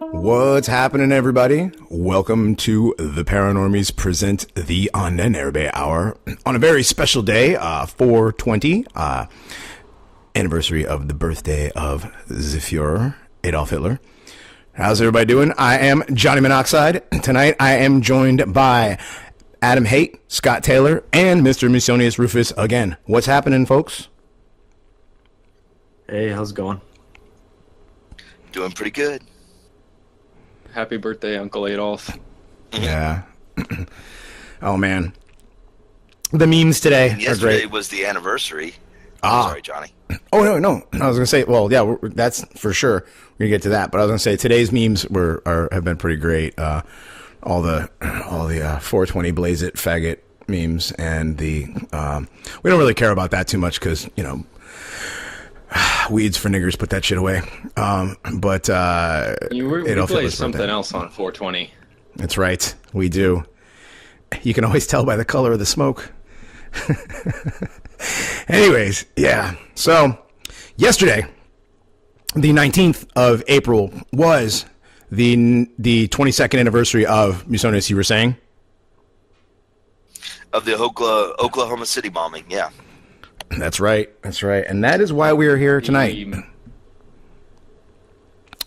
What's happening, everybody? Welcome to the Paranormies present the Ahnenerbe Hour on a very special day, 420, anniversary of the birthday of the Führer, Adolf Hitler. How's everybody doing? I am Johnny Monoxide. Tonight I am joined by Adam Haidt, Scott Taylor, and Mr. Musonius Rufus again. What's happening, folks? Hey, how's it going? Doing pretty good. Happy birthday, Uncle Adolf. Yeah. Oh, man. The memes today are great. Yesterday was the anniversary. Sorry, Johnny. Oh, no. I was going to say, well, yeah, that's for sure. We're going to get to that. But I was going to say, today's memes have been pretty great. All the 420 blaze it faggot memes, and we don't really care about that too much because, you know, weeds for niggers, put that shit away. But we play something else on 420. That's right, we do. You can always tell by the color of the smoke. Anyways, yeah. So yesterday, the 19th of April, was the 22nd anniversary of Musonius. You were saying of the Oklahoma City bombing. Yeah. That's right. And that is why we are here tonight.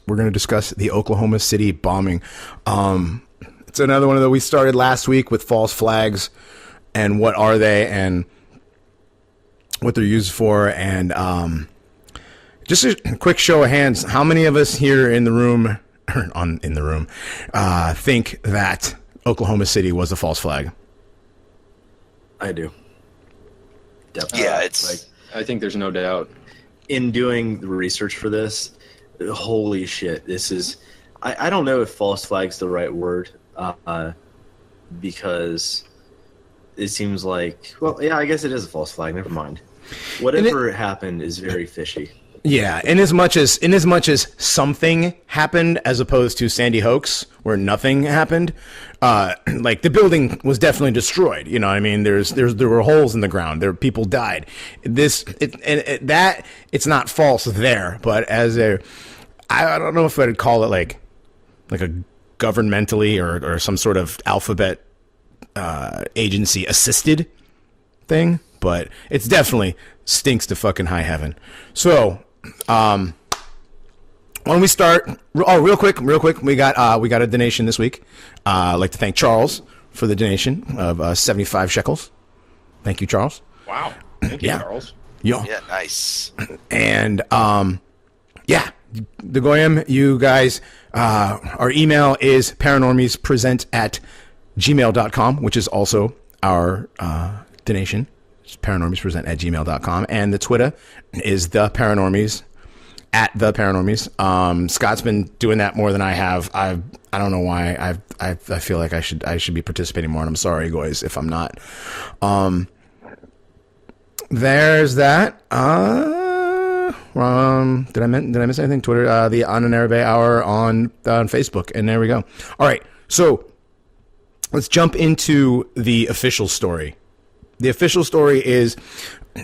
We're going to discuss the Oklahoma City bombing. It's another one that we started last week with false flags and what are they and what they're used for. And just a quick show of hands. How many of us here in the room, think that Oklahoma City was a false flag? I do. Definitely. Yeah, it's. I think there's no doubt. In doing the research for this, holy shit, this is. I don't know if false flag's the right word, because it seems like. Well, yeah, I guess it is a false flag. Never mind. Whatever happened is very fishy. Yeah, in as much as something happened as opposed to Sandy Hoax where nothing happened, like the building was definitely destroyed. You know what I mean? There were holes in the ground. People died. It's not false there, but as I don't know if I'd call it like a governmentally or some sort of alphabet agency assisted thing, but it's definitely stinks to fucking high heaven. So, why don't we start? Oh, real quick, we got a donation this week. I'd like to thank Charles for the donation of 75 shekels. Thank you, Charles. Wow, thank you, Charles. Yeah, nice. And yeah, the Goyim, you guys, our email is paranormiespresent@gmail.com, which is also our donation. paranormiespresent@gmail.com, and the Twitter is the Paranormies @the Scott's been doing that more than I have. I don't know why. I feel like I should be participating more, and I'm sorry, guys, if I'm not. There's that. Did I miss anything? Twitter, the Ahnenerbe Hour on Facebook, and there we go. All right, so let's jump into the official story. The official story is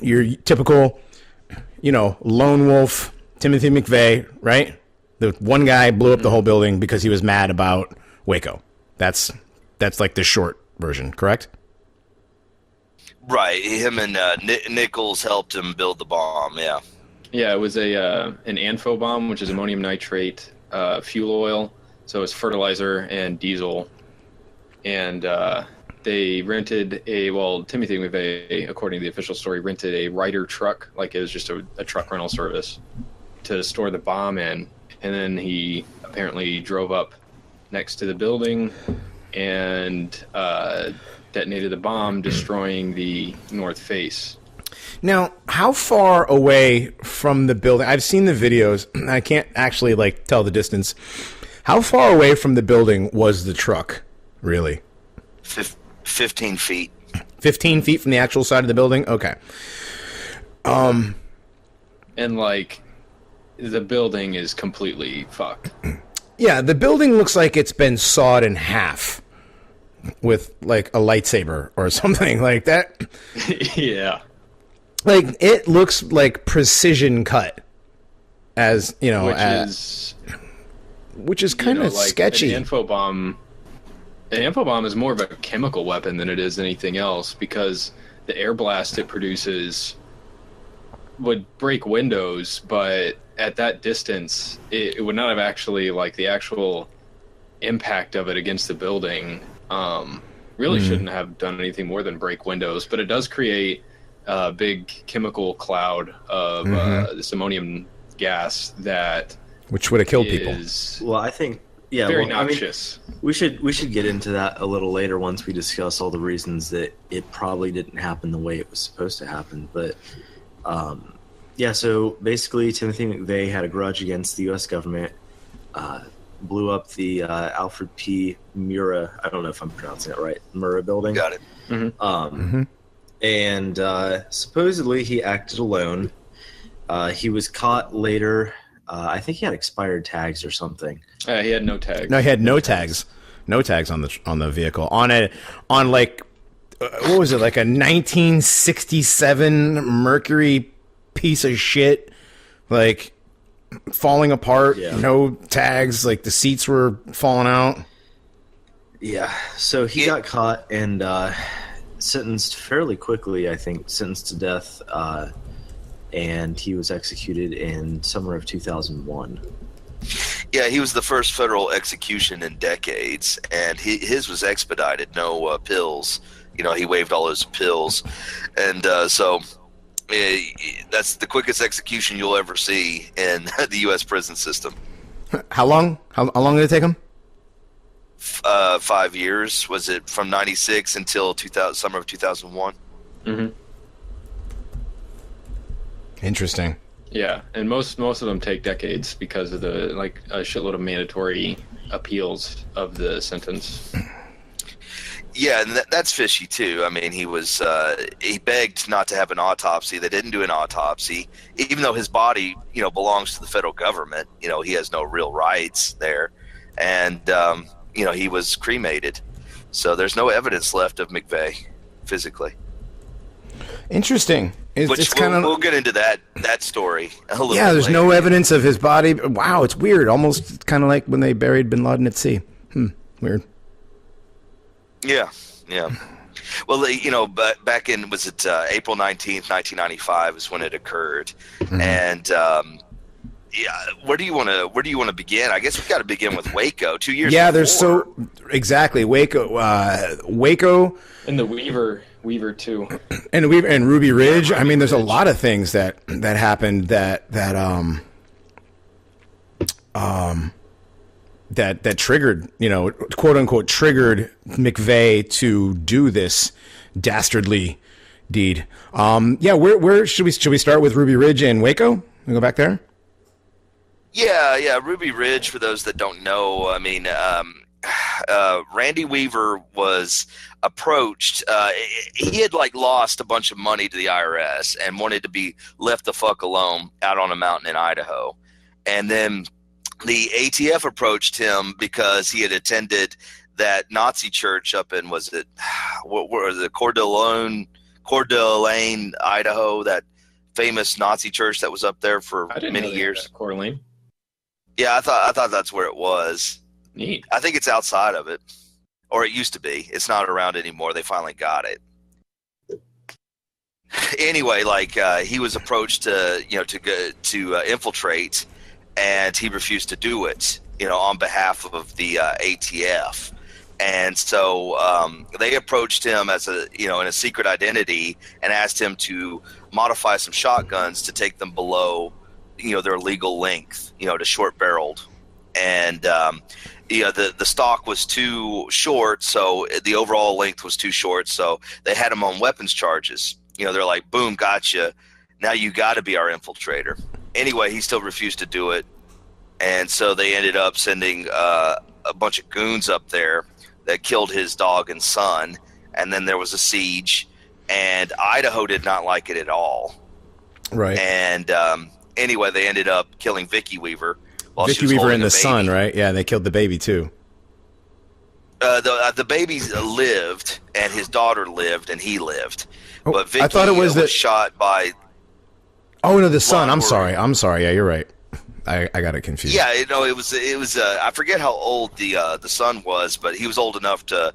your typical, lone wolf, Timothy McVeigh, right? The one guy blew up the whole building because he was mad about Waco. That's like the short version, correct? Right. Him and Nichols helped him build the bomb. Yeah. Yeah, it was an ANFO bomb, which is ammonium nitrate, fuel oil. So it's fertilizer and diesel. And they rented Timothy McVeigh, according to the official story, rented a Ryder truck, like it was just a truck rental service, to store the bomb in. And then he apparently drove up next to the building and detonated the bomb, destroying the north face. Now, how far away from the building? I've seen the videos. I can't actually tell the distance. How far away from the building was the truck, really? 15 feet. 15 feet from the actual side of the building? Okay. And the building is completely fucked. Yeah, the building looks like it's been sawed in half with a lightsaber or something like that. Yeah. It looks like precision cut, as you know. Which is which is kind of sketchy. An ANFO bomb is more of a chemical weapon than it is anything else, because the air blast it produces would break windows, but at that distance, it would not have actually, like, the actual impact of it against the building really shouldn't have done anything more than break windows. But it does create a big chemical cloud of this ammonium gas which would have killed people. Well, I think very noxious. I mean, we should get into that a little later once we discuss all the reasons that it probably didn't happen the way it was supposed to happen. But so basically, Timothy McVeigh had a grudge against the U.S. government. Blew up the Alfred P. Murrah, I don't know if I'm pronouncing it right, Murrah building. Got it. And supposedly he acted alone. He was caught later. I think he had expired tags or something. He had no tags. No, he had no tags. No tags on the vehicle. On like what was it, like a 1967 Mercury piece of shit, like falling apart, no tags, like the seats were falling out. Yeah, so he got caught and sentenced fairly quickly, I think, sentenced to death, and he was executed in summer of 2001. Yeah, he was the first federal execution in decades, and his was expedited, no pills. You know, he waived all those pills, and so that's the quickest execution you'll ever see in the U.S. prison system. How long? How long did it take him? 5 years. Was it from 96 until summer of 2001? Interesting. Yeah, and most of them take decades because of a shitload of mandatory appeals of the sentence. Yeah, and that's fishy too. I mean, he begged not to have an autopsy. They didn't do an autopsy, even though his body, belongs to the federal government. He has no real rights there, and he was cremated. So there's no evidence left of McVeigh physically. Interesting. We'll get into that story a little bit there's later. no evidence of his body. Wow, it's weird. Almost kind of like when they buried Bin Laden at sea. Weird. Yeah. Well, but back in, was it April 19th, 1995 is when it occurred. And where do you want to begin? I guess we've got to begin with Waco. 2 years before. There's exactly Waco and the Weaver too. And Ruby Ridge. I mean, there's a lot of things that happened that triggered, quote unquote, triggered McVeigh to do this dastardly deed. Where should we start with? Ruby Ridge and Waco? We go back there. Yeah. Ruby Ridge, for those that don't know, I mean, Randy Weaver was approached. He had lost a bunch of money to the IRS and wanted to be left the fuck alone out on a mountain in Idaho. And then the ATF approached him because he had attended that Nazi church up in, was it Coeur d'Alene, Idaho, that famous Nazi church that was up there for many years. Coeur d'Alene. Yeah, I thought that's where it was. Neat. I think it's outside of it, or it used to be. It's not around anymore. They finally got it. Anyway, he was approached to infiltrate, and he refused to do it, on behalf of the ATF. And so they approached him as in a secret identity and asked him to modify some shotguns to take them below, their legal length, to short barreled. And the stock was too short, so the overall length was too short. So they had him on weapons charges. They're like, boom, gotcha. Now you got to be our infiltrator. Anyway, he still refused to do it. And so they ended up sending a bunch of goons up there that killed his dog and son. And then there was a siege. And Idaho did not like it at all. Right. And anyway, they ended up killing Vicky Weaver. Vicky Weaver and the son, right? Yeah, they killed the baby too. The baby lived, and his daughter lived, and he lived. But Vicky I thought it was shot by... Oh, no, the son. I'm sorry. Yeah, you're right. I got it confused. Yeah, it was. I forget how old the son was, but he was old enough to,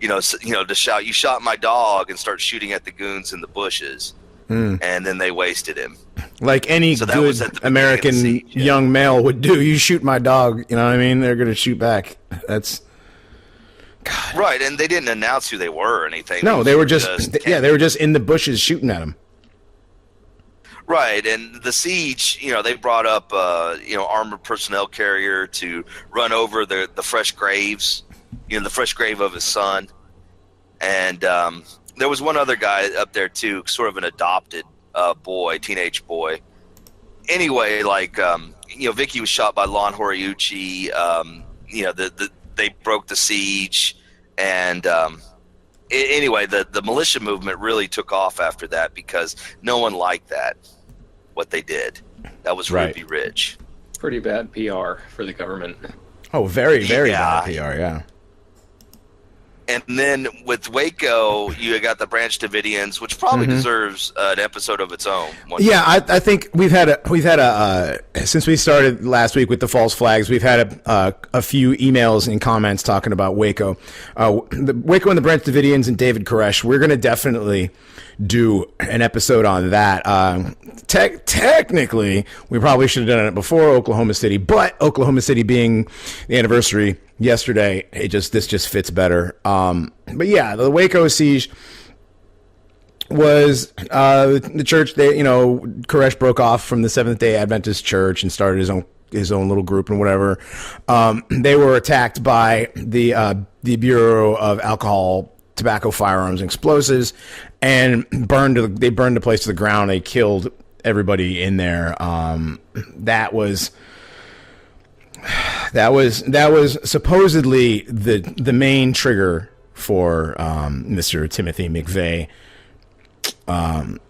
to shout, "You shot my dog!" and start shooting at the goons in the bushes. And then they wasted him. Like any good American young male would do. You shoot my dog, you know what I mean? They're going to shoot back. That's God. Right, and they didn't announce who they were or anything. No, they were just they were just in the bushes shooting at him. Right, and the siege, they brought up armored personnel carrier to run over the fresh graves, the fresh grave of his son. And there was one other guy up there too, sort of an adopted teenage boy. Anyway, Vicky was shot by Lon Horiuchi. They broke the siege, and anyway, the militia movement really took off after that because no one liked what they did. That was Ruby Ridge. Pretty bad PR for the government. Oh, very, very bad PR, yeah. And then with Waco, you got the Branch Davidians, which probably deserves an episode of its own. Yeah, I think we've had a since we started last week with the false flags, we've had a few emails and comments talking about Waco, Waco and the Branch Davidians and David Koresh. We're going to definitely do an episode on that. Technically, we probably should have done it before Oklahoma City, but Oklahoma City being the anniversary yesterday, this just fits better. But yeah, the Waco siege was the church. Koresh broke off from the Seventh-day Adventist Church and started his own little group and whatever. They were attacked by the Bureau of Alcohol, Tobacco, Firearms, and Explosives, and they burned the place to the ground. They killed everybody in there. That was supposedly the main trigger for Mr. Timothy McVeigh,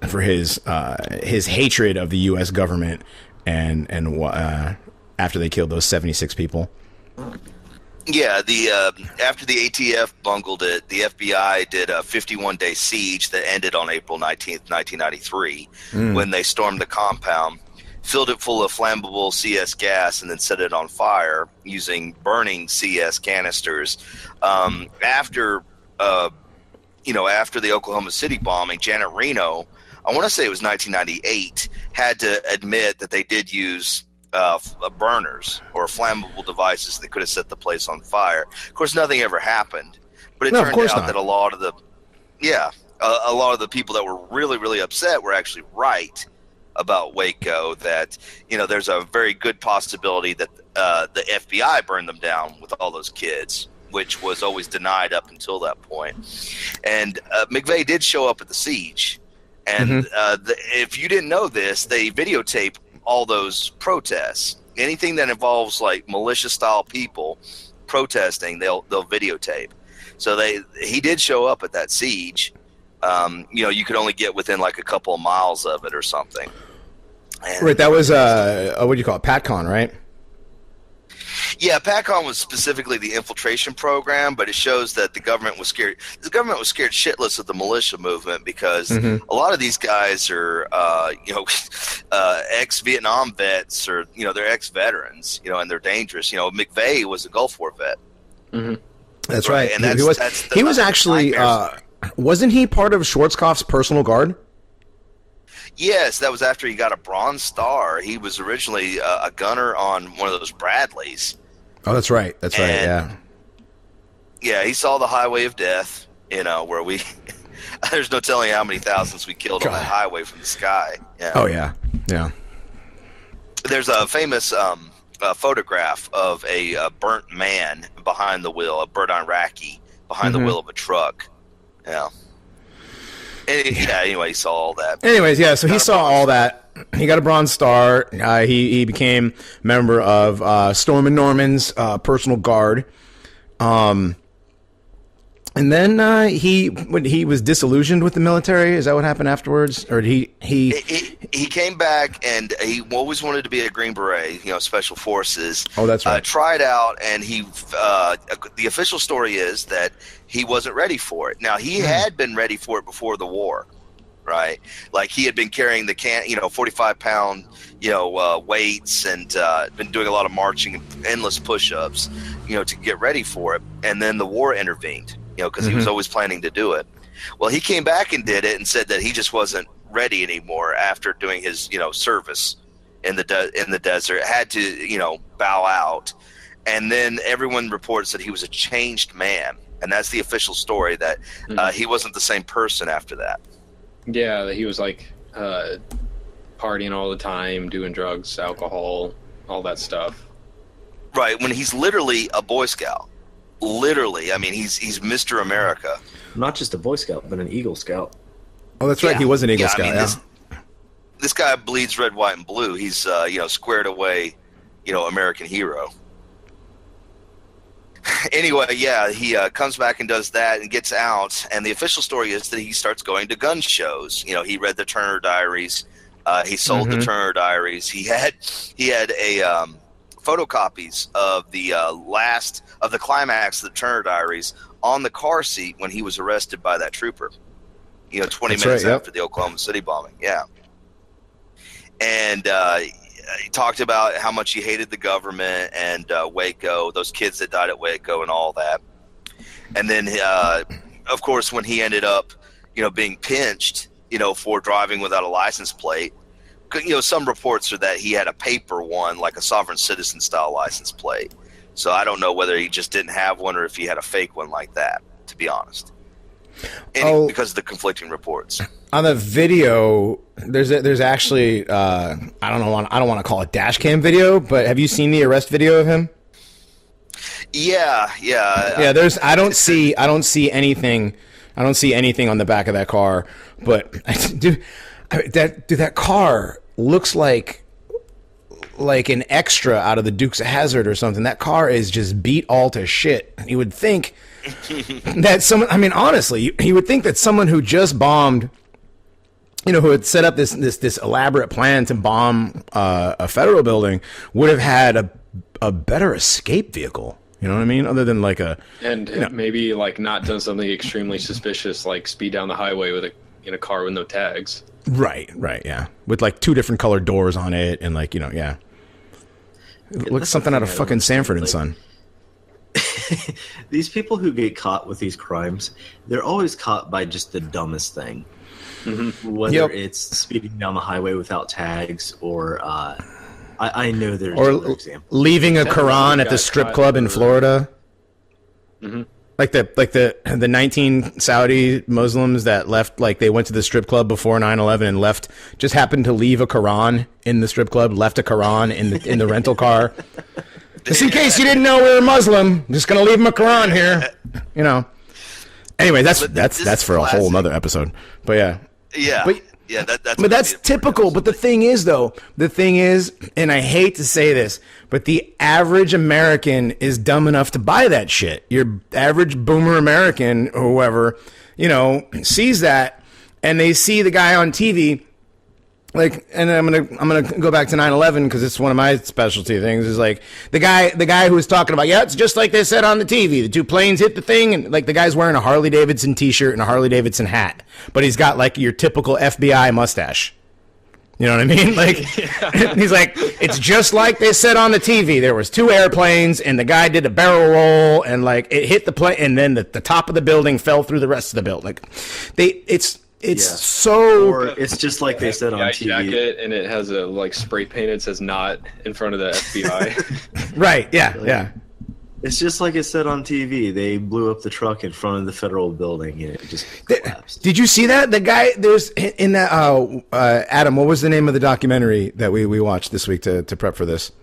for his hatred of the U.S. government and after they killed those 76 people. Yeah, after the ATF bungled it, the FBI did a 51-day siege that ended on April 19th, 1993, when they stormed the compound, filled it full of flammable CS gas, and then set it on fire using burning CS canisters. After the Oklahoma City bombing, Janet Reno, I want to say it was 1998, had to admit that they did use burners or flammable devices that could have set the place on fire. Of course, nothing ever happened, but it turned out that a lot of the people that were really, really upset were actually right about Waco, that there's a very good possibility that the FBI burned them down with all those kids, which was always denied up until that point. And McVeigh did show up at the siege, and if you didn't know this, they videotape all those protests. Anything that involves like militia style people protesting, they'll videotape. So he did show up at that siege. You could only get within like a couple of miles of it or something. And right, that was what do you call it, PatCon, right? Yeah, PatCon was specifically the infiltration program, but it shows that the government was scared. The government was scared shitless of the militia movement because a lot of these guys are, ex-Vietnam vets, or they're ex-veterans, and they're dangerous. McVeigh was a Gulf War vet. That's right, and he was actually wasn't he part of Schwarzkopf's personal guard? Yes, that was after he got a Bronze Star. He was originally a gunner on one of those Bradleys. Oh, that's right. That's right. Yeah. Yeah, he saw the highway of death. Where we there's no telling how many thousands we killed on that highway from the sky. Yeah. Oh yeah, yeah. There's a famous photograph of a burnt man behind the wheel, a burnt Iraqi behind the wheel of a truck. Yeah. Anyway, he saw all that. Anyways, yeah, so he saw all that. He got a Bronze Star. He became a member of Storm and Norman's personal guard. And then he was disillusioned with the military. Is that what happened afterwards? Or did he came back, and he always wanted to be a Green Beret, Special Forces. Oh, that's right. Tried out, and the official story is that he wasn't ready for it. Now, he had been ready for it before the war, right? Like he had been carrying the 45-pound, weights and been doing a lot of marching and endless push-ups, to get ready for it. And then the war intervened, because he was always planning to do it. Well, he came back and did it and said that he just wasn't ready anymore after doing his, service in the desert. Had to, bow out. And then everyone reports that he was a changed man. And that's the official story, that he wasn't the same person after that. Yeah, he was like partying all the time, doing drugs, alcohol, all that stuff. Right, when he's literally a Boy Scout. Literally, I mean, he's Mr. America. Not just a Boy Scout, but an Eagle Scout. Oh, that's right. He was an Eagle Scout. I mean, this guy bleeds red, white, and blue. He's squared away, American hero. Anyway, yeah, he comes back and does that and gets out. And the official story is that he starts going to gun shows. He read the Turner Diaries. He sold the Turner Diaries. He had a photocopies of the climax of the Turner Diaries on the car seat when he was arrested by that trooper. 20 minutes after the Oklahoma City bombing. Yeah. And he talked about how much he hated the government and Waco, those kids that died at Waco and all that. And then, of course, when he ended up, being pinched, for driving without a license plate, some reports are that he had a paper one, like a sovereign citizen style license plate. So I don't know whether he just didn't have one or if he had a fake one like that, to be honest. Because of the conflicting reports. On the video, there's actually I don't want to call it dash cam video, but have you seen the arrest video of him? Yeah. I don't see anything on the back of that car, but that car looks like an extra out of the Dukes of Hazzard or something. That car is just beat all to shit. You would think that someone, I mean, honestly, you would think that someone who just bombed, who had set up this elaborate plan to bomb a federal building would have had a better escape vehicle. You know what I mean? Other than maybe like not done something extremely suspicious, like speed down the highway in a car with no tags. Right, yeah. With like 2 different colored doors on it and yeah. It looks something out of fucking Sanford and Son. These people who get caught with these crimes, they're always caught by just the dumbest thing. Mm-hmm. Whether it's speeding down the highway without tags or I know there's another example. Leaving a Quran at the strip club in Florida. Mm-hmm. Like the 19 Saudi Muslims that left, like they went to the strip club before 9/11 and left, just happened to leave a Quran in the strip club, left a Quran in the rental car. Just in case you didn't know we were Muslim, I'm just gonna leave him a Quran here. Anyway, that's for a whole nother episode. But yeah. Yeah. But that's typical. But the thing is, and I hate to say this, but the average American is dumb enough to buy that shit. Your average boomer American, or whoever, sees that, and they see the guy on TV. And I'm gonna go back to 9/11 because it's one of my specialty things. Is like the guy who was talking about, it's just like they said on the TV. The 2 planes hit the thing, and like the guy's wearing a Harley Davidson T-shirt and a Harley Davidson hat, but he's got like your typical FBI mustache. You know what I mean? He's like, it's just like they said on the TV. There was 2 airplanes, and the guy did a barrel roll, and like it hit the plane, and then the top of the building fell through the rest of the building. Or it's just like they said on TV. Jacket, and it has a spray painted says "not" in front of the FBI. Right? Yeah. It's just like it said on TV. They blew up the truck in front of the federal building, and it just collapsed. Did you see that? The guy there's in that. Adam, what was the name of the documentary that we watched this week to prep for this?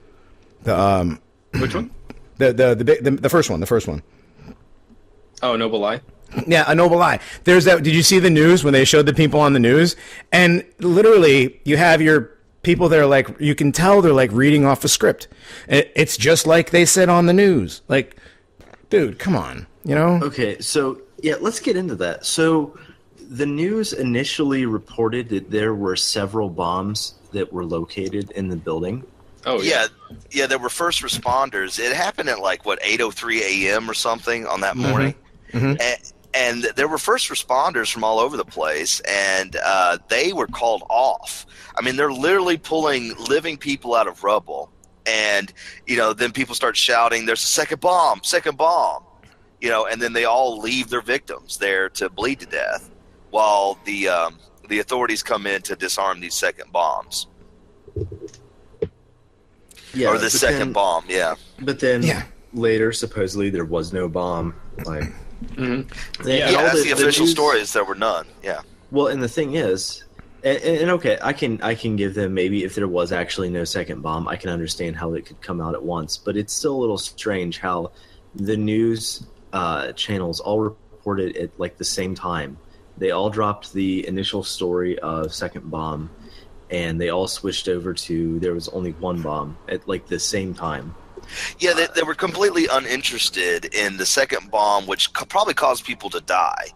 Which one? The first one. The first one. Oh, Noble Lie. Yeah, A Noble Lie. There's that. Did you see the news when they showed the people on the news? And literally, you have your people that are like, you can tell they're like reading off a script. It's just like they said on the news. Like, dude, come on, Okay, so let's get into that. So, the news initially reported that there were several bombs that were located in the building. Oh yeah. There were first responders. It happened at 8:03 a.m. or something on that morning. Mm-hmm. And there were first responders from all over the place, and they were called off. I mean, they're literally pulling living people out of rubble. And, then people start shouting, there's a second bomb, and then they all leave their victims there to bleed to death while the authorities come in to disarm these second bombs. Yeah, or the second bomb, yeah. But then later, supposedly, there was no bomb. Like, that's the official story, is there were none. Yeah. Well, and the thing is, and okay, I can give them, maybe if there was actually no second bomb, I can understand how it could come out at once. But it's still a little strange how the news channels all reported at like the same time. They all dropped the initial story of second bomb, and they all switched over to there was only one bomb at like the same time. Yeah, they were completely uninterested in the second bomb, which probably caused people to die,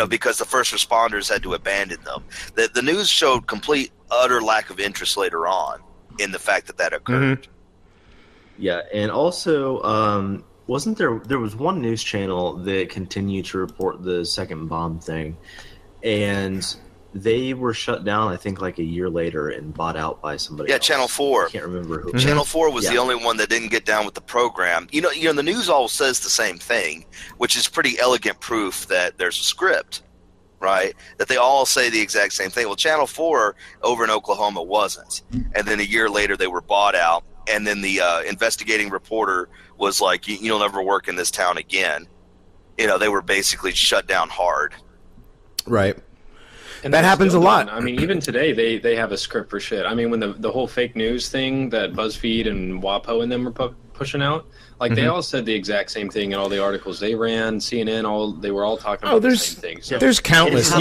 because the first responders had to abandon them. The news showed complete, utter lack of interest later on in the fact that occurred. Mm-hmm. Yeah, and also, wasn't there was one news channel that continued to report the second bomb thing, and they were shut down, I think, like a year later and bought out by somebody else. Channel 4. I can't remember who. Channel 4 was the only one that didn't get down with the program. The news all says the same thing, which is pretty elegant proof that there's a script, right? That they all say the exact same thing. Well, Channel 4 over in Oklahoma wasn't. And then a year later they were bought out, and then the investigating reporter was like, you'll never work in this town again. They were basically shut down hard. Right. And that happens a lot. I mean, even today, they have a script for shit. I mean, when the whole fake news thing that BuzzFeed and WAPO and them were pushing out, like they all said the exact same thing in all the articles they ran. CNN, they were all talking about the same thing. So there's countless.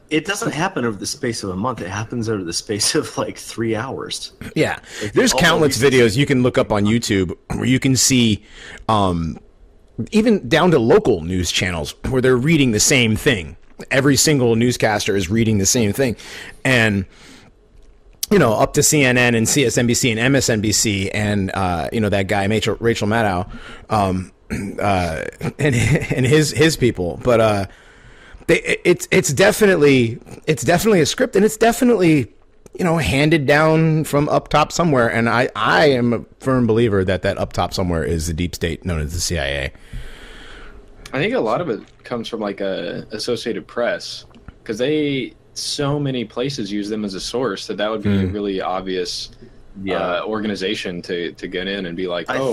It doesn't happen over the space of a month. It happens over the space of like 3 hours. Yeah, there's countless videos you can look up on YouTube where you can see, even down to local news channels where they're reading the same thing. Every single newscaster is reading the same thing. And, up to CNN and CSNBC and MSNBC and, that guy, Rachel Maddow, and his people. But it's definitely a script, and it's definitely, handed down from up top somewhere. And I am a firm believer that up top somewhere is the deep state known as the CIA. I think a lot of it comes from like Associated Press, because so many places use them as a source that would be a really obvious organization to get in and be like, I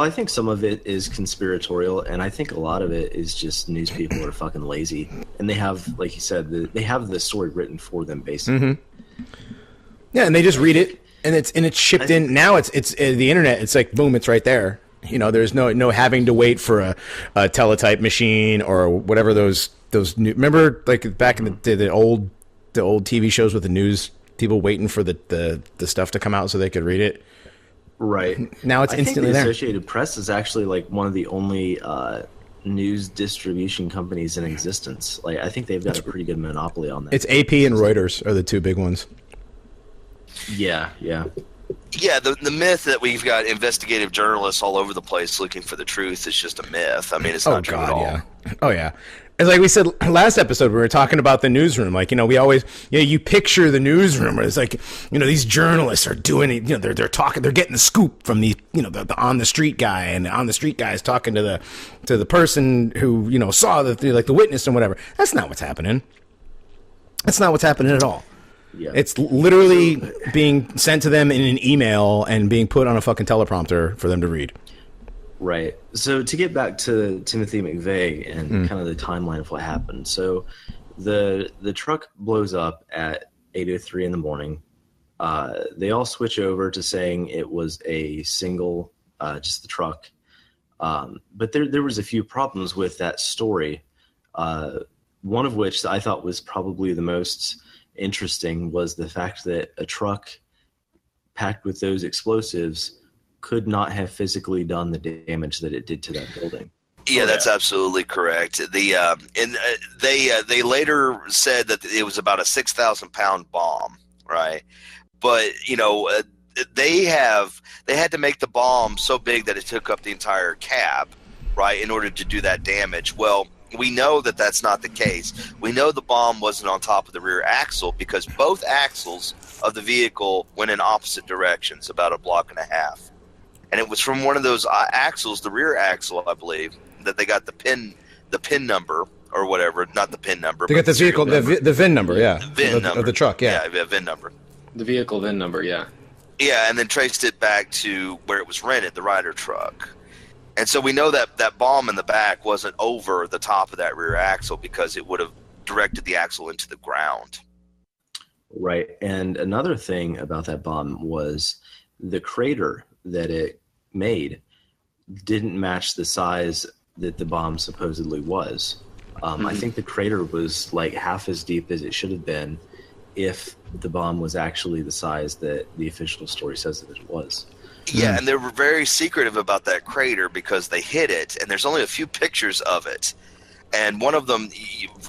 think some of it is conspiratorial, and I think a lot of it is just news people are fucking lazy, and they have, like you said, they have the story written for them basically. Mm-hmm. Yeah, and they just read it, and it's shipped in. Now it's the internet. It's like boom, it's right there. There's no having to wait for a teletype machine or whatever those new. Remember, like back in the old TV shows with the news people waiting for the stuff to come out so they could read it. Right. Now it's instantly there. The Associated Press is actually like one of the only news distribution companies in existence. Like, I think they've got a pretty good monopoly on that. It's AP and Reuters are the two big ones. Yeah. Yeah, the myth that we've got investigative journalists all over the place looking for the truth is just a myth. I mean, it's not true at all. Yeah. Oh, yeah. It's like we said last episode, we were talking about the newsroom. Like, we always, you picture the newsroom where it's like, these journalists are doing it. They're talking, they're getting the scoop from the on the street guy, and on the street guy is talking to the person who, saw the witness and whatever. That's not what's happening. That's not what's happening at all. Yeah. It's literally being sent to them in an email and being put on a fucking teleprompter for them to read. Right. So to get back to Timothy McVeigh and kind of the timeline of what happened. So the truck blows up at 8:03 in the morning. They all switch over to saying it was a single, just the truck. But there was a few problems with that story. One of which I thought was probably the most interesting was the fact that a truck packed with those explosives could not have physically done the damage that it did to that building. Yeah, that's absolutely correct. They later said that it was about a 6,000-pound bomb, right? But they had to make the bomb so big that it took up the entire cab, right, in order to do that damage. Well, We know that that's not the case. We know the bomb wasn't on top of the rear axle because both axles of the vehicle went in opposite directions, about a block and a half. And it was from one of those axles, the rear axle, I believe, that they got the pin number or whatever. Not the pin number. They got the vehicle, the VIN number, yeah. The VIN number. Of the truck, yeah. Yeah, VIN number. The vehicle VIN number, yeah. Yeah, and then traced it back to where it was rented, the Ryder truck. And so we know that that bomb in the back wasn't over the top of that rear axle because it would have directed the axle into the ground. Right. And another thing about that bomb was the crater that it made didn't match the size that the bomb supposedly was. I think the crater was like half as deep as it should have been if the bomb was actually the size that the official story says that it was. Yeah, and they were very secretive about that crater because they hid it, and there's only a few pictures of it. And one of them,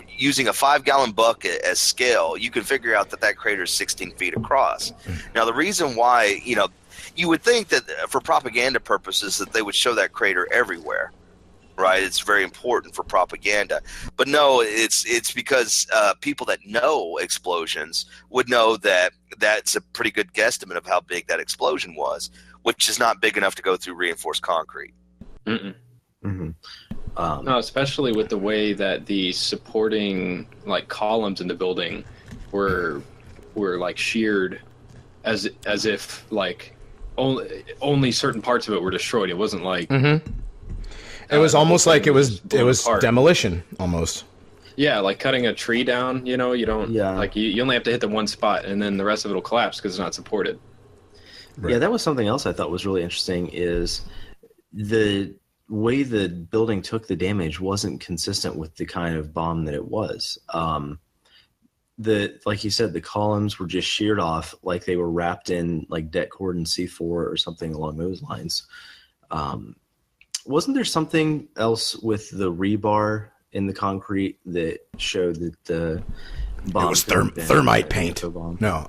using a 5-gallon bucket as scale, you can figure out that crater is 16 feet across. Now, the reason why, you would think that for propaganda purposes that they would show that crater everywhere, right? It's very important for propaganda. But no, it's because people that know explosions would know that that's a pretty good guesstimate of how big that explosion was, which is not big enough to go through reinforced concrete. No, especially with the way that the supporting columns in the building were sheared as if only certain parts of it were destroyed. It wasn't like it was almost like it was demolition almost. Yeah, like cutting a tree down. You don't you only have to hit the one spot and then the rest of it will collapse because it's not supported. Right. Yeah, that was something else I thought was really interesting is the way the building took the damage wasn't consistent with the kind of bomb that it was. Like you said, the columns were just sheared off like they were wrapped in like det cord and C4 or something along those lines. Wasn't there something else with the rebar in the concrete that showed that the bomb was thermite paint? No.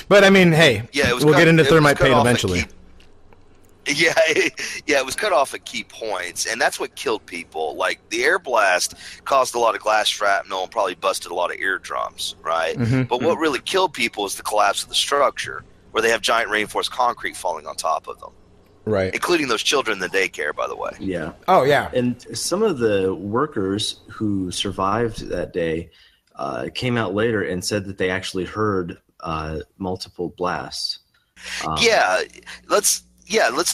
But I mean, hey, we'll get into thermite paint eventually. It was cut off at key points, and that's what killed people. Like, the air blast caused a lot of glass shrapnel and probably busted a lot of eardrums, right? But what really killed people is the collapse of the structure, where they have giant reinforced concrete falling on top of them. Right. Including those children in the daycare, by the way. Yeah. Oh, yeah. And some of the workers who survived that day came out later and said that they actually heard multiple blasts. Let's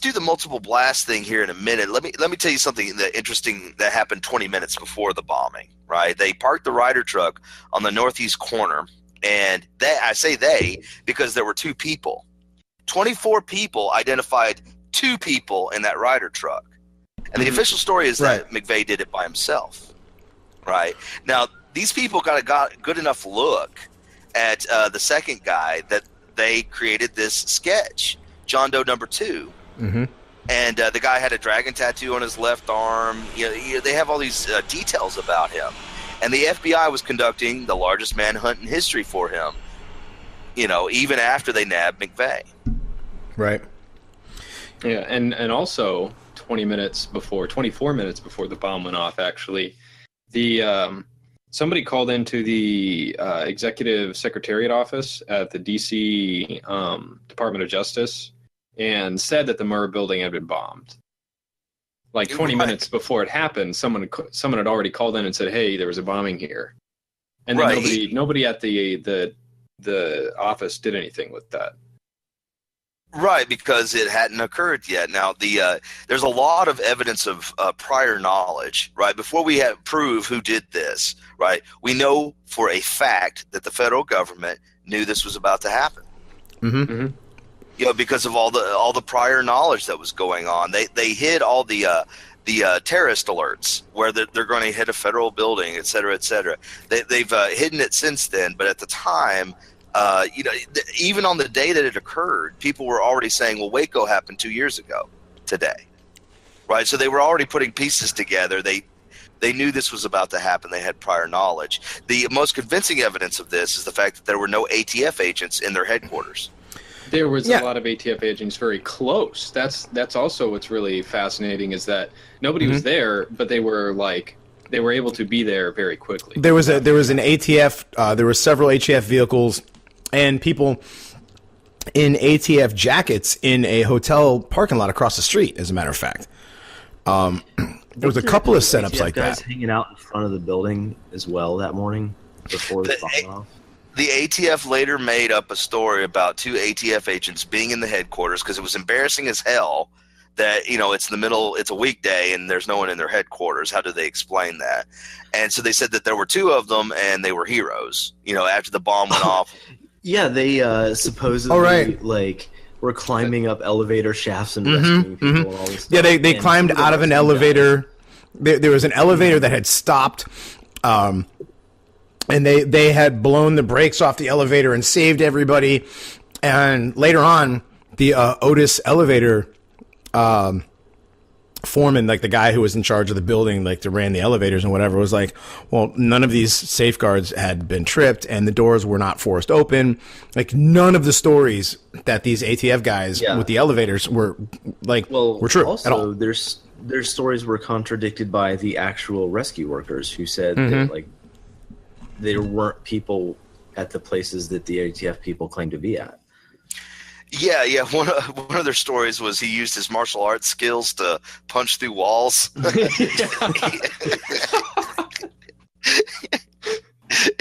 do the multiple blast thing here in a minute. Let me tell you something interesting that happened 20 minutes before the bombing, right? They parked the Ryder truck on the northeast corner, and I say they because there were two people. 24 people identified two people in that Ryder truck. And the official story is that McVeigh did it by himself, right? Now, these people got a good enough look at the second guy that they created this sketch, John Doe Number 2. And the guy had a dragon tattoo on his left arm. They have all these details about him. And the FBI was conducting the largest manhunt in history for him, even after they nabbed McVeigh. Right. Yeah, and also 24 minutes before the bomb went off, actually, the somebody called into the executive secretariat office at the D.C. Department of Justice and said that the Murrah building had been bombed. Like 20 minutes before it happened, someone had already called in and said, "Hey, there was a bombing here," and then nobody at the office did anything with that. Right, because it hadn't occurred yet. Now, there's a lot of evidence of prior knowledge, right? Before we prove who did this, right, we know for a fact that the federal government knew this was about to happen. Because of all the prior knowledge that was going on. They hid all the terrorist alerts where they're going to hit a federal building, et cetera, et cetera. They've hidden it since then, but at the time, even on the day that it occurred, people were already saying, well, Waco happened 2 years ago today, right? So they were already putting pieces together. They knew this was about to happen. They had prior knowledge. The most convincing evidence of this is the fact that there were no ATF agents in their headquarters. there was a lot of ATF agents very close. That's also what's really fascinating is that nobody was there, but they were able to be there very quickly. There was an ATF. There were several ATF vehicles and people in ATF jackets in a hotel parking lot across the street. As a matter of fact, there was a couple of setups ATF like guys that. hanging out in front of the building as well that morning before the bomb off. The ATF later made up a story about 2 ATF agents being in the headquarters because it was embarrassing as hell that, it's a weekday and there's no one in their headquarters. How do they explain that? And so they said that there were 2 of them and they were heroes, after the bomb went off. Yeah, they supposedly were climbing up elevator shafts and rescuing people and all this stuff. Yeah, they climbed out of an elevator. There was an elevator that had stopped, and they had blown the brakes off the elevator and saved everybody. And later on, the Otis elevator foreman, like the guy who was in charge of the building, like that ran the elevators and whatever, was like, well, none of these safeguards had been tripped and the doors were not forced open. Like none of the stories that these ATF guys with the elevators were true also, at all. Their stories were contradicted by the actual rescue workers who said that there weren't people at the places that the ATF people claimed to be at. Yeah. One of their stories was he used his martial arts skills to punch through walls.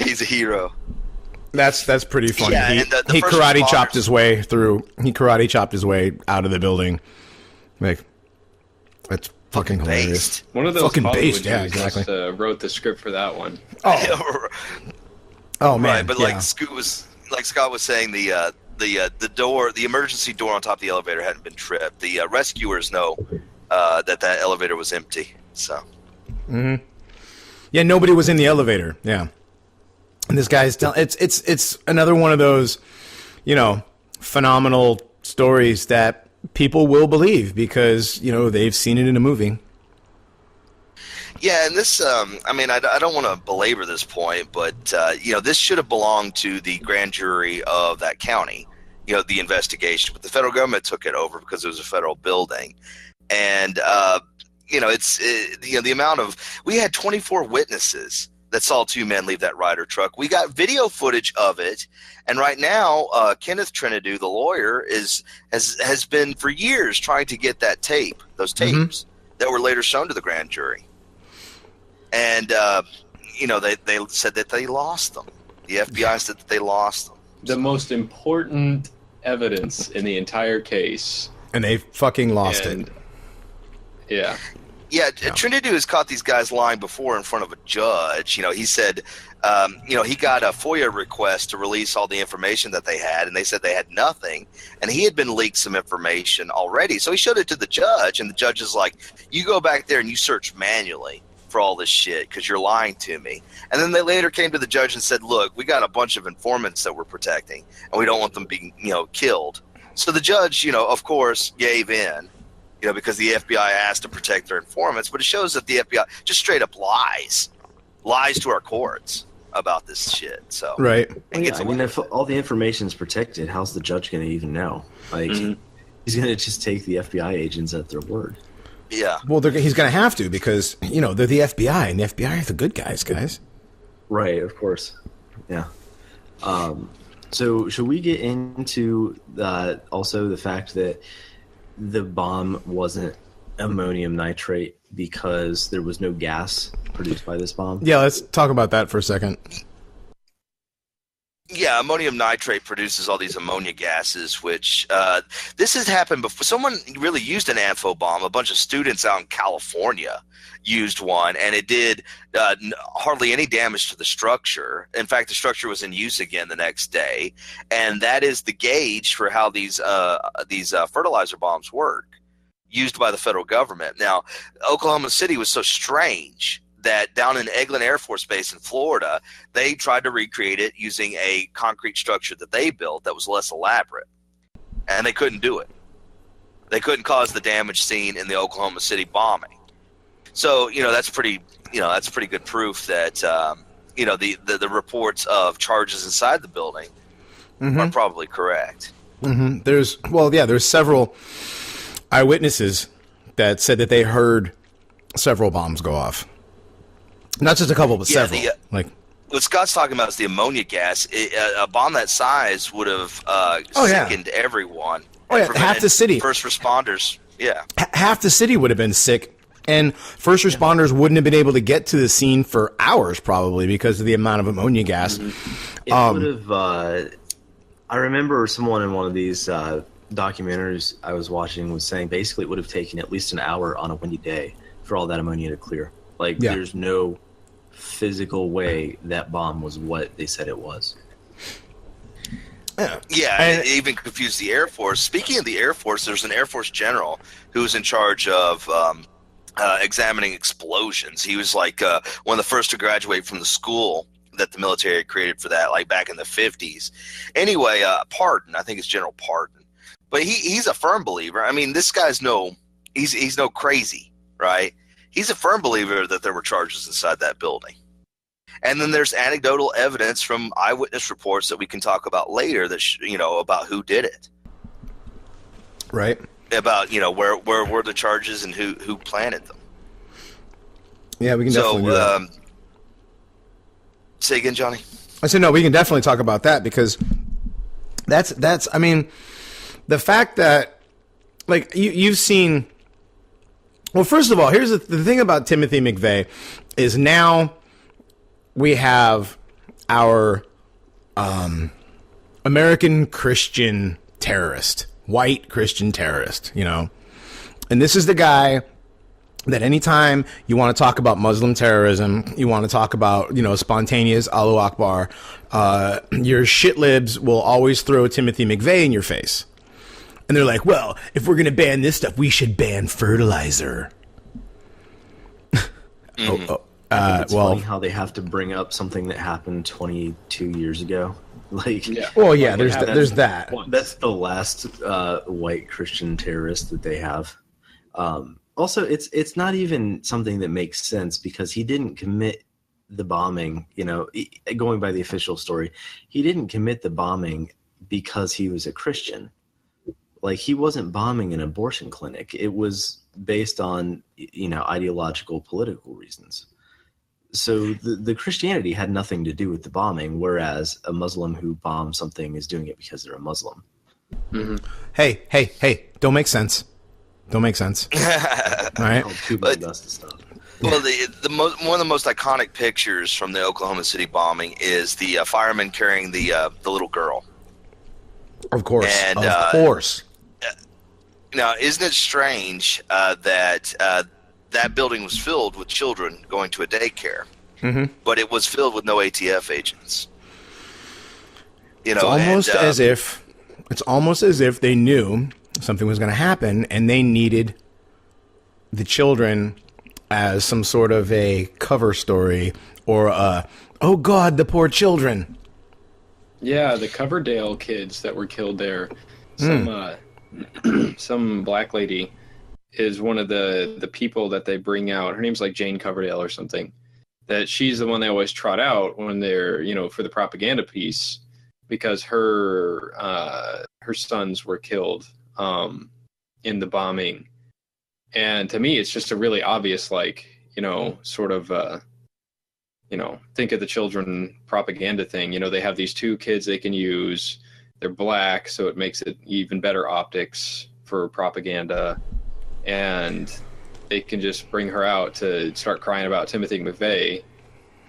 He's a hero. That's pretty funny. Yeah, he karate chopped his way through. He karate chopped his way out of the building. Like, that's fucking hilarious. One of those fucking Hollywood based. Yeah, dudes exactly. just, wrote the script for that one. Oh man. Right, but like Scott was saying, the door, the emergency door on top of the elevator hadn't been tripped. The rescuers know that elevator was empty. So. Mm-hmm. Yeah, nobody was in the elevator. Yeah, and this guy's telling. It's another one of those, phenomenal stories that people will believe because they've seen it in a movie. Yeah, and this, I don't want to belabor this point, but, this should have belonged to the grand jury of that county, the investigation. But the federal government took it over because it was a federal building. And, the amount of – we had 24 witnesses that saw 2 men leave that Ryder truck. We got video footage of it. And right now, Kenneth Trinidad, the lawyer, has been for years trying to get that tape, those tapes that were later shown to the grand jury. And, they said that they lost them. The FBI said that they lost them. The most important evidence in the entire case. And they fucking lost it. Yeah. Yeah, Trinidad has caught these guys lying before in front of a judge. He said, he got a FOIA request to release all the information that they had, and they said they had nothing. And he had been leaked some information already. So he showed it to the judge, and the judge is like, you go back there and you search manually for all this shit because you're lying to me. And then they later came to the judge and said, look, we got a bunch of informants that we're protecting, and we don't want them being, killed. So the judge, of course, gave in. Because the FBI asked to protect their informants, but it shows that the FBI just straight up lies to our courts about this shit. So right, if all the information is protected, how's the judge going to even know? Like, he's going to just take the FBI agents at their word. Yeah. Well, he's going to have to because they're the FBI, and the FBI are the good guys. Right, of course. Yeah. So should we get into also the fact that the bomb wasn't ammonium nitrate because there was no gas produced by this bomb? Yeah, let's talk about that for a second. Yeah, ammonium nitrate produces all these ammonia gases, which this has happened before. Someone really used an ANFO bomb. A bunch of students out in California used one, and it did hardly any damage to the structure. In fact, the structure was in use again the next day, and that is the gauge for how these fertilizer bombs work, used by the federal government. Now, Oklahoma City was so strange that down in Eglin Air Force Base in Florida, they tried to recreate it using a concrete structure that they built that was less elaborate, and they couldn't do it. They couldn't cause the damage seen in the Oklahoma City bombing. So, that's pretty good proof that, the reports of charges inside the building are probably correct. There's several eyewitnesses that said that they heard several bombs go off. Not just a couple, but several. What Scott's talking about is the ammonia gas. A bomb that size would have sickened everyone. Oh, yeah, half the city. First responders, half the city would have been sick, and first responders wouldn't have been able to get to the scene for hours, probably, because of the amount of ammonia gas. It would have... I remember someone in one of these documentaries I was watching was saying basically it would have taken at least an hour on a windy day for all that ammonia to clear. There's no physical way that bomb was what they said it was. Yeah, and it even confused the Air Force. Speaking of the Air Force, there's an Air Force general who's in charge of examining explosions. He was one of the first to graduate from the school that the military had created for that, back in the 50s. Anyway, Pardon, I think it's General Pardon. But he's a firm believer. I mean, this guy's he's no crazy, right? He's a firm believer that there were charges inside that building. And then there's anecdotal evidence from eyewitness reports that we can talk about later that about who did it. Right. About, where were the charges and who planted them. Yeah, we can definitely do that. Say again, Johnny? I said, no, we can definitely talk about that, because that's I mean, the fact that, you've seen, well, first of all, here's the thing about Timothy McVeigh is now we have our American Christian terrorist, white Christian terrorist, and this is the guy that anytime you want to talk about Muslim terrorism, you want to talk about, spontaneous Allahu Akbar, your shitlibs will always throw Timothy McVeigh in your face. And they're like, well, if we're going to ban this stuff, we should ban fertilizer. It's funny how they have to bring up something that happened 22 years ago. There's that. That's the last white Christian terrorist that they have. Also, it's not even something that makes sense, because he didn't commit the bombing. Going by the official story, he didn't commit the bombing because he was a Christian. He wasn't bombing an abortion clinic. It was based on ideological, political reasons. So the Christianity had nothing to do with the bombing, whereas a Muslim who bombs something is doing it because they're a Muslim. Mm-hmm. Hey, don't make sense. All right. Well, one of the most iconic pictures from the Oklahoma City bombing is the fireman carrying the little girl. Of course. Now, isn't it strange that that building was filled with children going to a daycare, but it was filled with no ATF agents? It's almost as if they knew something was going to happen, and they needed the children as some sort of a cover story, or oh God, the poor children. Yeah, the Coverdale kids that were killed there. Some black lady is one of the people that they bring out. Her name's Jane Coverdale or something. That she's the one they always trot out when they're, for the propaganda piece, because her sons were killed in the bombing. And to me, it's just a really obvious, think of the children propaganda thing. They have these two kids they can use. They're black, so it makes it even better optics for propaganda. And they can just bring her out to start crying about Timothy McVeigh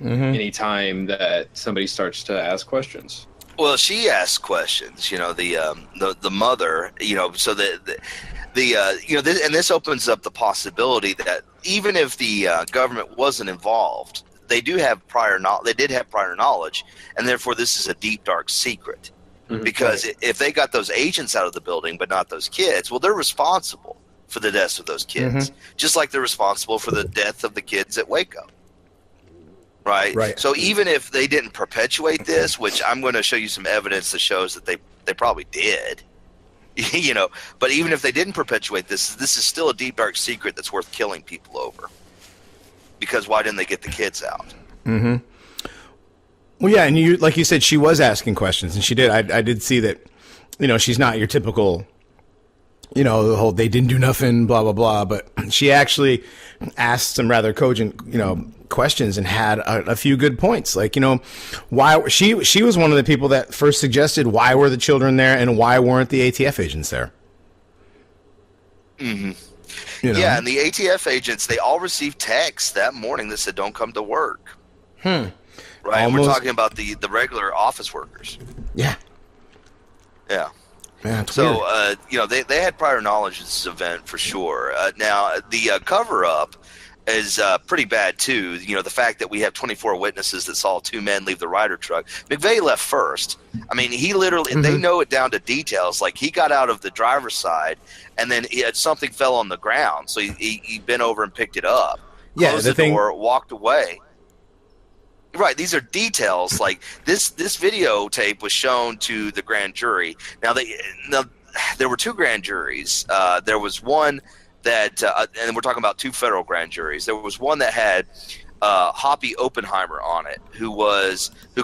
anytime that somebody starts to ask questions. Well, she asks questions, the mother, so and this opens up the possibility that even if the government wasn't involved, they did have prior knowledge, and therefore this is a deep, dark secret. Because if they got those agents out of the building but not those kids, well, they're responsible for the deaths of those kids, just like they're responsible for the death of the kids at Waco. Right. So even if they didn't perpetuate this, which I'm going to show you some evidence that shows that they probably did, but even if they didn't perpetuate this is still a deep, dark secret that's worth killing people over. Because why didn't they get the kids out? Mm-hmm. Well, yeah, and like you said, she was asking questions, and she did. I did see that she's not your typical, the whole they didn't do nothing, blah, blah, blah. But she actually asked some rather cogent, questions and had a few good points. Like, why she was one of the people that first suggested why were the children there and why weren't the ATF agents there? Mm-hmm. Yeah, and the ATF agents, they all received texts that morning that said, don't come to work. Right, and we're talking about the regular office workers. Yeah. Yeah. Man, so, they had prior knowledge of this event for sure. Now, the cover-up is pretty bad, too. The fact that we have 24 witnesses that saw two men leave the Ryder truck. McVeigh left first. I mean, he literally, they know it down to details. Like, he got out of the driver's side, and then something fell on the ground. So he bent over and picked it up. Closed the door, walked away. Right, these are details. Like this videotape was shown to the grand jury. Now, there were two grand juries. There was one that, and we're talking about two federal grand juries. There was one that had Hoppy Oppenheimer on it, who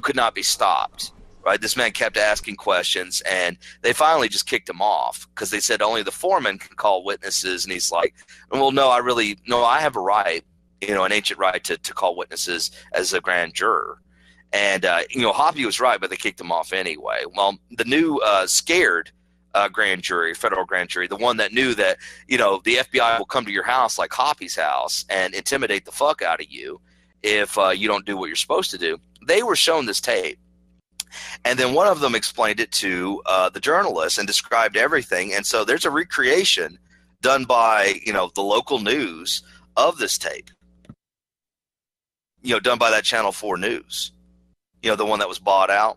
could not be stopped. Right, this man kept asking questions, and they finally just kicked him off because they said only the foreman can call witnesses. And he's like, "Well, no, I have a right." An ancient right to call witnesses as a grand juror. And, Hoppy was right, but they kicked him off anyway. Well, the new scared grand jury, federal grand jury, the one that knew that, the FBI will come to your house like Hoppy's house and intimidate the fuck out of you if you don't do what you're supposed to do, they were shown this tape. And then one of them explained it to the journalist and described everything. And so there's a recreation done by, the local news of this tape. Done by that Channel 4 News, the one that was bought out.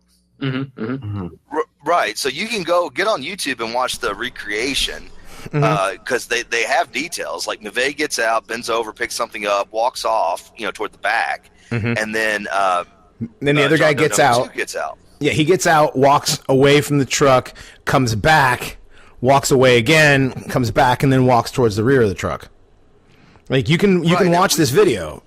Right. So you can get on YouTube and watch the recreation because they have details. Like McVeigh gets out, bends over, picks something up, walks off, toward the back. And then the other guy gets out. Yeah, he gets out, walks away from the truck, comes back, walks away again, comes back, and then walks towards the rear of the truck. Like you can watch this video.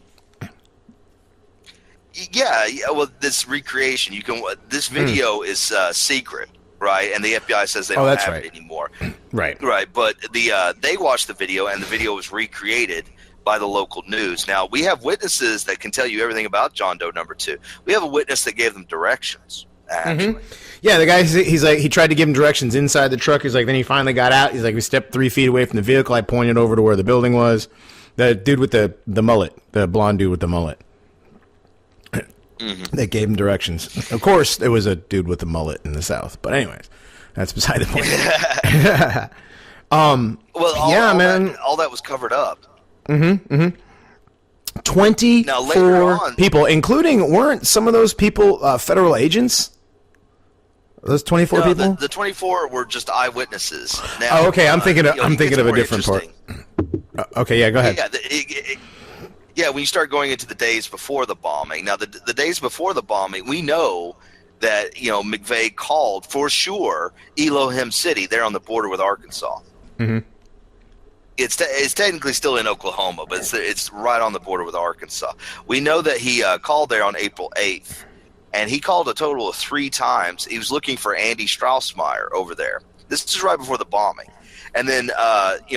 Yeah, well, this recreation, this video is secret, right? And the FBI says they don't have it anymore. Right. But they watched the video, and the video was recreated by the local news. Now, we have witnesses that can tell you everything about John Doe number 2. We have a witness that gave them directions, actually. Yeah, the guy, he's like, he tried to give him directions inside the truck. He's like, then he finally got out. He's like, we stepped 3 feet away from the vehicle. I pointed over to where the building was. The dude with the mullet, the blonde dude with the mullet. They gave him directions. Of course, there was a dude with a mullet in the South. But anyways, that's beside the point. All that was covered up. 24 people, including, weren't some of those people federal agents? Those 24 people? The 24 were just eyewitnesses. Now, okay. I'm thinking of a different part. Okay, yeah, go ahead. Yeah, when you start going into the days before the bombing. Now, the days before the bombing, we know that, McVeigh called for sure Elohim City there on the border with Arkansas. It's technically still in Oklahoma, but it's right on the border with Arkansas. We know that he called there on April 8th, and he called a total of 3 times. He was looking for Andy Straussmeyer over there. This is right before the bombing. And then,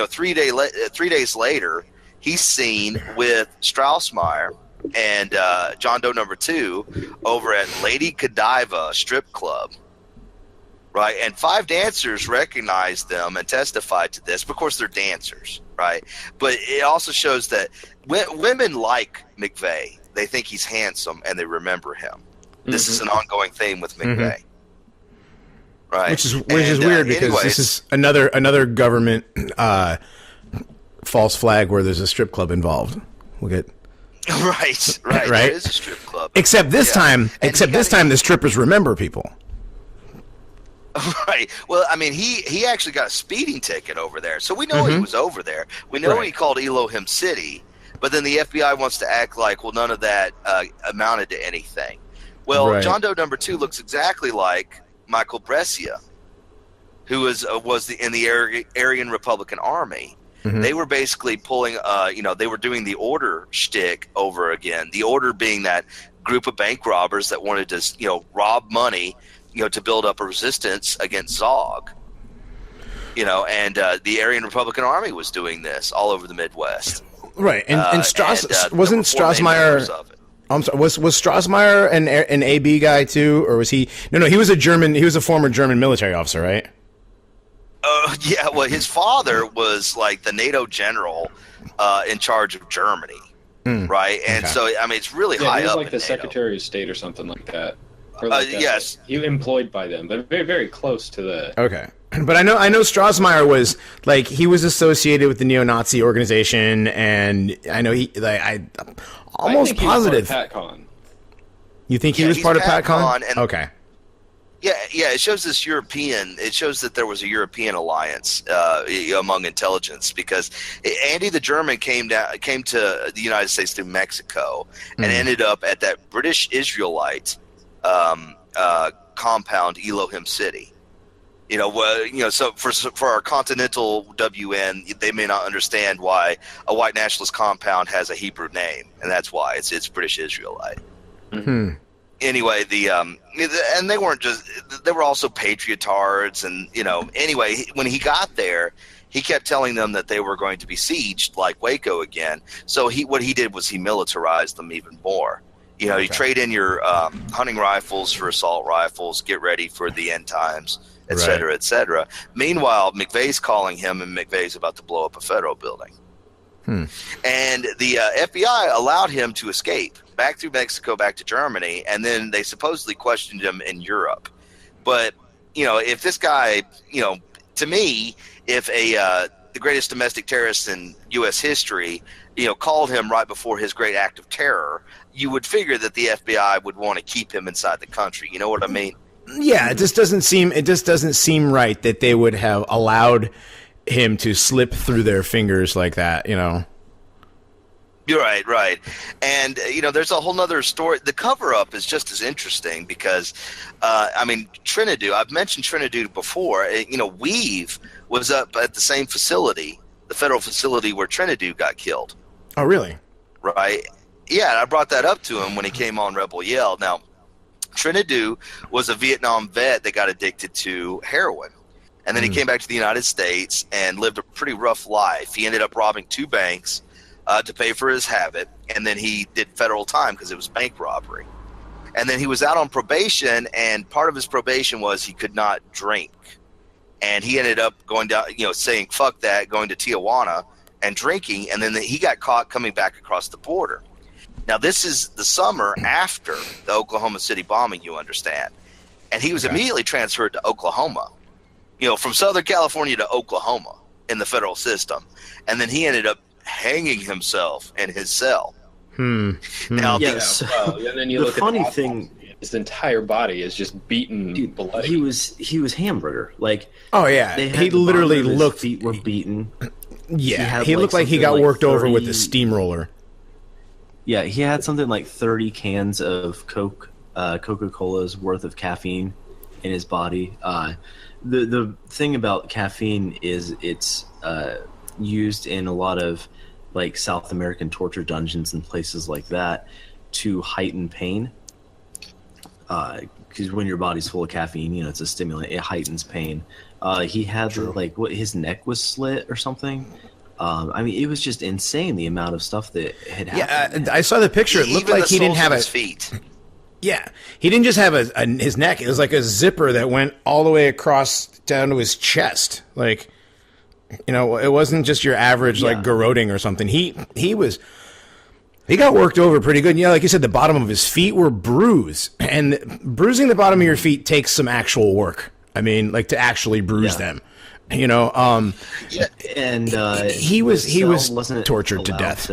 3 days later, he's seen with Straussmeyer and John Doe number 2 over at Lady Godiva strip club, right? And 5 dancers recognized them and testified to this. Of course, they're dancers, right? But it also shows that women like McVeigh. They think he's handsome and they remember him. This is an ongoing theme with McVeigh. Right. Which is weird because this is another government false flag where there's a strip club involved. We'll get right. There is a strip club. Except this time the strippers remember people. Right. Well, I mean, he actually got a speeding ticket over there, so we know he was over there. We know he called Elohim City, but then the FBI wants to act like, well, none of that amounted to anything. Well, John Doe number 2 looks exactly like Michael Brescia, who was in the Aryan Republican Army. They were basically pulling, they were doing the order shtick over again. The order being that group of bank robbers that wanted to, rob money to build up a resistance against Zog. And the Aryan Republican Army was doing this all over the Midwest. Right, and wasn't Strassmeyer? I'm sorry, was Strassmeyer an AB guy too, or was he? No, he was a German. He was a former German military officer, right? Yeah. Well, his father was like the NATO general in charge of Germany, right? And so, I mean, it's really high he was up. Like the NATO. Secretary of State or something like that. Yes, he was employed by them, but very, very close to the. Okay. But I know Strassmeyer was like he was associated with the neo-Nazi organization, and I know I'm almost positive. PatCon. You think he was part of PatCon? Okay. Yeah. It shows this European. It shows that there was a European alliance among intelligence because Andy the German came to the United States through Mexico and ended up at that British Israelite compound, Elohim City. So for our continental WN, they may not understand why a white nationalist compound has a Hebrew name, and that's why it's British Israelite. Mm-hmm. Anyway, and they weren't just; they were also patriotards, and Anyway, when he got there, he kept telling them that they were going to be sieged like Waco again. So what he did was he militarized them even more. You trade in your hunting rifles for assault rifles, get ready for the end times, et cetera, et cetera. Meanwhile, McVeigh's calling him, and McVeigh's about to blow up a federal building. And the FBI allowed him to escape back through Mexico, back to Germany, and then they supposedly questioned him in Europe. But, if this guy, to me, if the greatest domestic terrorist in U.S. history, called him right before his great act of terror, you would figure that the FBI would want to keep him inside the country. You know what I mean? Yeah, it just doesn't seem right that they would have allowed him to slip through their fingers like that, You're right. And, there's a whole nother story. The cover-up is just as interesting because, Trinidad, I've mentioned Trinidad before. Weave was up at the same facility, the federal facility where Trinidad got killed. Oh, really? Right. Yeah, and I brought that up to him when he came on Rebel Yell. Now, Trinidad was a Vietnam vet that got addicted to heroin. And then he came back to the United States and lived a pretty rough life. He ended up robbing 2 banks to pay for his habit, and then he did federal time because it was bank robbery. And then he was out on probation, and part of his probation was he could not drink. And he ended up going down, saying, fuck that, going to Tijuana and drinking, and then he got caught coming back across the border. Now, this is the summer after the Oklahoma City bombing, you understand. And he was immediately transferred to Oklahoma, from Southern California to Oklahoma in the federal system. And then he ended up hanging himself in his cell. Now, yes. And then you the look funny at thing, his entire body is just beaten. Bloody. He was hamburger. Like, oh yeah, he literally looked. His feet were beaten. Yeah, he looked like he got worked over with the steamroller. Yeah, he had something like 30 cans of Coca-Cola's worth of caffeine in his body. The thing about caffeine is it's used in a lot of like South American torture dungeons and places like that to heighten pain. Because when your body's full of caffeine, it's a stimulant. It heightens pain. He had his neck was slit or something. It was just insane the amount of stuff that had happened. Yeah, I saw the picture. It looked like he didn't have his feet. Yeah, he didn't just have his neck. It was like a zipper that went all the way across down to his chest. Like, it wasn't just your average like garroting or something. He got worked over pretty good. Like you said, the bottom of his feet were bruised, and bruising the bottom of your feet takes some actual work. To actually bruise them. He was tortured to death.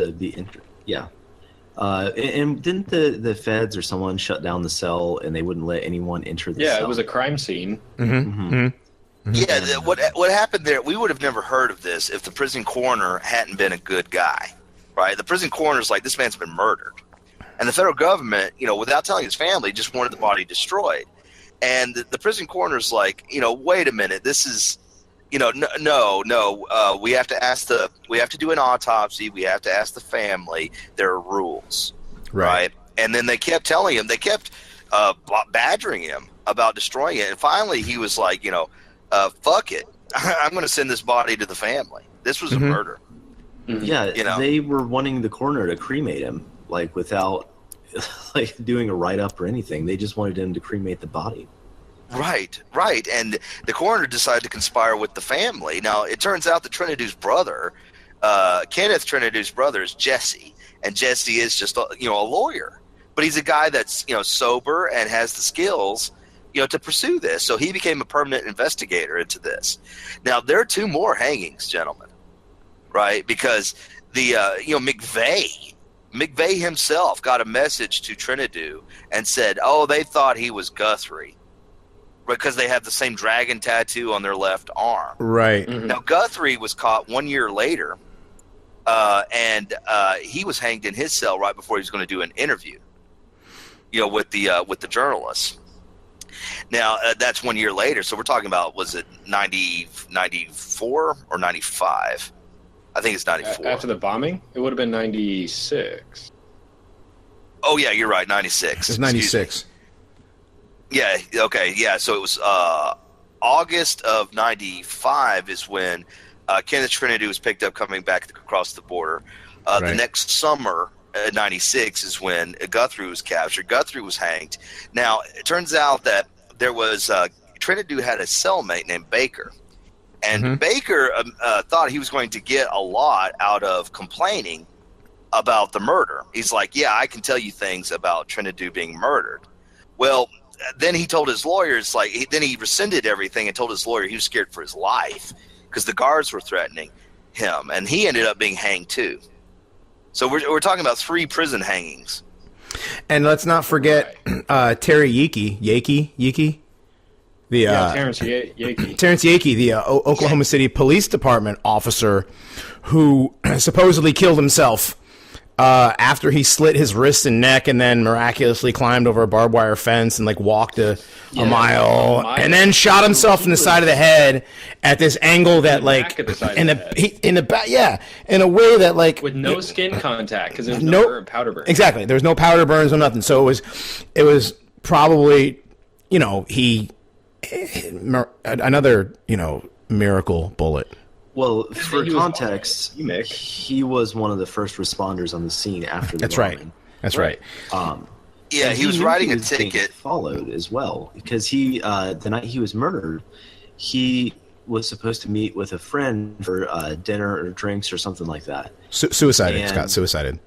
And didn't the feds or someone shut down the cell and they wouldn't let anyone enter the cell? Yeah, it was a crime scene. Yeah, what happened there, we would have never heard of this if the prison coroner hadn't been a good guy, right? The prison coroner's like, this man's been murdered. And the federal government, without telling his family, just wanted the body destroyed. And the prison coroner's like, wait a minute, this is... no. We have to do an autopsy. We have to ask the family. There are rules, right? And then they kept telling him, they kept badgering him about destroying it. And finally, he was like, fuck it. I'm going to send this body to the family. This was a murder. Yeah, they were wanting the coroner to cremate him, like without like doing a write-up or anything. They just wanted him to cremate the body. Right. And the coroner decided to conspire with the family. Now, it turns out that Trinity's brother, Kenneth Trinity's brother, is Jesse. And Jesse is just a lawyer. But he's a guy that's, sober and has the skills, to pursue this. So he became a permanent investigator into this. Now, there are 2 more hangings, gentlemen, right? Because the, McVeigh himself got a message to Trinidad and said, they thought he was Guthrie because they have the same dragon tattoo on their left arm. Right. Mm-hmm. Now, Guthrie was caught 1 year later, and he was hanged in his cell right before he was going to do an interview, with the journalists. Now, that's 1 year later, so we're talking about, was it 94 or 95? I think it's 94. After the bombing? It would have been 96. Oh, yeah, you're right, 96. It's 96. Yeah, okay, yeah, so it was August of 95 is when Kenneth Trinity was picked up coming back across the border. Right. The next summer, 96, is when Guthrie was captured. Guthrie was hanged. Now, it turns out that there was Trinity had a cellmate named Baker. And Baker thought he was going to get a lot out of complaining about the murder. He's like, yeah, I can tell you things about Trinity being murdered. Well, then he told his lawyers, then he rescinded everything and told his lawyer he was scared for his life because the guards were threatening him. And he ended up being hanged too. So we're talking about 3 prison hangings. And let's not forget Terry Yakey. Terrence Yakey. Terrence Yakey, the Oklahoma City Police Department officer who supposedly killed himself after he slit his wrist and neck and then miraculously climbed over a barbed wire fence and walked a mile and then shot himself in the side of the head at this angle that in a way that with no skin contact because there's no powder burn. Exactly, there's no powder burns or nothing. So it was probably another miracle bullet. Well, for context, he was one of the first responders on the scene after the bombing. That's right. He was riding a ticket. Followed as well because he the night he was murdered, he was supposed to meet with a friend for dinner or drinks or something like that. Suicided. Scott suicided.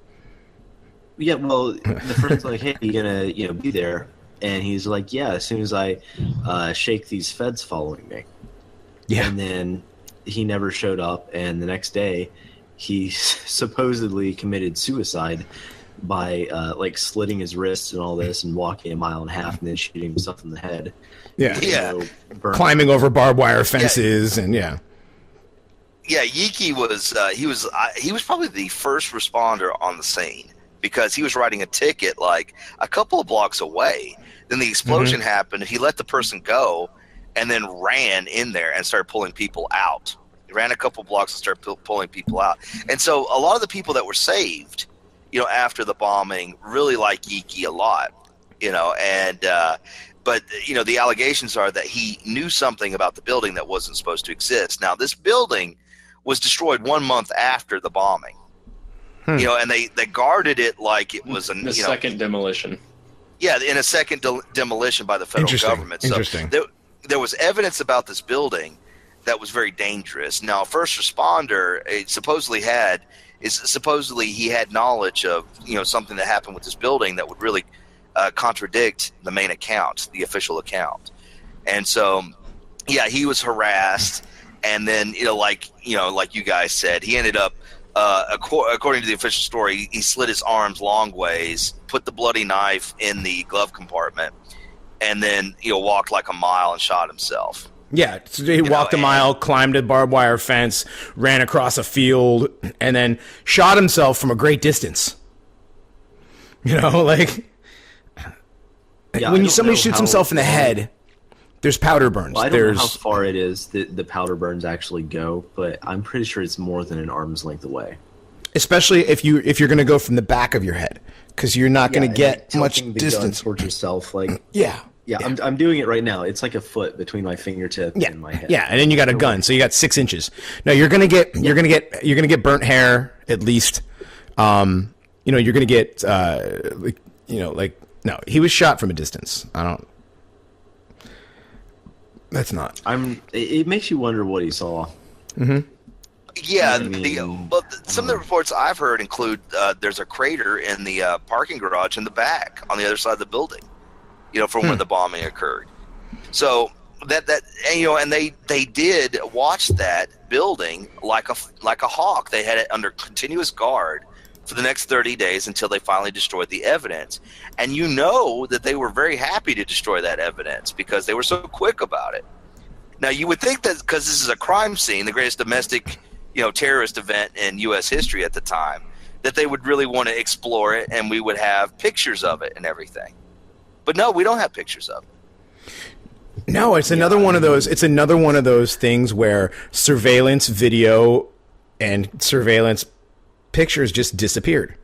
Yeah, well, the friend's like, "Hey, you gonna be there?" And he's like, "Yeah, as soon as I shake these feds following me." Yeah, and then he never showed up, and the next day he supposedly committed suicide by slitting his wrists and all this and walking a mile and a half and then shooting himself in the head. Climbing over barbed wire fences and Yakey was he was probably the first responder on the scene because he was writing a ticket a couple of blocks away. Then the explosion happened. He let the person go and then ran in there and started pulling people out. He ran a couple blocks and started pulling people out. And so a lot of the people that were saved, after the bombing really like Yakey a lot, but the allegations are that he knew something about the building that wasn't supposed to exist. Now, this building was destroyed 1 month after the bombing, and they guarded it like it was the second demolition. Yeah, in a second demolition by the federal government. So there was evidence about this building that was very dangerous. Now, a first responder supposedly he had knowledge of something that happened with this building that would really contradict the main account, the official account. And so, he was harassed, and then like you guys said, he ended up. According to the official story, he slit his arms long ways, put the bloody knife in the glove compartment, and then walked like a mile and shot himself. Yeah, so he walked a mile, climbed a barbed wire fence, ran across a field, and then shot himself from a great distance. When somebody shoots himself in the head, there's powder burns. Well, I don't know how far it is that the powder burns actually go, but I'm pretty sure it's more than an arm's length away. Especially if you're going to go from the back of your head, because you're not going to get much distance towards yourself. Yeah, I'm doing it right now. It's like a foot between my fingertip and my head. Yeah, and then you got a gun, so you got 6 inches. No, you're gonna get burnt hair at least. You're gonna get no. He was shot from a distance. That's not. It makes you wonder what he saw. Mm-hmm. Yeah, some of the reports I've heard include there's a crater in the parking garage in the back on the other side of the building, from where the bombing occurred. So and they did watch that building like a hawk. They had it under continuous guard for the next 30 days until they finally destroyed the evidence. And that they were very happy to destroy that evidence because they were so quick about it. Now, you would think that because this is a crime scene, the greatest domestic terrorist event in U.S. history at the time, that they would really want to explore it and we would have pictures of it and everything. But no, we don't have pictures of it. No, it's another one of those. It's another one of those things where surveillance video and surveillance pictures just disappeared.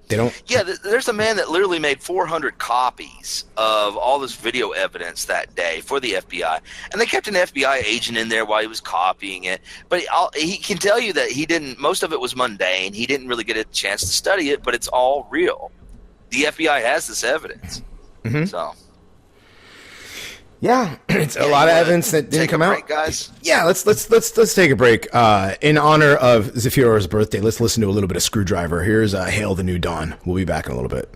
They don't. Yeah, there's a man that literally made 400 copies of all this video evidence that day for the FBI, and they kept an FBI agent in there while he was copying it. But he can tell you that he didn't. Most of it was mundane. He didn't really get a chance to study it, but it's all real. The FBI has this evidence. Mm-hmm. So. Yeah, it's a lot of evidence that didn't come out, guys. Yeah, let's take a break. In honor of Zephyro's birthday, let's listen to a little bit of Screwdriver. Here's Hail the New Dawn. We'll be back in a little bit.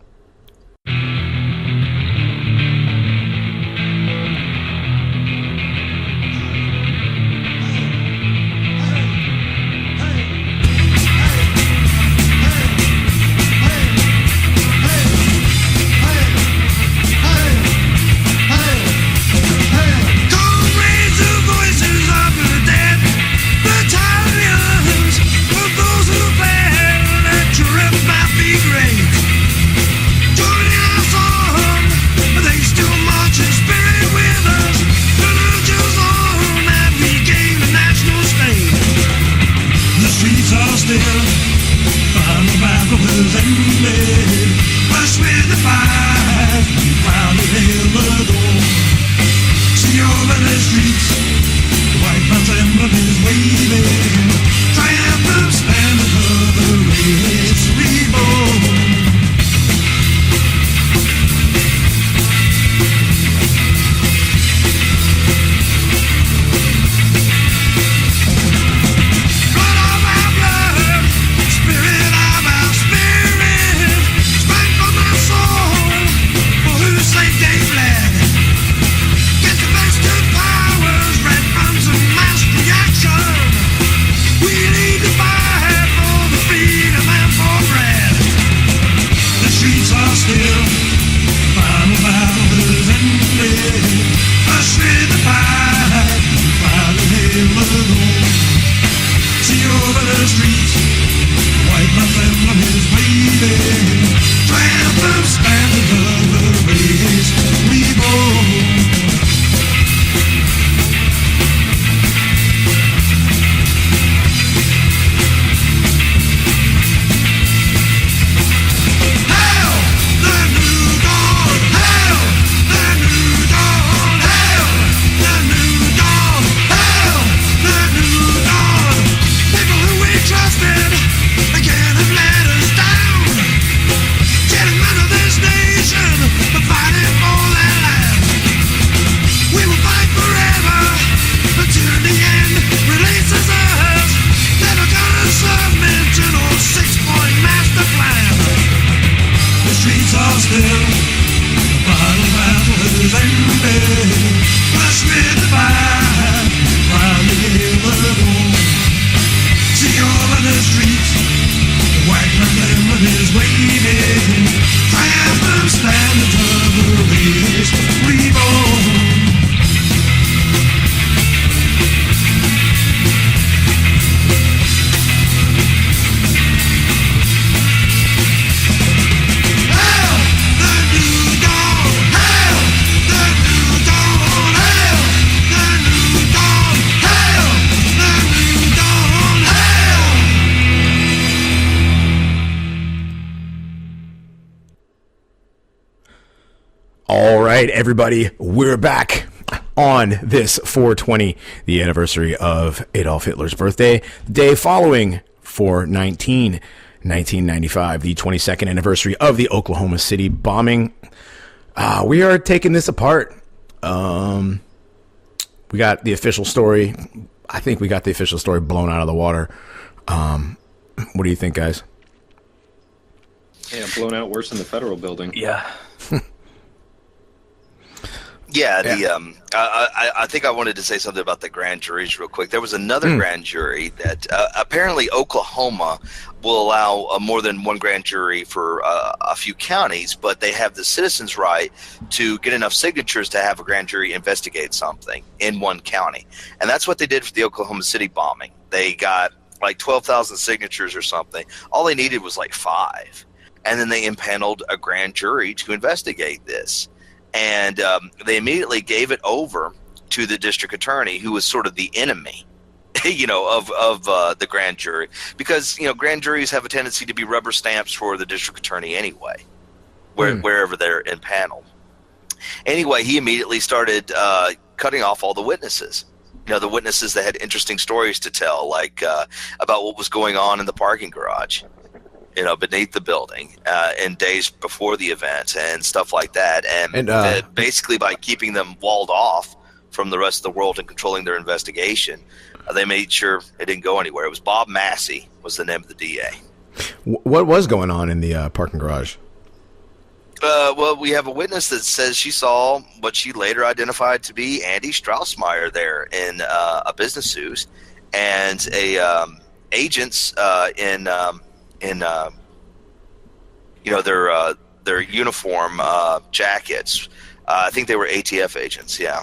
right, everybody, we're back on this 420, the anniversary of Adolf Hitler's birthday, the day following 4/19/1995, the 22nd anniversary of the Oklahoma City bombing. We are taking this apart. We got the official story. I think we got the official story blown out of the water. What do you think, guys? Yeah, blown out worse than the federal building. Yeah. I think I wanted to say something about the grand juries real quick. There was another grand jury that apparently Oklahoma will allow more than one grand jury for a few counties, but they have the citizens' right to get enough signatures to have a grand jury investigate something in one county. And that's what they did for the Oklahoma City bombing. They got like 12,000 signatures or something. All they needed was like 5. And then they impaneled a grand jury to investigate this. And they immediately gave it over to the district attorney, who was sort of the enemy, of the grand jury, because grand juries have a tendency to be rubber stamps for the district attorney anyway, wherever they're impaneled. Anyway, he immediately started cutting off all the witnesses. The witnesses that had interesting stories to tell, like about what was going on in the parking garage, beneath the building, in days before the event and stuff like that. And basically by keeping them walled off from the rest of the world and controlling their investigation, they made sure it didn't go anywhere. It was Bob Massey was the name of the DA. What was going on in the parking garage? Well, we have a witness that says she saw what she later identified to be Andy Strausmeyer there in a business suit, and agents in their uniform jackets. I think they were ATF agents. Yeah.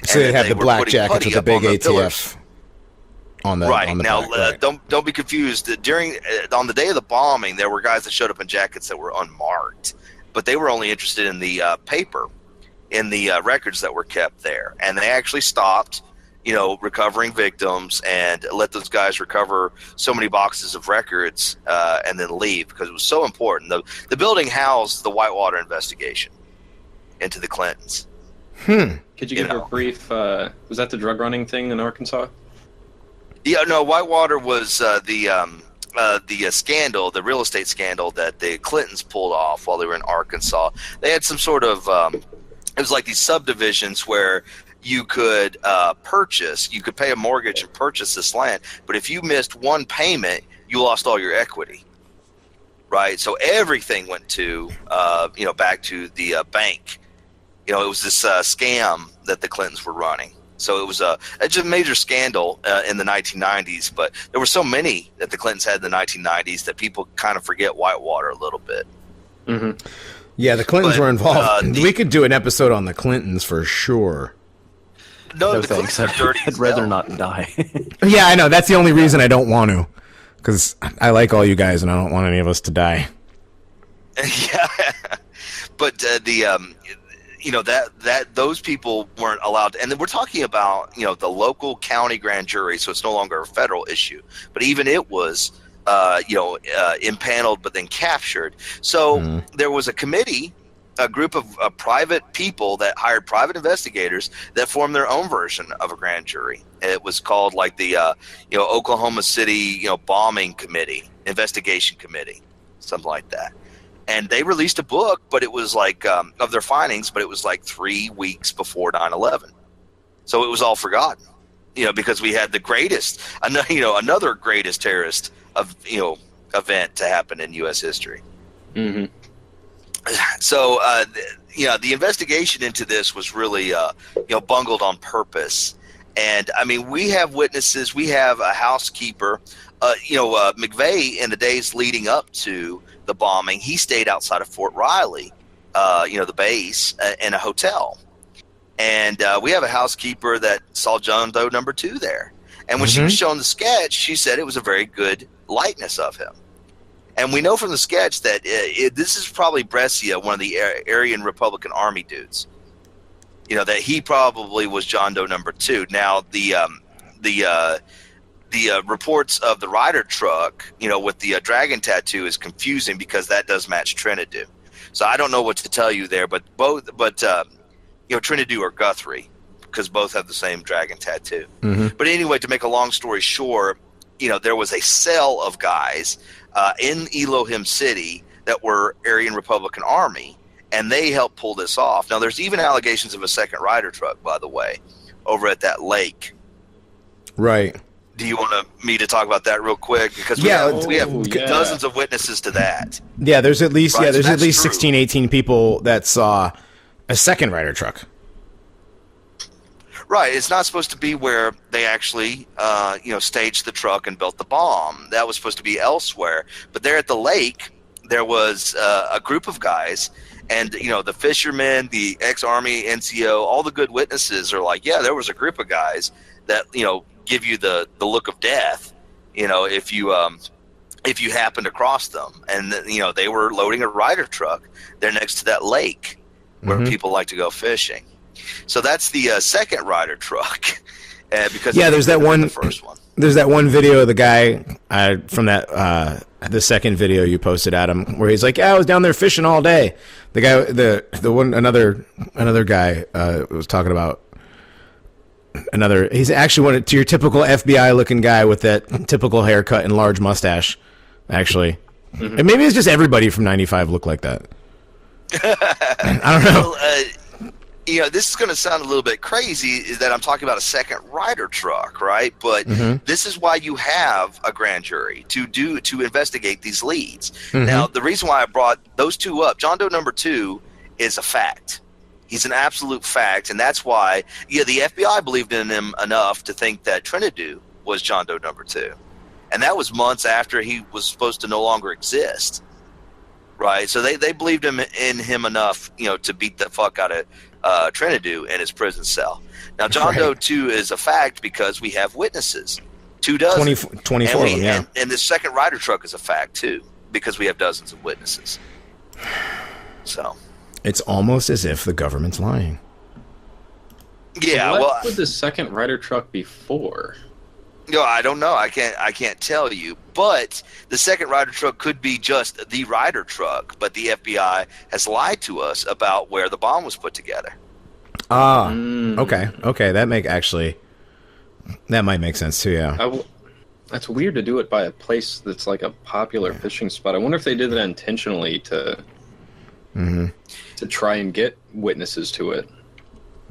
So they had the black jackets with the big ATF on the right. On the Now, back, right. Don't be confused. On the day of the bombing, there were guys that showed up in jackets that were unmarked, but they were only interested in the paper, in the records that were kept there, and they actually stopped recovering victims and let those guys recover so many boxes of records and then leave, because it was so important. The building housed the Whitewater investigation into the Clintons. Could you give a brief, was that the drug running thing in Arkansas? Yeah, no, Whitewater was the scandal, the real estate scandal that the Clintons pulled off while they were in Arkansas. They had some sort of, it was like these subdivisions where you could you could pay a mortgage and purchase this land, but if you missed one payment, you lost all your equity, right? So everything went to, back to the bank. It was this scam that the Clintons were running. So it was just a major scandal in the 1990s, but there were so many that the Clintons had in the 1990s that people kind of forget Whitewater a little bit. Mm-hmm. Yeah, the Clintons were involved. We could do an episode on the Clintons for sure. No the thanks. I'd rather not die. Yeah, I know. That's the only reason I don't want to, because I like all you guys and I don't want any of us to die. Yeah, but those people weren't allowed to, and then we're talking about the local county grand jury, so it's no longer a federal issue, but even it was impaneled but then captured. So there was a committee, a group of private people that hired private investigators that formed their own version of a grand jury. It was called like the Oklahoma City bombing committee, investigation committee, something like that. And they released a book, but it was like of their findings, but it was like 3 weeks before 9/11. So it was all forgotten, because we had the greatest, another greatest terrorist event to happen in U.S. history. Mm-hmm. So, the investigation into this was really, bungled on purpose. And I mean, we have witnesses. We have a housekeeper. McVeigh, in the days leading up to the bombing, he stayed outside of Fort Riley, the base, in a hotel. And we have a housekeeper that saw Doe Number 2 there. And when she was shown the sketch, she said it was a very good likeness of him. And we know from the sketch that this is probably Brescia, one of the Aryan Republican Army dudes. That he probably was Doe Number 2. Now, the reports of the Ryder truck, with the dragon tattoo is confusing because that does match Trinidad. So I don't know what to tell you there, but Trinity or Guthrie, because both have the same dragon tattoo. But anyway, to make a long story short, there was a cell of guys in Elohim City that were Aryan Republican Army, and they helped pull this off. Now, there's even allegations of a second Ryder truck, by the way, over at that lake. Right. Do you want me to talk about that real quick? Because we have dozens of witnesses to that. Yeah, there's at least Right, there's so at least that's 16, 18 people that saw a second Ryder truck. Right. It's not supposed to be where they actually, staged the truck and built the bomb. That was supposed to be elsewhere. But there at the lake, there was a group of guys, and, the fishermen, the ex-Army, NCO, all the good witnesses are like, yeah, there was a group of guys that, give you the look of death, if you happened across them. And, they were loading a Ryder truck there next to that lake where people like to go fishing. So that's the second Ryder truck. Because there's that one. The first one. There's that one video of the guy from that the second video you posted, Adam, where he's like, "Yeah, I was down there fishing all day." The guy, the one another guy was talking about another. He's actually to your typical FBI looking guy with that typical haircut and large mustache. Actually, and maybe it's just everybody from '95 looked like that. I don't know. Well, this is going to sound a little bit crazy, is that I'm talking about a second Ryder truck, right? But this is why you have a grand jury to investigate these leads. Now, the reason why I brought those two up, John Doe number 2 is a fact. He's an absolute fact, and that's why, the FBI believed in him enough to think that Trinity was John Doe number 2. And that was months after he was supposed to no longer exist, right? So they believed in him enough, to beat the fuck out of Trinity in his prison cell. Now, John Doe 2 is a fact because we have witnesses. 24 of them, yeah. And the second Ryder truck is a fact, too, because we have dozens of witnesses. So it's almost as if the government's lying. Yeah, so what would the second Ryder truck be for? I don't know. I can't tell you. But the second Ryder truck could be just the Ryder truck, but the FBI has lied to us about where the bomb was put together. Okay. That might make sense too, yeah. That's weird to do it by a place that's like a popular fishing spot. I wonder if they did that intentionally to try and get witnesses to it.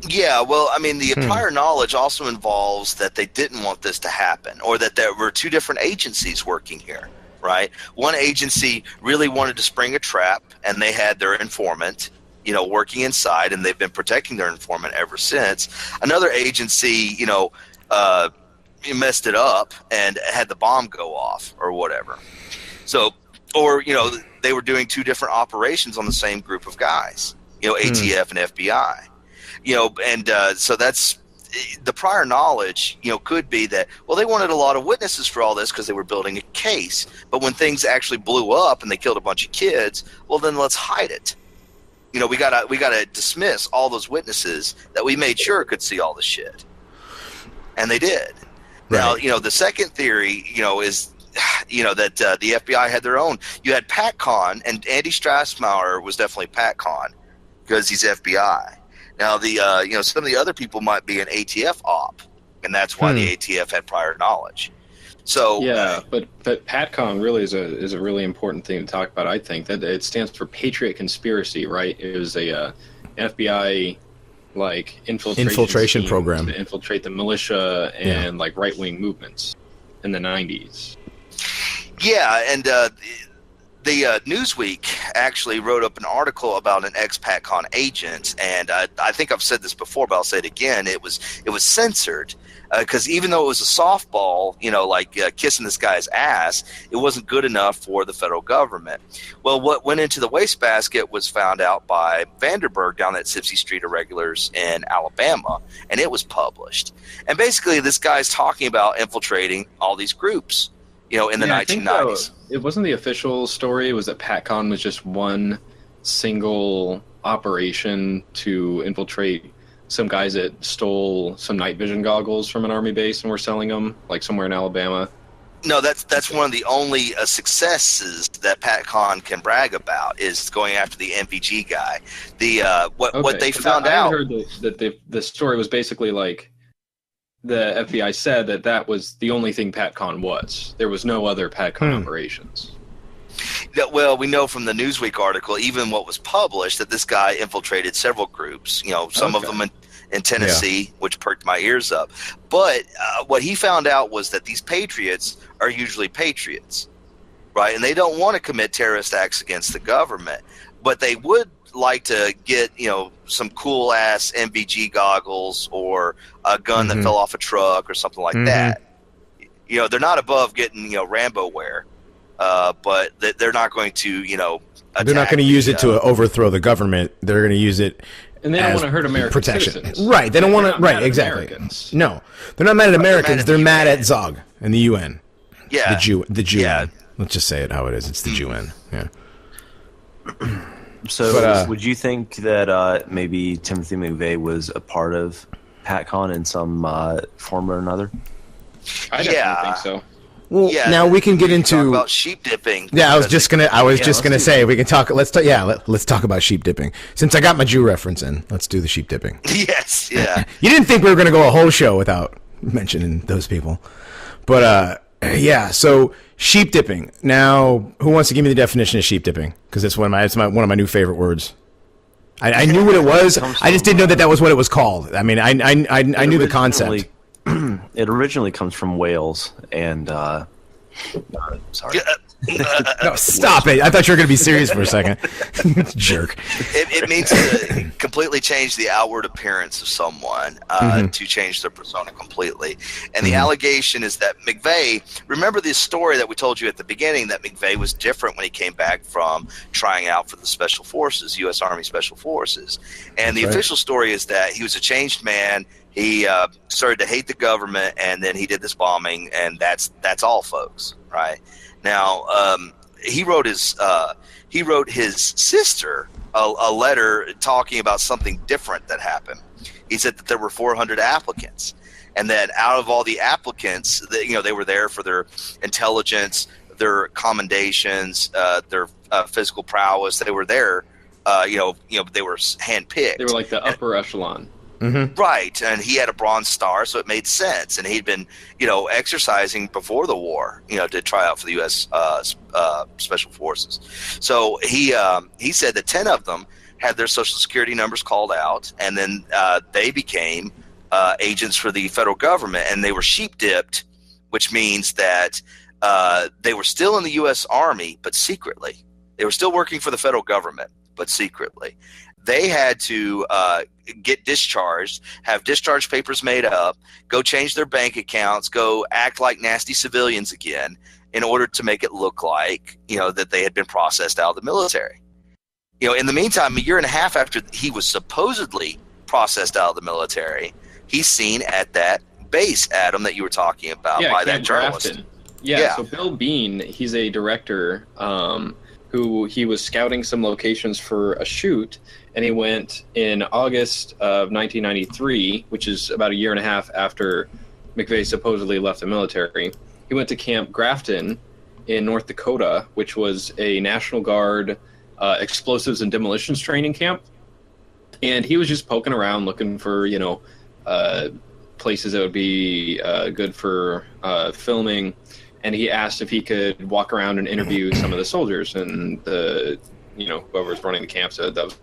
Yeah, well, I mean, the prior knowledge also involves that they didn't want this to happen, or that there were two different agencies working here, right? One agency really wanted to spring a trap, and they had their informant, working inside, and they've been protecting their informant ever since. Another agency, messed it up and had the bomb go off or whatever. So, or, they were doing two different operations on the same group of guys, ATF and FBI. So that's the prior knowledge, could be that, well, they wanted a lot of witnesses for all this because they were building a case. But when things actually blew up and they killed a bunch of kids, well, then let's hide it. We gotta dismiss all those witnesses that we made sure could see all the shit. And they did. Right. Now, the second theory, is, that the FBI had their own. You had PatCon, and Andy Strassmauer was definitely PatCon because he's FBI. Now, some of the other people might be an ATF op, and that's why the ATF had prior knowledge. So yeah, but PatCon really is a really important thing to talk about. I think that it stands for Patriot Conspiracy, right? It was a FBI infiltration program to infiltrate the militia and right-wing movements in the 90s. Yeah, and the Newsweek actually wrote up an article about an ex-PatCon agent, and I think I've said this before, but I'll say it again. It was censored because even though it was a softball, kissing this guy's ass, it wasn't good enough for the federal government. Well, what went into the wastebasket was found out by Vanderburg down at Sipsey Street Irregulars in Alabama, and it was published. And basically, this guy's talking about infiltrating all these groups. In the 1990s. It wasn't the official story. It was that PatCon was just one single operation to infiltrate some guys that stole some night vision goggles from an army base and were selling them, somewhere in Alabama. No, that's one of the only successes that Pat Conn can brag about is going after the MVG guy. What they found out. I heard that the story was basically like the FBI said that was the only thing Pat Conn was. There was no other Pat Conn operations. Well, we know from the Newsweek article, even what was published, that this guy infiltrated several groups. Some of them in Tennessee, which perked my ears up. But what he found out was that these patriots are usually patriots, right? And they don't want to commit terrorist acts against the government, but they would like to get some cool ass MVG goggles or a gun that fell off a truck or something like that. They're not above getting Rambo wear. But they're not going to, they're not going to use it to overthrow the government. They're going to use it, and they don't want to hurt American protection. Citizens. Right? They don't want to. Right? Exactly. Americans. No, they're not mad at Americans. They're mad at Zog and the UN. Yeah, the Jew. Yeah. Let's just say it how it is. It's the UN. Yeah. So, would you think that maybe Timothy McVeigh was a part of Pat Conn in some form or another? I definitely think so. Well, now we can get into talk about sheep dipping. Yeah, I was just gonna say we can talk. Let's talk about sheep dipping. Since I got my Jew reference in, let's do the sheep dipping. Yes, yeah. You didn't think we were gonna go a whole show without mentioning those people, but yeah. So sheep dipping. Now, who wants to give me the definition of sheep dipping? Because it's one of my new favorite words. I knew what it was. I just didn't know that was what it was called. I mean, I knew the concept. It originally comes from Wales, and sorry. No, stop it! I thought you were going to be serious for a second. Jerk. It means to completely change the outward appearance of someone, to change their persona completely. And the allegation is that McVeigh, remember this story that we told you at the beginning, that McVeigh was different when he came back from trying out for the Special Forces, U.S. Army Special Forces. And the official story is that he was a changed man. He started to hate the government, and then he did this bombing, and that's all, folks. Right now, he wrote his sister a letter talking about something different that happened. He said that there were 400 applicants, and that out of all the applicants, they were there for their intelligence, their commendations, their physical prowess. They were there. They were handpicked. They were like the upper echelon. Right, and he had a Bronze Star, so it made sense. And he'd been, exercising before the war, to try out for the U.S. Special Forces. So he said that 10 of them had their Social Security numbers called out, and then they became agents for the federal government, and they were sheep dipped, which means that they were still in the U.S. Army, but secretly. They were still working for the federal government, but secretly. They had to get discharged, have discharge papers made up, go change their bank accounts, go act like nasty civilians again in order to make it look like, that they had been processed out of the military. In the meantime, a year and a half after he was supposedly processed out of the military, he's seen at that base, Adam, that you were talking about by that journalist. Yeah, so Bill Bean, he's a director who he was scouting some locations for a shoot, and he went in August of 1993, which is about a year and a half after McVeigh supposedly left the military. He went to Camp Grafton in North Dakota, which was a National Guard explosives and demolitions training camp. And he was just poking around looking for, places that would be good for filming. And he asked if he could walk around and interview some of the soldiers, and whoever was running the camp said that was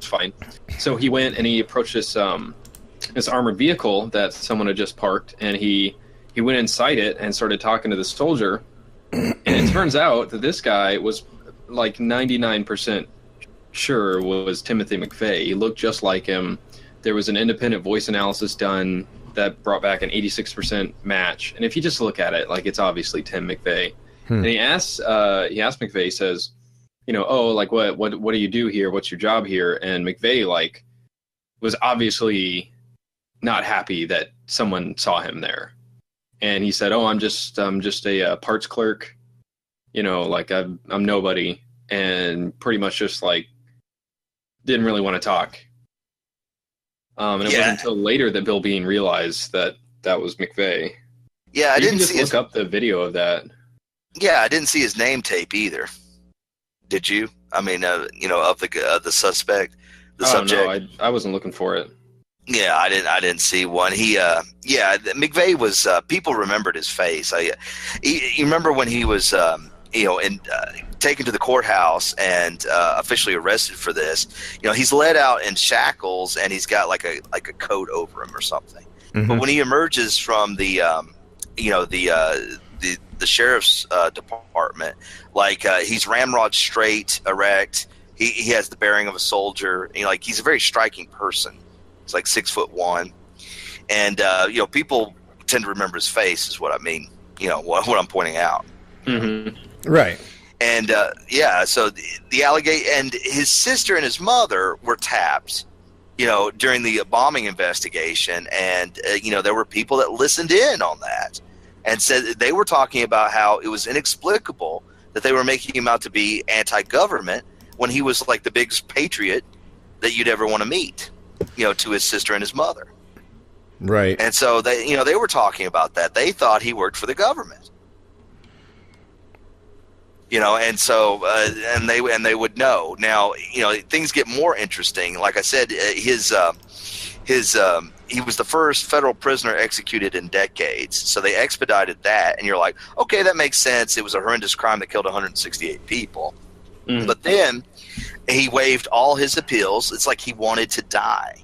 fine. So he went and he approached this armored vehicle that someone had just parked, and he went inside it and started talking to the soldier. And it turns out that this guy was like 99% sure was Timothy McVeigh. He looked just like him. There was an independent voice analysis done that brought back an 86% match. And if you just look at it, like, it's obviously Tim McVeigh. And he asked McVeigh, he says, what do you do here? What's your job here? And McVeigh, was obviously not happy that someone saw him there. And he said, I'm just a parts clerk, I'm nobody. And pretty much just didn't really want to talk. And it wasn't until later that Bill Bean realized that was McVeigh. Yeah, I You didn't can just see look up the video of that. Yeah, I didn't see his name tape either. Did you? I mean, of the suspect, the subject. No, I wasn't looking for it. Yeah, I didn't see one. McVeigh was. People remembered his face. You remember when he was, taken to the courthouse and officially arrested for this. He's led out in shackles and he's got like a coat over him or something. Mm-hmm. But when he emerges from the sheriff's department, he's ramrod straight, erect. He has the bearing of a soldier. He's a very striking person. He's like 6'1", and people tend to remember his face. Is what I mean. What I'm pointing out. Mm-hmm. Right. And so the allegation, and his sister and his mother were tapped. During the bombing investigation, and there were people that listened in on that. And said they were talking about how it was inexplicable that they were making him out to be anti-government when he was like the biggest patriot that you'd ever want to meet, to his sister and his mother. Right. And so they were talking about that. They thought he worked for the government. And so and they would know. Now, things get more interesting. Like I said, he was the first federal prisoner executed in decades. So they expedited that, and you're like, okay, that makes sense. It was a horrendous crime that killed 168 people. Mm. But then he waived all his appeals. It's like he wanted to die.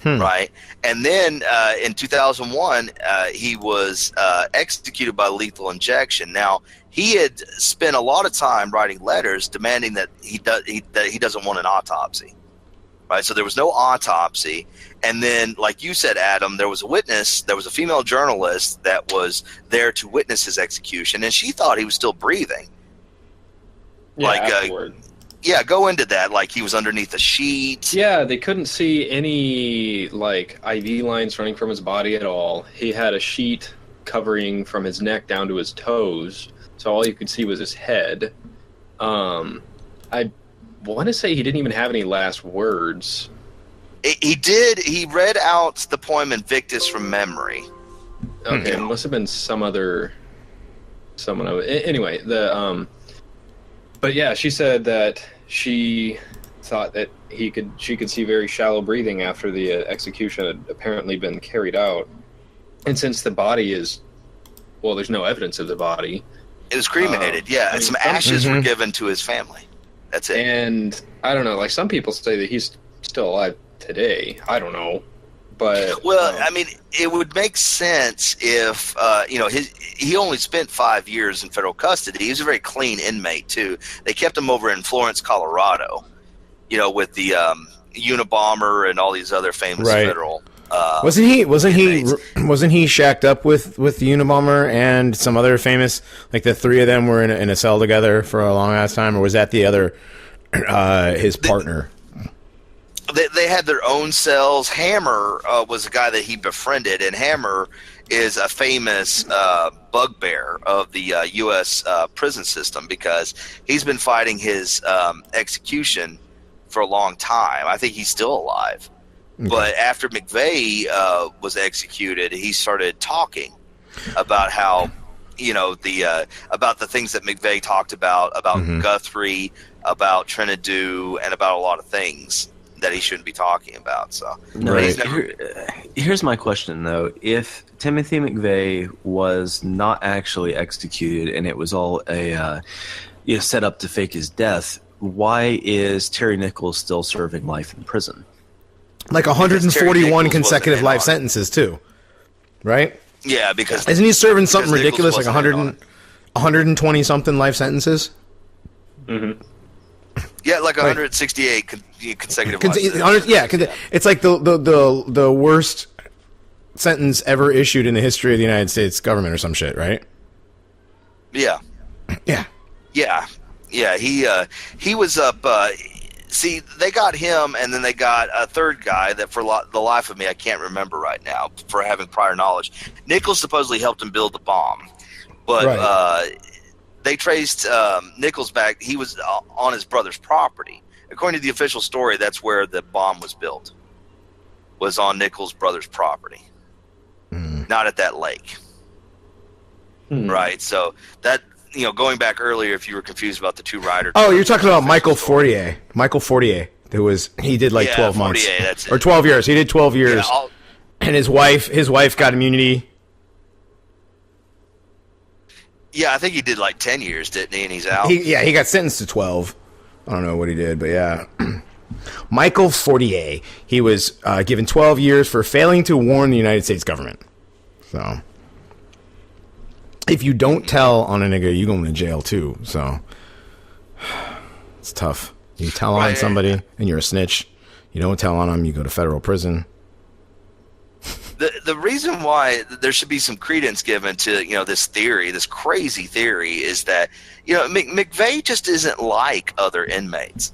Right? And then in 2001, he was executed by lethal injection. Now, he had spent a lot of time writing letters demanding that he doesn't want an autopsy. Right? So there was no autopsy. And then, like you said, Adam, there was a witness. There was a female journalist that was there to witness his execution, and she thought he was still breathing. Yeah, afterward. Go into that. Like he was underneath a sheet. Yeah, they couldn't see any IV lines running from his body at all. He had a sheet covering from his neck down to his toes, so all you could see was his head. I want to say he didn't even have any last words. He did. He read out the poem Invictus from memory. Okay, it must have been someone. Anyway, but yeah, she said that she thought that she could see very shallow breathing after the execution had apparently been carried out, and since the body there's no evidence of the body. It was cremated. And some ashes were given to his family. That's it. And I don't know. Some people say that he's still alive today. I don't know, but I mean, it would make sense if he only spent 5 years in federal custody. He was a very clean inmate too. They kept him over in Florence, Colorado, with the Unabomber and all these other famous federal. Wasn't he shacked up with the Unabomber and some other famous, like the three of them were in a cell together for a long ass time, or was that the other his partner? They had their own cells. Hammer was a guy that he befriended, and Hammer is a famous bugbear of the U.S. Prison system because he's been fighting his execution for a long time. I think he's still alive. Okay. But after McVeigh was executed, he started talking about how, about the things that McVeigh talked about Guthrie, about Trinidad, and about a lot of things that he shouldn't be talking about. So here's my question though: if Timothy McVeigh was not actually executed and it was all a set up to fake his death, why is Terry Nichols still serving life in prison? Like 141 consecutive life sentences too, right? Yeah, because isn't he serving something ridiculous like 120 something life sentences? Mm-hmm. Yeah, like 168 consecutive life. Yeah, it's like the worst sentence ever issued in the history of the United States government or some shit, right? Yeah. Yeah. Yeah. Yeah, he was up. See, they got him, and then they got a third guy that, for the life of me, I can't remember right now for having prior knowledge. Nichols supposedly helped him build the bomb, but they traced Nichols back. He was on his brother's property. According to the official story, that's where the bomb was built. Was on Nichols' brother's property, not at that lake. Right. So that, going back earlier, if you were confused about the two rider. Oh, you're talking about Michael Fortier. Michael Fortier. He did like 12 months. Fortier, that's it. Or 12 years. He did 12 years. Yeah, and his wife got immunity. Yeah, I think he did like 10 years, didn't he? And he's out. He got sentenced to 12. I don't know what he did, but yeah. Michael Fortier. He was given 12 years for failing to warn the United States government. So, if you don't tell on a nigga, you going to jail too. So, it's tough. You tell on somebody and you're a snitch. You don't tell on them, you go to federal prison. The reason why there should be some credence given to this theory, this crazy theory, is that McVeigh just isn't like other inmates.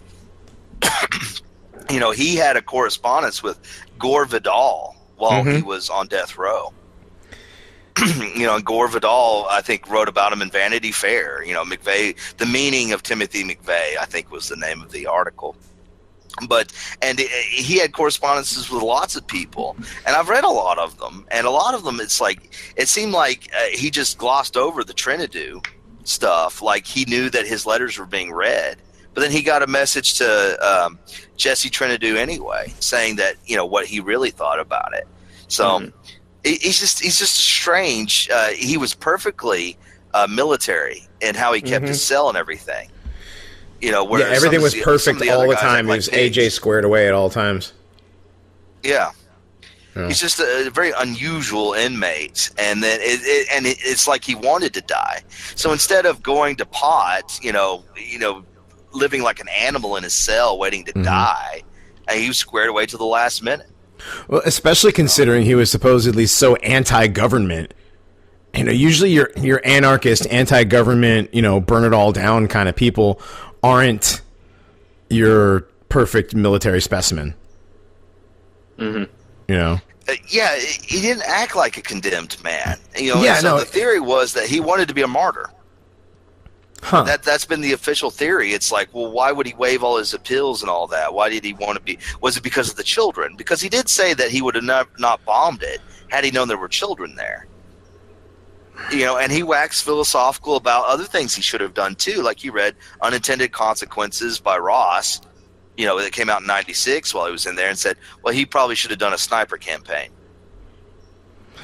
He had a correspondence with Gore Vidal while he was on death row. And Gore Vidal, I think, wrote about him in Vanity Fair. McVeigh, The Meaning of Timothy McVeigh, I think was the name of the article. And he had correspondences with lots of people, and I've read a lot of them. And a lot of them, it seemed like he just glossed over the Trinidad stuff, like he knew that his letters were being read. But then he got a message to Jesse Trinidad anyway, saying that what he really thought about it. So. He's just strange. He was perfectly military in how he kept his cell and everything. Where everything was perfect all the time. He was AJ squared away at all times. Yeah. He's just a very unusual inmate, and then it's like he wanted to die. So instead of going to pot, living like an animal in his cell waiting to die, he was squared away to the last minute. Well, especially considering he was supposedly so anti-government. Usually your anarchist, anti-government, burn it all down kind of people aren't your perfect military specimen. Yeah, he didn't act like a condemned man. The theory was that he wanted to be a martyr. Huh. That's been the official theory. It's like, well, why would he waive all his appeals and all that? Why did he want to be? Was it because of the children? Because he did say that he would have not bombed it had he known there were children there. And he waxed philosophical about other things he should have done too. Like he read Unintended Consequences by Ross, that came out in '96 while he was in there, and said, well, he probably should have done a sniper campaign.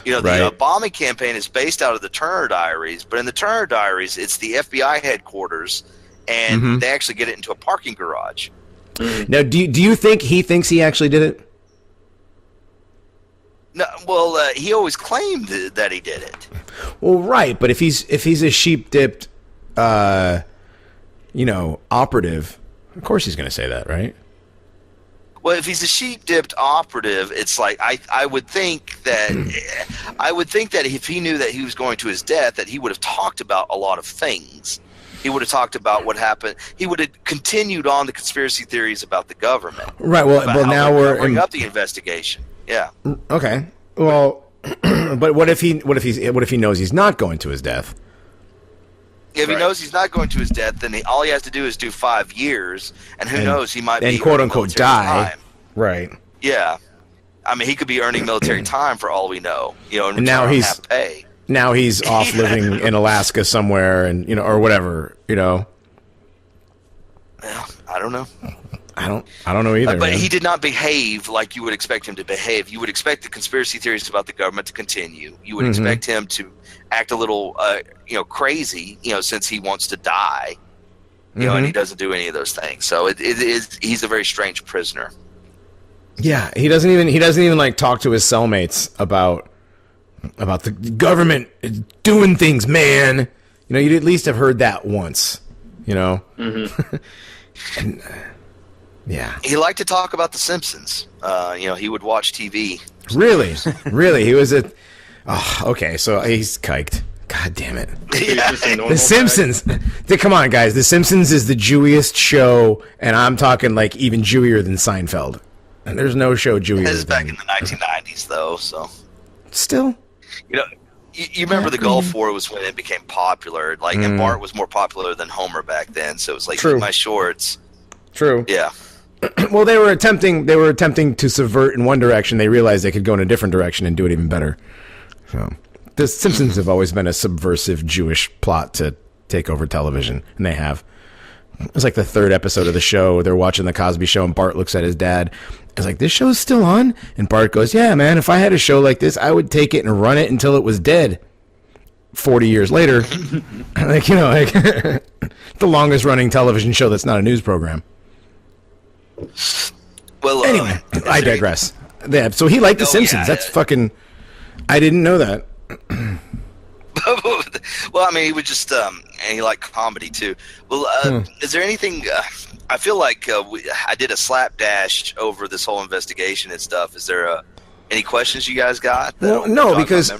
The bombing campaign is based out of the Turner Diaries, but in the Turner Diaries, it's the FBI headquarters, and they actually get it into a parking garage. Now, do you think he thinks he actually did it? No, well, he always claimed that he did it. Well, right, but if he's a sheep-dipped, operative, of course he's going to say that, right? Well, if he's a sheep-dipped operative, it's like I would think that if he knew that he was going to his death, that he would have talked about a lot of things. He would have talked about what happened. He would have continued on the conspiracy theories about the government. Right. Well, now we're bring up the investigation. Yeah. Okay. Well, but what if he knows he's not going to his death? If he knows he's not going to his death, then all he has to do is do 5 years, and who knows, he might be quote unquote die. Time. Right. Yeah. I mean, he could be earning military time for all we know. And now he's pay. Now he's off living in Alaska somewhere, and or whatever. Well, I don't know. I don't know either. But man. he did not behave like you would expect him to behave. You would expect the conspiracy theories about the government to continue. You would expect him to act a little, crazy, since he wants to die, and he doesn't do any of those things. So he's a very strange prisoner. Yeah, he doesn't even like talk to his cellmates about the government doing things, man. You'd at least have heard that once, and, yeah. He liked to talk about The Simpsons. He would watch TV. Really? He was okay, so he's kiked. God damn it. Yeah. The Simpsons. Come on, guys. The Simpsons is the Jewiest show, and I'm talking like even Jewier than Seinfeld. And there's no show Jewier. This is back in the 1990s, though, so. Still? You remember the Gulf War was when it became popular. Like, and Bart was more popular than Homer back then, so it was like, True. Eat my shorts. True. Yeah. Well, they were attempting to subvert in one direction. They realized they could go in a different direction and do it even better. So The Simpsons have always been a subversive Jewish plot to take over television, and they have. It was like the third episode of the show. They're watching the Cosby Show, and Bart looks at his dad. It's like, this show's still on? And Bart goes, yeah, man, if I had a show like this, I would take it and run it until it was dead. 40 years later, like, you know, like the longest running television show that's not a news program. Well, anyway, I digress. Yeah, so he liked The Simpsons. Yeah. That's fucking... I didn't know that. Well, I mean, he would just, and he liked comedy too. Well, is there anything? I feel like I did a slapdash over this whole investigation and stuff. Is there any questions you guys got? Well, no, because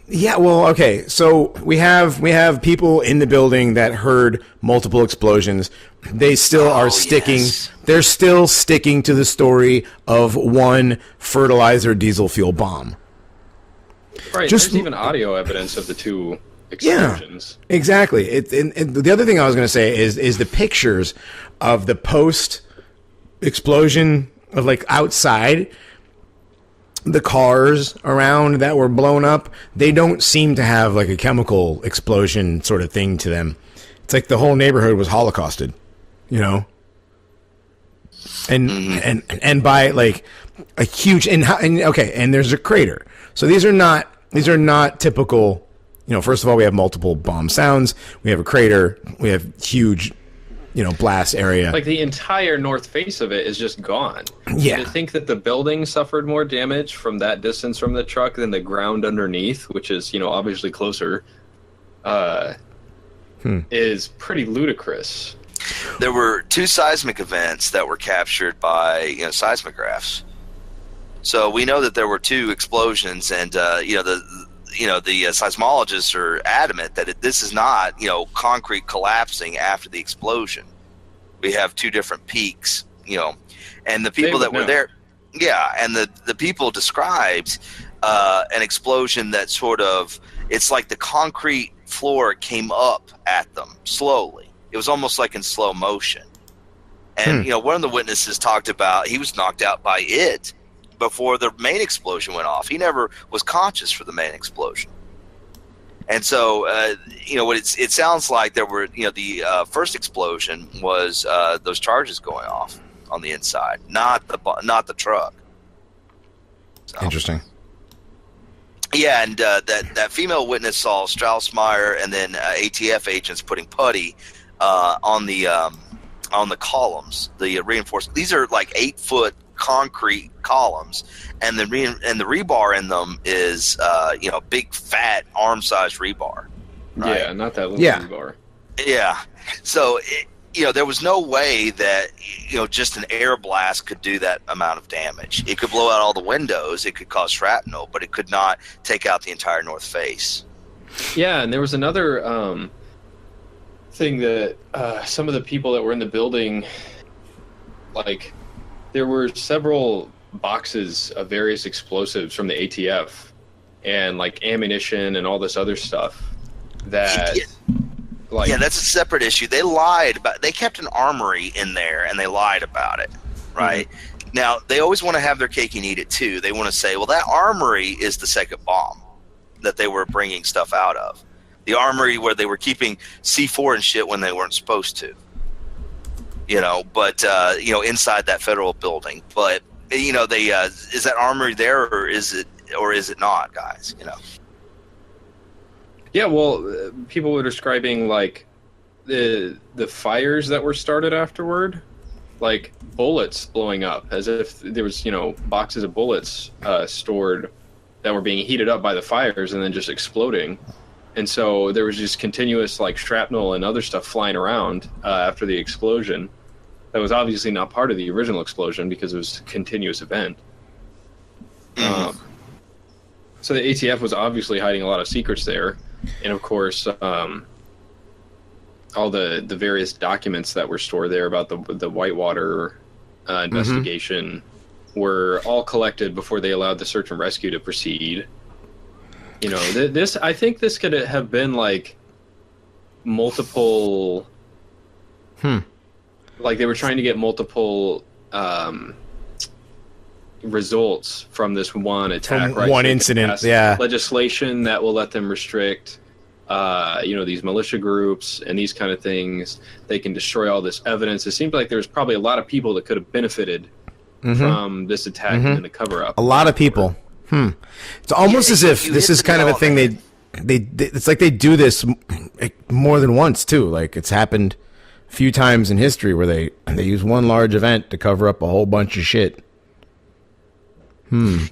yeah, well, okay. So we have people in the building that heard multiple explosions. They still are sticking. Yes. They're still sticking to the story of one fertilizer diesel fuel bomb. Right, there's even audio evidence of the two explosions. Yeah, exactly. And the other thing I was going to say is the pictures of the post-explosion of, like, outside, the cars around that were blown up, they don't seem to have, like, a chemical explosion sort of thing to them. It's like the whole neighborhood was holocausted, you know? And by, like, a huge... And there's a crater. So these are not typical, you know, first of all, we have multiple bomb sounds, we have a crater, we have huge, you know, blast area. Like the entire north face of it is just gone. Yeah. To think that the building suffered more damage from that distance from the truck than the ground underneath, which is, you know, obviously closer, is pretty ludicrous. There were two seismic events that were captured by, you know, seismographs. So we know that there were two explosions, and the seismologists are adamant that this is not, you know, concrete collapsing after the explosion. We have two different peaks, you know, and the people that were there, and the people described an explosion that sort of, it's like the concrete floor came up at them slowly. It was almost like in slow motion, and you know, one of the witnesses talked about he was knocked out by it before the main explosion went off. He never was conscious for the main explosion. And so, you know, what it sounds like there were, you know, the first explosion was those charges going off on the inside, not the truck. So, interesting. Yeah, and that female witness saw Straussmeyer and then ATF agents putting putty on the columns, the reinforced. These are like 8-foot concrete columns, and the rebar in them is you know, big fat arm-sized rebar. Right? Yeah, not that little rebar. Yeah, so you know, there was no way that, you know, just an air blast could do that amount of damage. It could blow out all the windows, it could cause shrapnel, but it could not take out the entire north face. Yeah, and there was another thing that some of the people that were in the building, like, there were several boxes of various explosives from the ATF and, like, ammunition and all this other stuff that, like... Yeah, that's a separate issue. They lied about... They kept an armory in there, and they lied about it, right? Mm-hmm. Now, they always want to have their cake and eat it, too. They want to say, well, that armory is the second bomb that they were bringing stuff out of. The armory where they were keeping C4 and shit when they weren't supposed to. You know, but, you know, inside that federal building. But, you know, they, is that armory there, or is it not, guys, you know? Yeah, well, people were describing, like, the fires that were started afterward, like bullets blowing up, as if there was, you know, boxes of bullets stored that were being heated up by the fires and then just exploding. And so there was just continuous, like, shrapnel and other stuff flying around after the explosion. That was obviously not part of the original explosion because it was a continuous event. So the ATF was obviously hiding a lot of secrets there. And, of course, all the various documents that were stored there about the Whitewater investigation were all collected before they allowed the search and rescue to proceed. You know, this, I think this could have been, like, multiple... Like, they were trying to get multiple, results from this one attack, From one incident, yeah. Legislation that will let them restrict, these militia groups and these kind of things. They can destroy all this evidence. It seems like there's probably a lot of people that could have benefited from this attack and the cover-up. A lot of people. It's almost as if this is kind of a thing they it's like they do this more than once too. Like it's happened a few times in history where they use one large event to cover up a whole bunch of shit.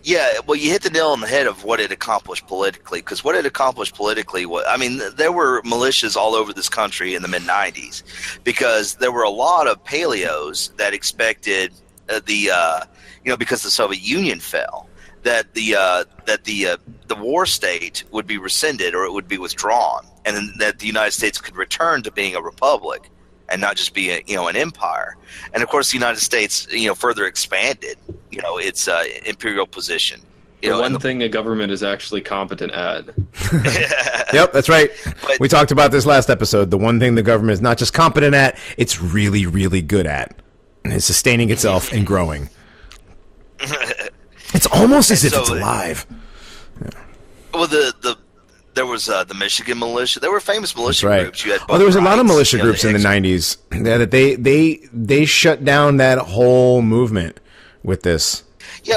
Yeah, well, you hit the nail on the head of what it accomplished politically. Because what it accomplished politically was, I mean, there were militias all over this country in the mid '90s, because there were a lot of paleos that expected because the Soviet Union fell, that the war state would be rescinded or it would be withdrawn, and then that the United States could return to being a republic and not just be an empire. And of course, the United States further expanded its imperial position. The one thing a government is actually competent at. Yep, that's right. We talked about this last episode. The one thing the government is not just competent at, it's really, really good at. And it's sustaining itself and growing. It's almost as if it's alive. Yeah. Well, there was the Michigan militia. There were famous militia groups. You had there was a lot of militia groups in the 90s. That they shut down that whole movement with this. Yeah,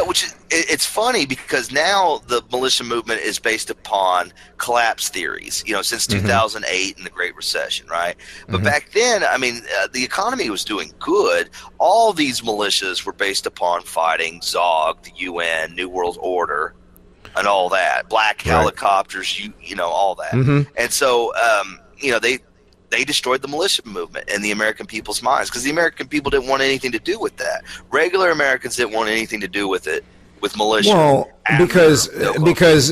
it's funny because now the militia movement is based upon collapse theories, since 2008 and the Great Recession, right? But back then, I mean, the economy was doing good. All these militias were based upon fighting Zog, the UN, New World Order, and all that. Black helicopters, all that. And so, they destroyed the militia movement in the American people's minds because the American people didn't want anything to do with that. Regular Americans didn't want anything to do with it, with militia. Well, because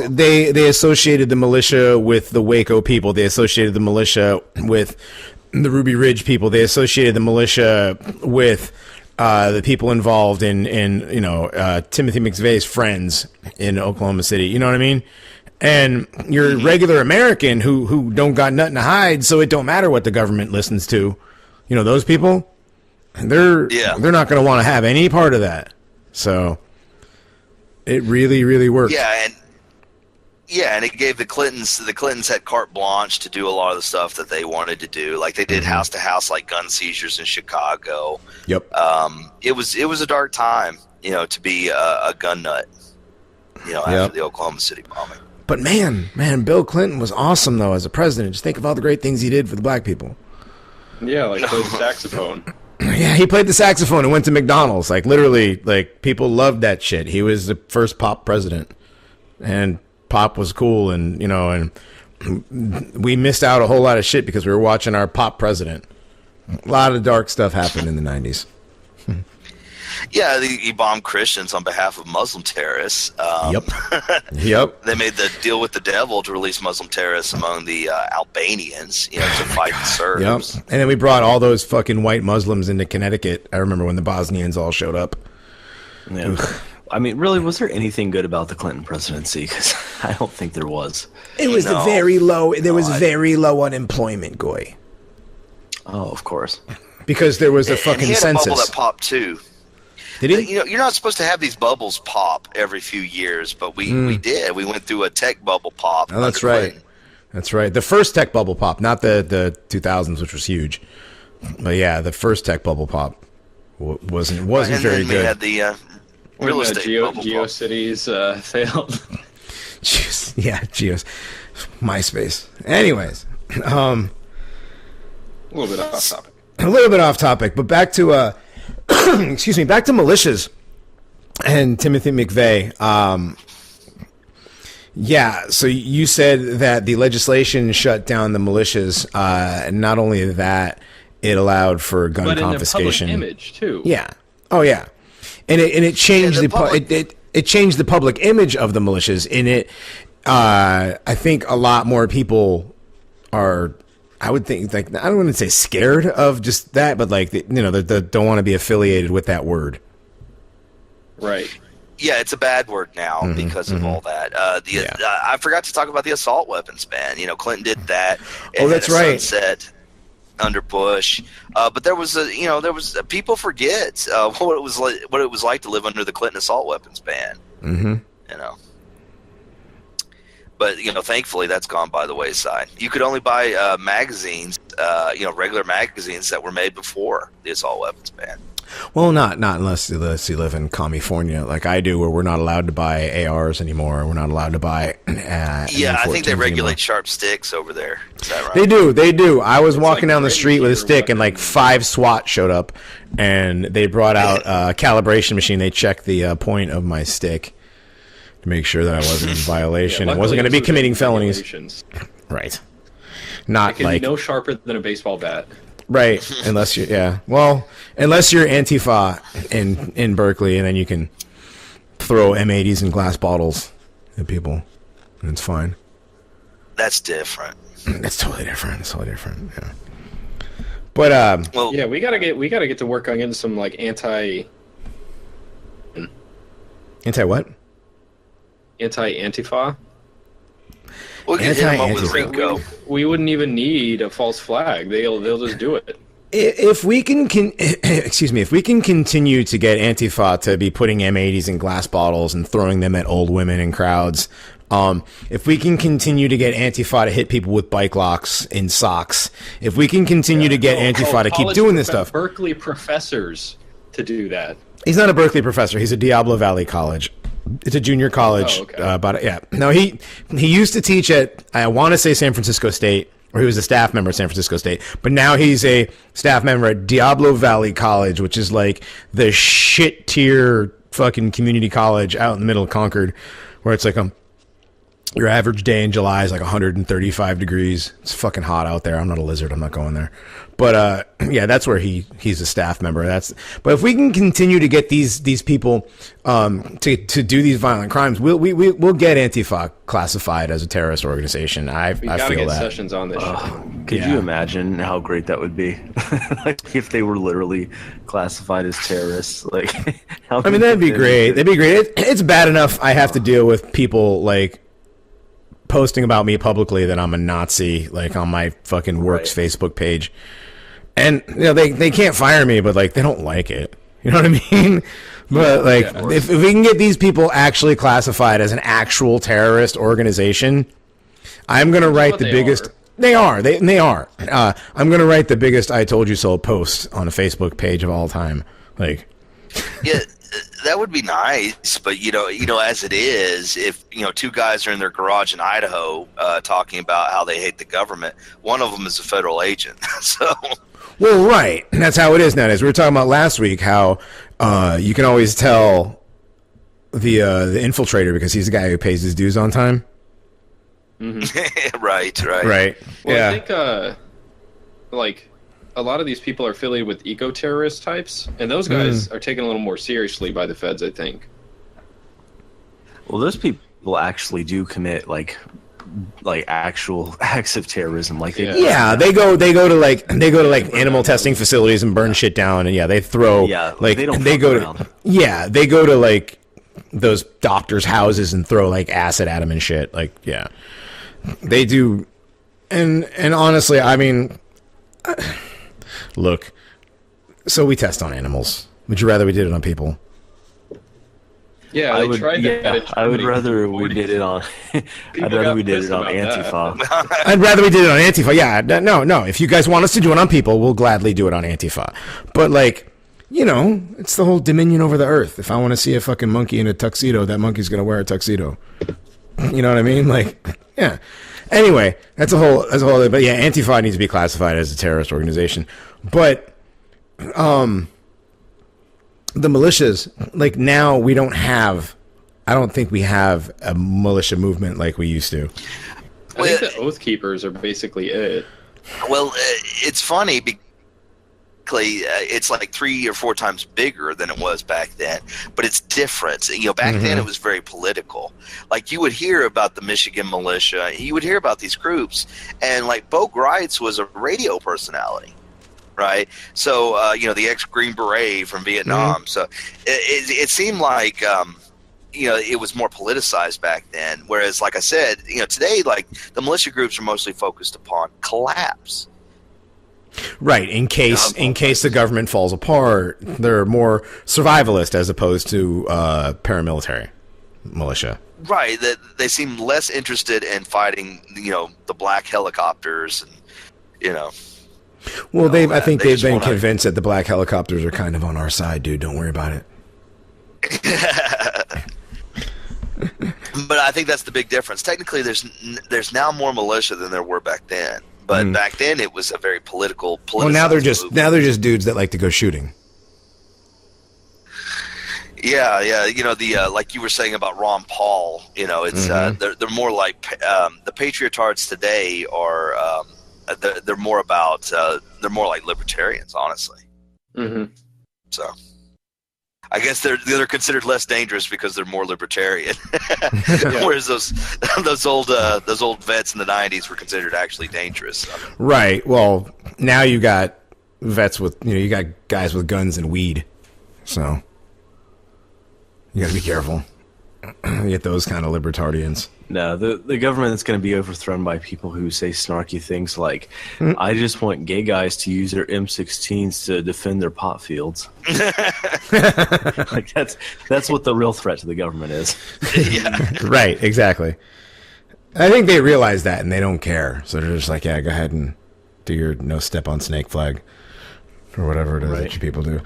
they associated the militia with the Waco people. They associated the militia with the Ruby Ridge people. They associated the militia with the people involved in Timothy McVeigh's friends in Oklahoma City. You know what I mean? And you're a regular American who don't got nothing to hide, so it don't matter what the government listens to. Those people, they're not going to want to have any part of that. So it really, really worked. Yeah, and it gave the Clintons had carte blanche to do a lot of the stuff that they wanted to do. Like they did house to house, like gun seizures in Chicago. Yep. It was a dark time, to be a gun nut, after the Oklahoma City bombing. But man, Bill Clinton was awesome, though, as a president. Just think of all the great things he did for the black people. Yeah, like played the saxophone. Yeah, he played the saxophone and went to McDonald's. Like, literally, like, people loved that shit. He was the first pop president. And pop was cool, and, and we missed out a whole lot of shit because we were watching our pop president. A lot of dark stuff happened in the 90s. Yeah, he bombed Christians on behalf of Muslim terrorists. Yep. They made the deal with the devil to release Muslim terrorists among the Albanians, to fight the Serbs. Yep. And then we brought all those fucking white Muslims into Connecticut. I remember when the Bosnians all showed up. Yeah. I mean, really, was there anything good about the Clinton presidency? Because I don't think there was. It was very low. There was very low unemployment, Goy. Oh, of course. Because there was a fucking and he had census. A bubble that popped too. Did he? You're not supposed to have these bubbles pop every few years, but we did. We went through a tech bubble pop. Oh, that's right. That's right. The first tech bubble pop, not the 2000s, which was huge. But yeah, the first tech bubble pop wasn't very good. We had the real estate bubble GeoCities failed. Geos. MySpace. Anyways. A little bit off topic. A little bit off topic, but back to excuse me, back to militias and Timothy McVeigh. So you said that the legislation shut down the militias. Not only that, it allowed for gun confiscation. But in the public image too. Yeah. Oh yeah. And it changed it changed the public image of the militias. In it, I think a lot more people are. I would think, like, I don't want to say scared of just that, but like, they don't want to be affiliated with that word. Right. Yeah, it's a bad word now because of all that. I forgot to talk about the assault weapons ban. Clinton did that. That's right. Sunset. under Bush. But there was people forget what it was like to live under the Clinton assault weapons ban. Mm-hmm. You know. But thankfully that's gone by the wayside. You could only buy magazines, regular magazines that were made before the assault weapons ban. Well, not unless you live in California, like I do, where we're not allowed to buy ARs anymore. We're not allowed to buy. I think they regulate sharp sticks over there. Is that right? They do. I was walking down the street with a stick, and like 5 SWAT showed up, and they brought out a calibration machine. They checked the point of my stick to make sure that I wasn't in violation. I wasn't going to be committing felonies. Right. Not it can like be no sharper than a baseball bat. Right, unless you're unless you're Antifa in Berkeley, and then you can throw M80s in glass bottles at people, and it's fine. That's different. That's totally different. Yeah. But we gotta get to work on getting some like anti what? Anti-Antifa. We'll get him up with Ringo. We wouldn't even need a false flag. They'll just do it. If we can if we can continue to get Antifa to be putting M80s in glass bottles and throwing them at old women in crowds, if we can continue to get Antifa to hit people with bike locks in socks, if we can continue to get Antifa to keep doing this stuff, Berkeley professors to do that. He's not a Berkeley professor. He's a Diablo Valley College. It's a junior college. Oh, okay. No, he used to teach at, I want to say, San Francisco State, or he was a staff member at San Francisco State. But now he's a staff member at Diablo Valley College, which is like the shit tier fucking community college out in the middle of Concord, where it's like your average day in July is like 135 degrees. It's fucking hot out there. I'm not a lizard. I'm not going there. But that's where he's a staff member. But if we can continue to get these people to do these violent crimes, we'll get Antifa classified as a terrorist organization. I feel that. Sessions on this shit. Could you imagine how great that would be? Like if they were literally classified as terrorists? Like, that'd be great. That'd be great. It's bad enough I have to deal with people like posting about me publicly that I'm a Nazi, like on my fucking works Facebook page. And they can't fire me, but like they don't like it. You know what I mean? But like if we can get these people actually classified as an actual terrorist organization, I'm gonna write the biggest. They are. I'm gonna write the biggest "I told you so" post on a Facebook page of all time. Like, yeah, that would be nice. But as it is, if 2 guys are in their garage in Idaho talking about how they hate the government, one of them is a federal agent. So. Well, right. And that's how it is nowadays. We were talking about last week how you can always tell the infiltrator because he's the guy who pays his dues on time. Mm-hmm. Right. Well, yeah. I think like a lot of these people are affiliated with eco-terrorist types, and those guys are taken a little more seriously by the feds, I think. Well, those people actually do commit like actual acts of terrorism, like they go to like animal testing facilities and burn shit down, and they throw they go to like those doctors' houses and throw like acid at them and shit. Like they do, and honestly, I mean, look, so we test on animals. Would you rather we did it on people? Yeah, I would rather we did it on. I'd rather we did it on Antifa. I'd rather we did it on Antifa. Yeah, no. If you guys want us to do it on people, we'll gladly do it on Antifa. But like, it's the whole dominion over the earth. If I want to see a fucking monkey in a tuxedo, that monkey's gonna wear a tuxedo. You know what I mean? Like, yeah. Anyway, that's a whole. But yeah, Antifa needs to be classified as a terrorist organization. But, the militias, like now we don't have, I don't think we have a militia movement like we used to. I think the Oath Keepers are basically it. Well, it's funny because it's like 3 or 4 times bigger than it was back then, but it's different. Back then it was very political. Like you would hear about the Michigan militia, you would hear about these groups, and like Bo Greitz was a radio personality. Right, so the ex-Green Beret from Vietnam. So it seemed like it was more politicized back then. Whereas, like I said, today, like the militia groups are mostly focused upon collapse. Right, in case the government falls apart, they're more survivalist as opposed to paramilitary militia. Right, that they seem less interested in fighting, the black helicopters, and Well, I think they've been convinced that the black helicopters are kind of on our side, dude. Don't worry about it. But I think that's the big difference. Technically, there's now more militia than there were back then. But back then, it was a very political. Well, now they're just dudes that like to go shooting. Yeah. The like you were saying about Ron Paul. It's they're more like the patriotards today are. They're more about they're more like libertarians, honestly. Mm-hmm. So, I guess they're considered less dangerous because they're more libertarian. Whereas those old vets in the '90s were considered actually dangerous. Right. Well, now you got vets with you got guys with guns and weed, so you got to be careful. You get those kind of libertarians. No, the government is going to be overthrown by people who say snarky things like, I just want gay guys to use their M16s to defend their pot fields. Like that's what the real threat to the government is. Yeah. Right, exactly. I think they realize that and they don't care. So they're just like, yeah, go ahead and do your no step on snake flag or whatever it is that you people do.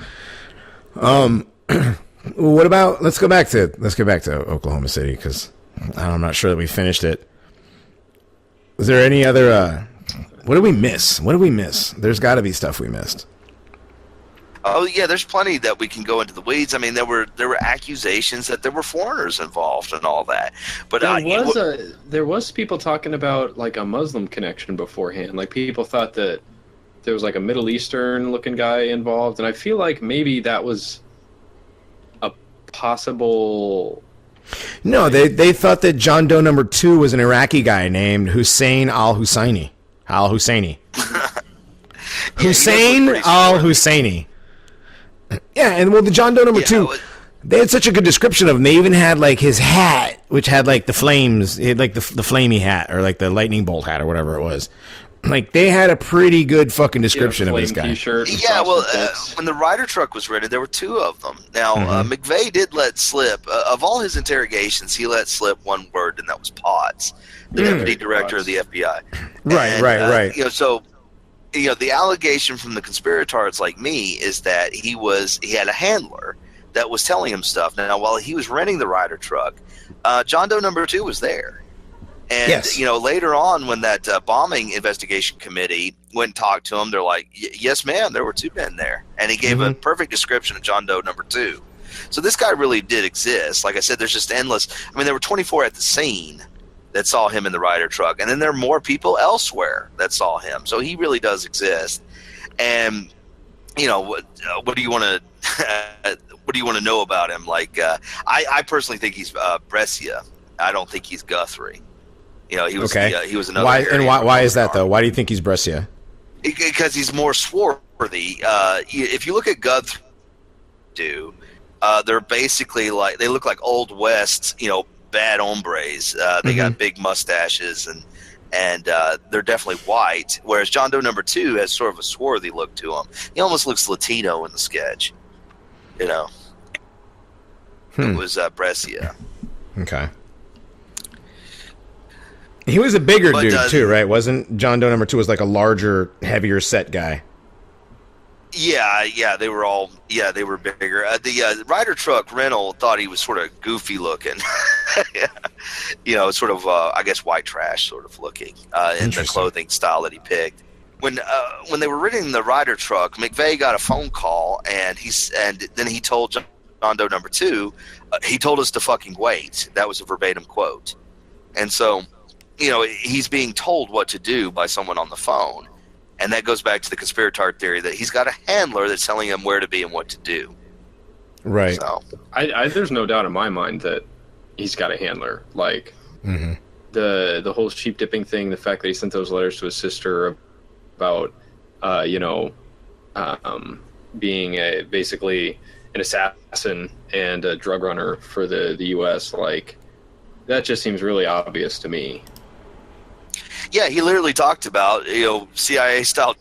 What about let's go back to Oklahoma City because I'm not sure that we finished it. Was there any other what did we miss? There's got to be stuff we missed. Oh yeah, there's plenty that we can go into the weeds. I mean, there were accusations that there were foreigners involved and all that. But there was people talking about like a Muslim connection beforehand. Like people thought that there was like a Middle Eastern looking guy involved, and I feel like maybe that was a possible. No, they thought that John Doe Number 2 was an Iraqi guy named Hussein al-Husseini. Al-Husseini. Hussein al-Husseini. Yeah, and well, the John Doe Number 2, they had such a good description of him. They even had like his hat, which had like the flames, it had, like the flamey hat or like the lightning bolt hat or whatever it was. Like they had a pretty good fucking description of this guy. Yeah, well, when the Ryder truck was rented, there were two of them. Now, McVeigh did let slip of all his interrogations. He let slip one word, and that was Potts, the deputy director of the FBI. Right. So the allegation from the conspirators like me is that he had a handler that was telling him stuff. Now, while he was renting the Ryder truck, John Doe Number 2 was there. And, later on when that bombing investigation committee went and talked to him, they're like, yes, ma'am, there were two men there. And he gave a perfect description of John Doe Number 2. So this guy really did exist. Like I said, there's just endless. I mean, there were 24 at the scene that saw him in the Ryder truck. And then there are more people elsewhere that saw him. So he really does exist. And, what do you want to know about him? Like, I personally think he's Brescia. I don't think he's Guthrie. He was he was another. Why is that though? Why do you think he's Brescia? Because he's more swarthy. If you look at Guthrie, they're basically like they look like Old West, bad hombres. They got big mustaches and they're definitely white. Whereas John Doe Number 2 has sort of a swarthy look to him. He almost looks Latino in the sketch. It was Brescia. Okay. He was a bigger dude too, right? Wasn't John Doe Number 2 was like a larger, heavier set guy? Yeah, they were bigger. The Ryder truck rental thought he was sort of goofy looking. Sort of, I guess, white trash sort of looking in the clothing style that he picked. When they were renting the Ryder truck, McVeigh got a phone call, and then he told John Doe Number 2, he told us to fucking wait. That was a verbatim quote. And so, he's being told what to do by someone on the phone. And that goes back to the conspirator theory that he's got a handler that's telling him where to be and what to do. Right. So, there's no doubt in my mind that he's got a handler. Like, the whole sheep dipping thing, the fact that he sent those letters to his sister about, being basically an assassin and a drug runner for the U.S., like, that just seems really obvious to me. Yeah, he literally talked about, CIA-style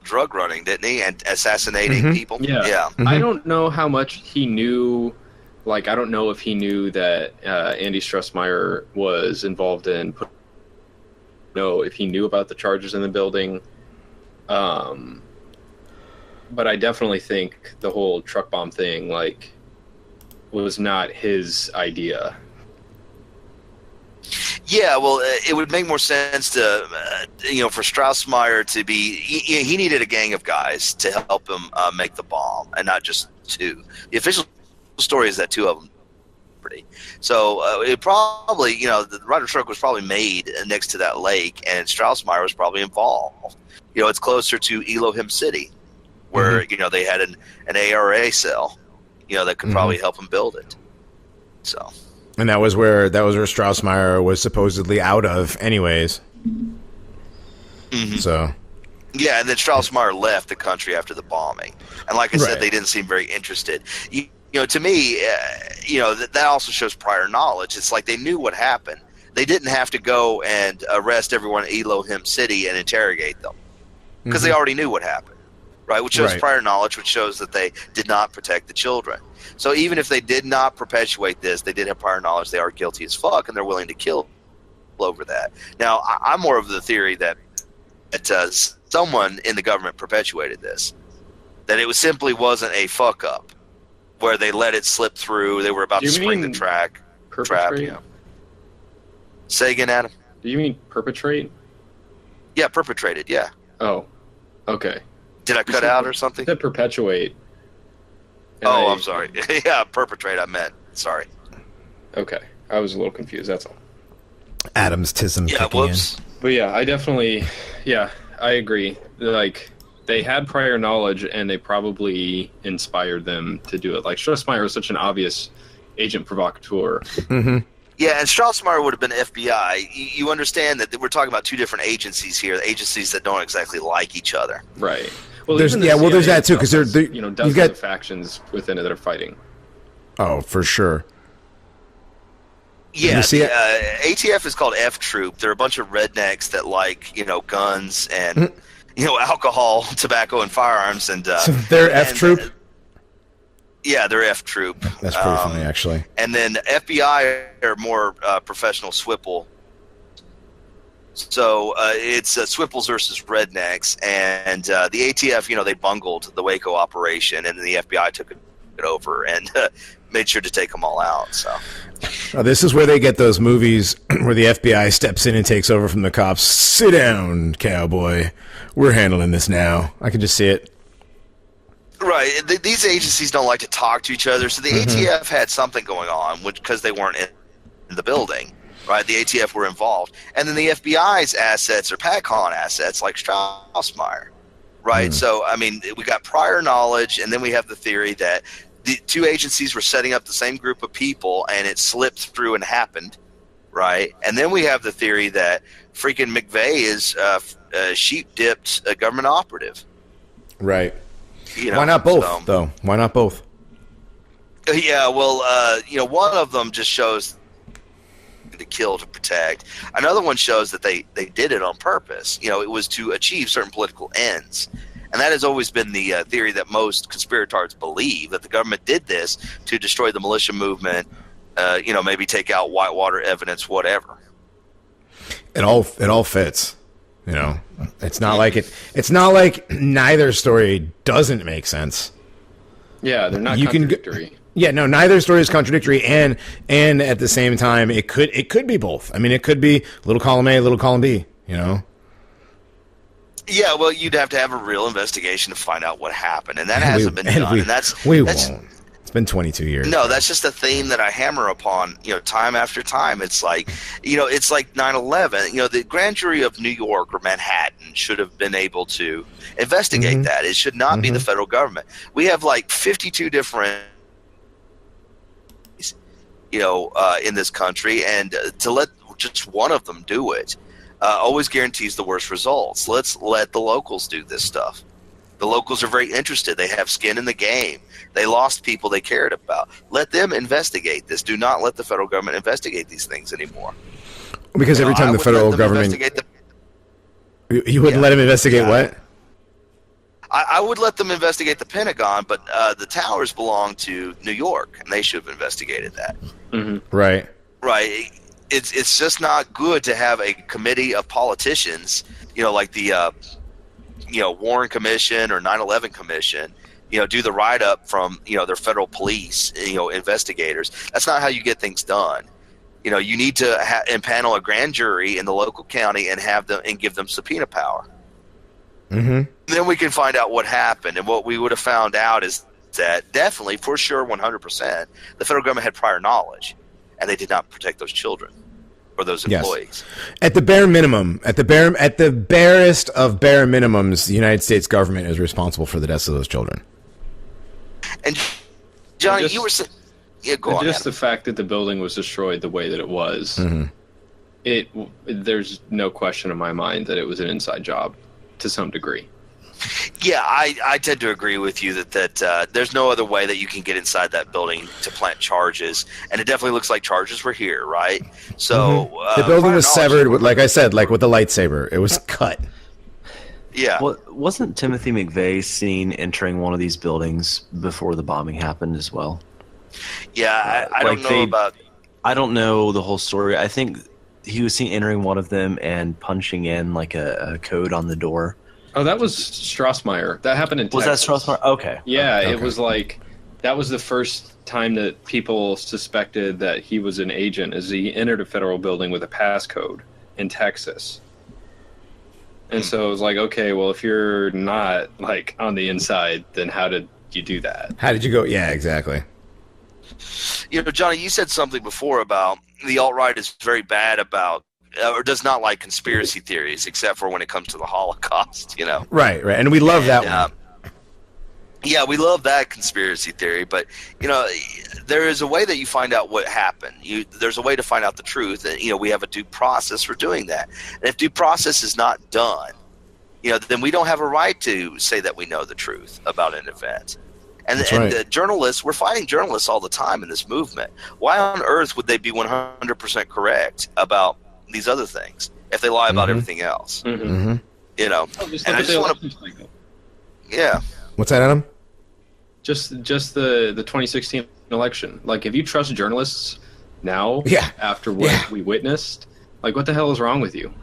drug running, didn't he? And assassinating people. Yeah. I don't know how much he knew. Like, I don't know if he knew that Andy Strussmeyer was involved in. No, if he knew about the charges in the building. But I definitely think the whole truck bomb thing, like, was not his idea. Yeah, well, it would make more sense to, for Straussmeyer to be. He needed a gang of guys to help him make the bomb, and not just two. The official story is that two of them. So it probably, the Ryder truck was probably made next to that lake, and Straussmeyer was probably involved. It's closer to Elohim City, where they had an ARA cell, that could probably help him build it. So. And that was where Straussmeyer was supposedly out of, anyways. So. Yeah, and then Straussmeyer left the country after the bombing, and like I said, they didn't seem very interested. To me, that also shows prior knowledge. It's like they knew what happened. They didn't have to go and arrest everyone in Elohim City and interrogate them because they already knew what happened, right? Which shows prior knowledge, which shows that they did not protect the children. So even if they did not perpetuate this, they did have prior knowledge. They are guilty as fuck, and they're willing to kill over that. Now, I'm more of the theory that someone in the government perpetuated this, that it simply wasn't a fuck up where they let it slip through. They were about to spring the trap. Say again, Adam. Do you mean perpetrate? Yeah, perpetrated. Yeah. Oh, okay. Did I cut out or something? You said perpetuate. I'm sorry. Yeah, perpetrate. I meant. Sorry. Okay, I was a little confused. That's all. Adam's tism. Yeah. Whoops. But yeah, I definitely. Yeah, I agree. Like, they had prior knowledge, and they probably inspired them to do it. Like, Straussmeyer was such an obvious agent provocateur. Yeah, and Straussmeyer would have been FBI. You understand that we're talking about two different agencies here, agencies that don't exactly like each other. Right. Well, there's that too, because dozens of factions within it that are fighting. Oh, for sure. Yeah, ATF is called F Troop. They're a bunch of rednecks that like, guns and, alcohol, tobacco, and firearms. And so they're F Troop? Yeah, they're F Troop. That's pretty funny, actually. And then FBI are more professional SWIPL. So it's SWIPLs versus rednecks. And the ATF, they bungled the Waco operation, and then the FBI took it over and made sure to take them all out. So this is where they get those movies where the FBI steps in and takes over from the cops. Sit down, cowboy. We're handling this now. I can just see it. Right. These agencies don't like to talk to each other, so the ATF had something going on, because they weren't in the building. Right. The ATF were involved, and then the FBI's assets are PACON assets, like Straussmeyer. Right. So I mean, we got prior knowledge, and then we have the theory that the two agencies were setting up the same group of people, and it slipped through and happened. Right. And then we have the theory that freaking McVeigh is sheep dipped a government operative. Right. Why not both, though? Why not both? Yeah, well, one of them just shows to kill, to protect. Another one shows that they did it on purpose. It was to achieve certain political ends. And that has always been the theory that most conspirators believe, that the government did this to destroy the militia movement, maybe take out Whitewater evidence, whatever. It all fits. It's not like it's not like neither story doesn't make sense. Yeah, they're not contradictory. Neither story is contradictory, and at the same time, it could be both. I mean, it could be little column A, little column B. Yeah, well, you'd have to have a real investigation to find out what happened, and that hasn't been done. And that's won't. It's been 22 years. No, that's just a theme that I hammer upon, time after time. It's like, it's like 9/11. The grand jury of New York or Manhattan should have been able to investigate that. It should not be the federal government. We have like 52 different, in this country, and to let just one of them do it always guarantees the worst results. Let's let the locals do this stuff. The locals are very interested. They have skin in the game. They lost people they cared about. Let them investigate this. Do not let the federal government investigate these things anymore. Because every time the federal government... You wouldn't let them investigate what? I would let them investigate the Pentagon, but the towers belong to New York, and they should have investigated that. Mm-hmm. Right. Right. It's just not good to have a committee of politicians, like the Warren Commission or 9/11 Commission, do the write-up from their federal police, investigators. That's not how you get things done. You need to impanel a grand jury in the local county and have them and give them subpoena power. Mm-hmm. Then we can find out what happened, and what we would have found out is that definitely, for sure, 100%, the federal government had prior knowledge, and they did not protect those children or those employees. Yes. At the bare minimum, at the barest of bare minimums, the United States government is responsible for the deaths of those children. And Johnny, you were saying, go on. Just the fact that the building was destroyed the way that it was, there's no question in my mind that it was an inside job to some degree. Yeah, I tend to agree with you that there's no other way that you can get inside that building to plant charges, and it definitely looks like charges were here, right? So the building was severed, like I said, like with the lightsaber, it was cut. Yeah. Well, wasn't Timothy McVeigh seen entering one of these buildings before the bombing happened as well? Yeah, I don't know about. I don't know the whole story. I think he was seen entering one of them and punching in like a code on the door. Oh, that was Strassmeyer. That happened in Texas. Was that Strassmeyer? Okay. Yeah, Okay. It was like that was the first time that people suspected that he was an agent, as he entered a federal building with a passcode in Texas. And so it was like, okay, well, if you're not like on the inside, then how did you do that? How did you go? Yeah, exactly. Johnny, you said something before about the alt-right is very bad about or does not like conspiracy theories, except for when it comes to the Holocaust, Right, and we love that one. Yeah, we love that conspiracy theory, but, there is a way that you find out what happened. There's a way to find out the truth, and, we have a due process for doing that. And if due process is not done, then we don't have a right to say that we know the truth about an event. And the journalists, we're fighting journalists all the time in this movement. Why on earth would they be 100% correct about these other things if they lie about everything else? Mm-hmm. And I just want to. Yeah. What's that, Adam? Just the 2016 election. Like, if you trust journalists now, after what we witnessed, like, what the hell is wrong with you?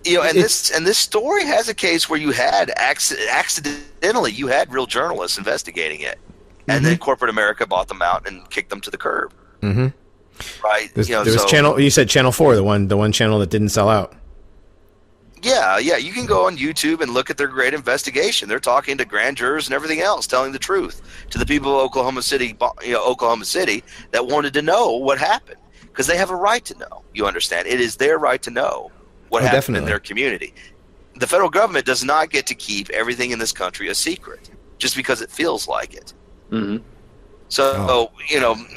This story has a case where you had accidentally you had real journalists investigating it, and then corporate America bought them out and kicked them to the curb. Mm-hmm. Right? There was channel. You said Channel 4, the one channel that didn't sell out. Yeah. You can go on YouTube and look at their great investigation. They're talking to grand jurors and everything else, telling the truth to the people of Oklahoma City that wanted to know what happened, because they have a right to know. You understand? It is their right to know what happened in their community. The federal government does not get to keep everything in this country a secret just because it feels like it. Mm-hmm. So,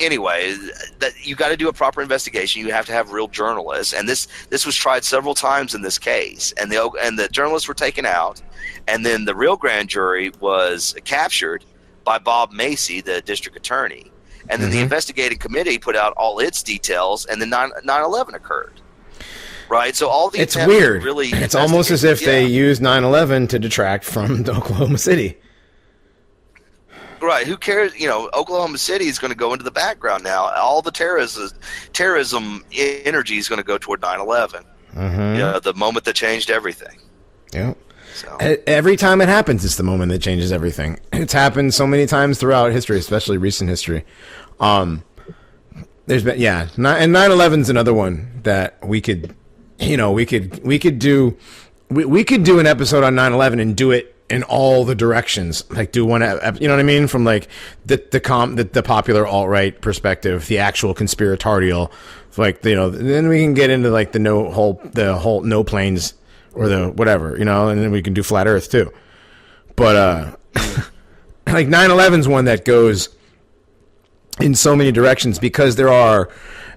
anyway, that you got to do a proper investigation. You have to have real journalists, and this was tried several times in this case, and the journalists were taken out, and then the real grand jury was captured by Bob Macy, the district attorney, and then the investigating committee put out all its details, and then 9/11 occurred. Right, so all the it's weird. Really, it's almost as if they used 9/11 to detract from Oklahoma City. Right, who cares? Oklahoma City is going to go into the background now. All the terrorism energy is going to go toward 9/11. The moment that changed everyeverything. Yeah. So. Every time it happens, it's the moment that changes everything. It's happened so many times throughout history, especially recent history. There's been, and 9/11's another one that we could. We could do an episode on 9/11 and do it in all the directions. Like do one, you know what I mean? From like the popular alt-right perspective, the actual conspiratorial, like then we can get into like the whole no planes or the whatever, and then we can do flat Earth too. But like 9/11's one that goes in so many directions because there are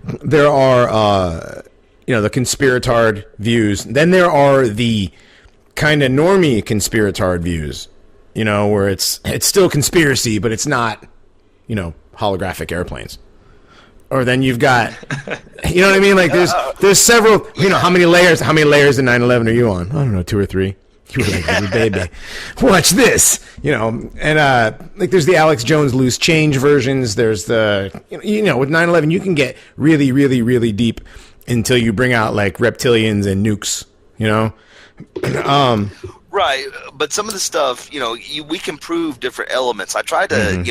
the conspiratard views. Then there are the kind of normie conspiratard views, where it's still conspiracy, but it's not, holographic airplanes. Or then you've got, you know what I mean? Like there's several, how many layers in 9/11 are you on? I don't know, 2 or 3. You were like, little baby, watch this, and like there's the Alex Jones loose change versions. There's the, with 9/11, you can get really, really, really deep until you bring out like reptilians and nukes, Right, but some of the stuff, we can prove different elements. I tried to,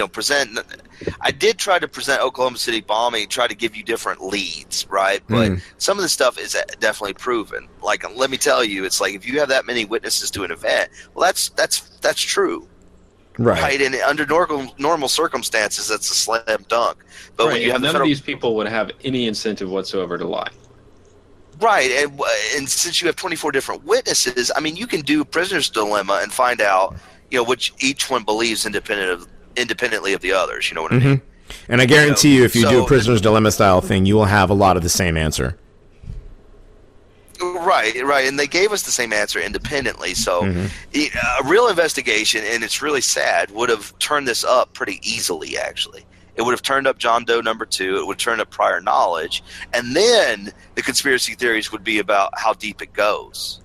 I did try to present Oklahoma City bombing, try to give you different leads, right? But some of the stuff is definitely proven. Like, let me tell you, it's like if you have that many witnesses to an event, well, that's true, right? And under normal circumstances, that's a slam dunk. But when you have none of these people would have any incentive whatsoever to lie. Right, and since you have 24 different witnesses, I mean, you can do prisoner's dilemma and find out, which each one believes independently of the others. You know what I mean? And I guarantee you, if you do a prisoner's dilemma style thing, you will have a lot of the same answer. Right, and they gave us the same answer independently. So a real investigation, and it's really sad, would have turned this up pretty easily, actually. It would have turned up John Doe number 2. It would turn up prior knowledge. And then the conspiracy theories would be about how deep it goes.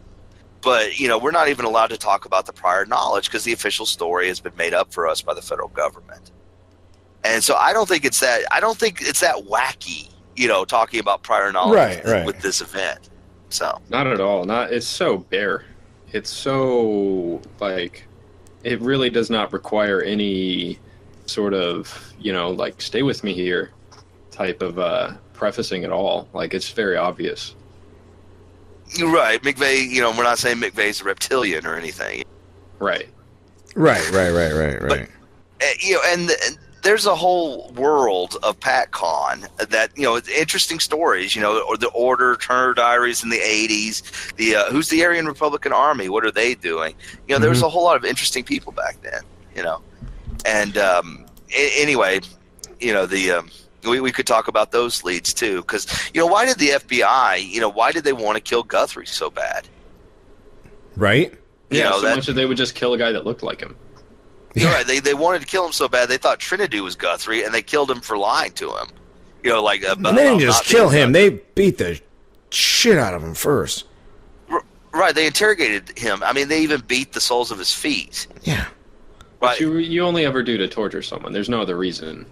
But, we're not even allowed to talk about the prior knowledge because the official story has been made up for us by the federal government. And so I don't think it's that wacky, talking about prior knowledge with this event. So not at all. It's so bare. It's so it really does not require any sort of, stay with me here type of prefacing at all. Like, it's very obvious. Right. McVeigh, we're not saying McVeigh's a reptilian or anything. Right. But, and there's a whole world of PatCon that, it's interesting stories, or the Order, Turner Diaries in the 80s, who's the Aryan Republican Army? What are they doing? There was a whole lot of interesting people back then, And anyway, we could talk about those leads too, because why did the FBI, why did they want to kill Guthrie so bad? Right? So much that they would just kill a guy that looked like him. Right. They wanted to kill him so bad they thought Trinity was Guthrie, and they killed him for lying to him. They didn't just kill him; they beat the shit out of him first. Right. They interrogated him. I mean, they even beat the soles of his feet. Yeah. Right. You only ever do to torture someone. There's no other reason.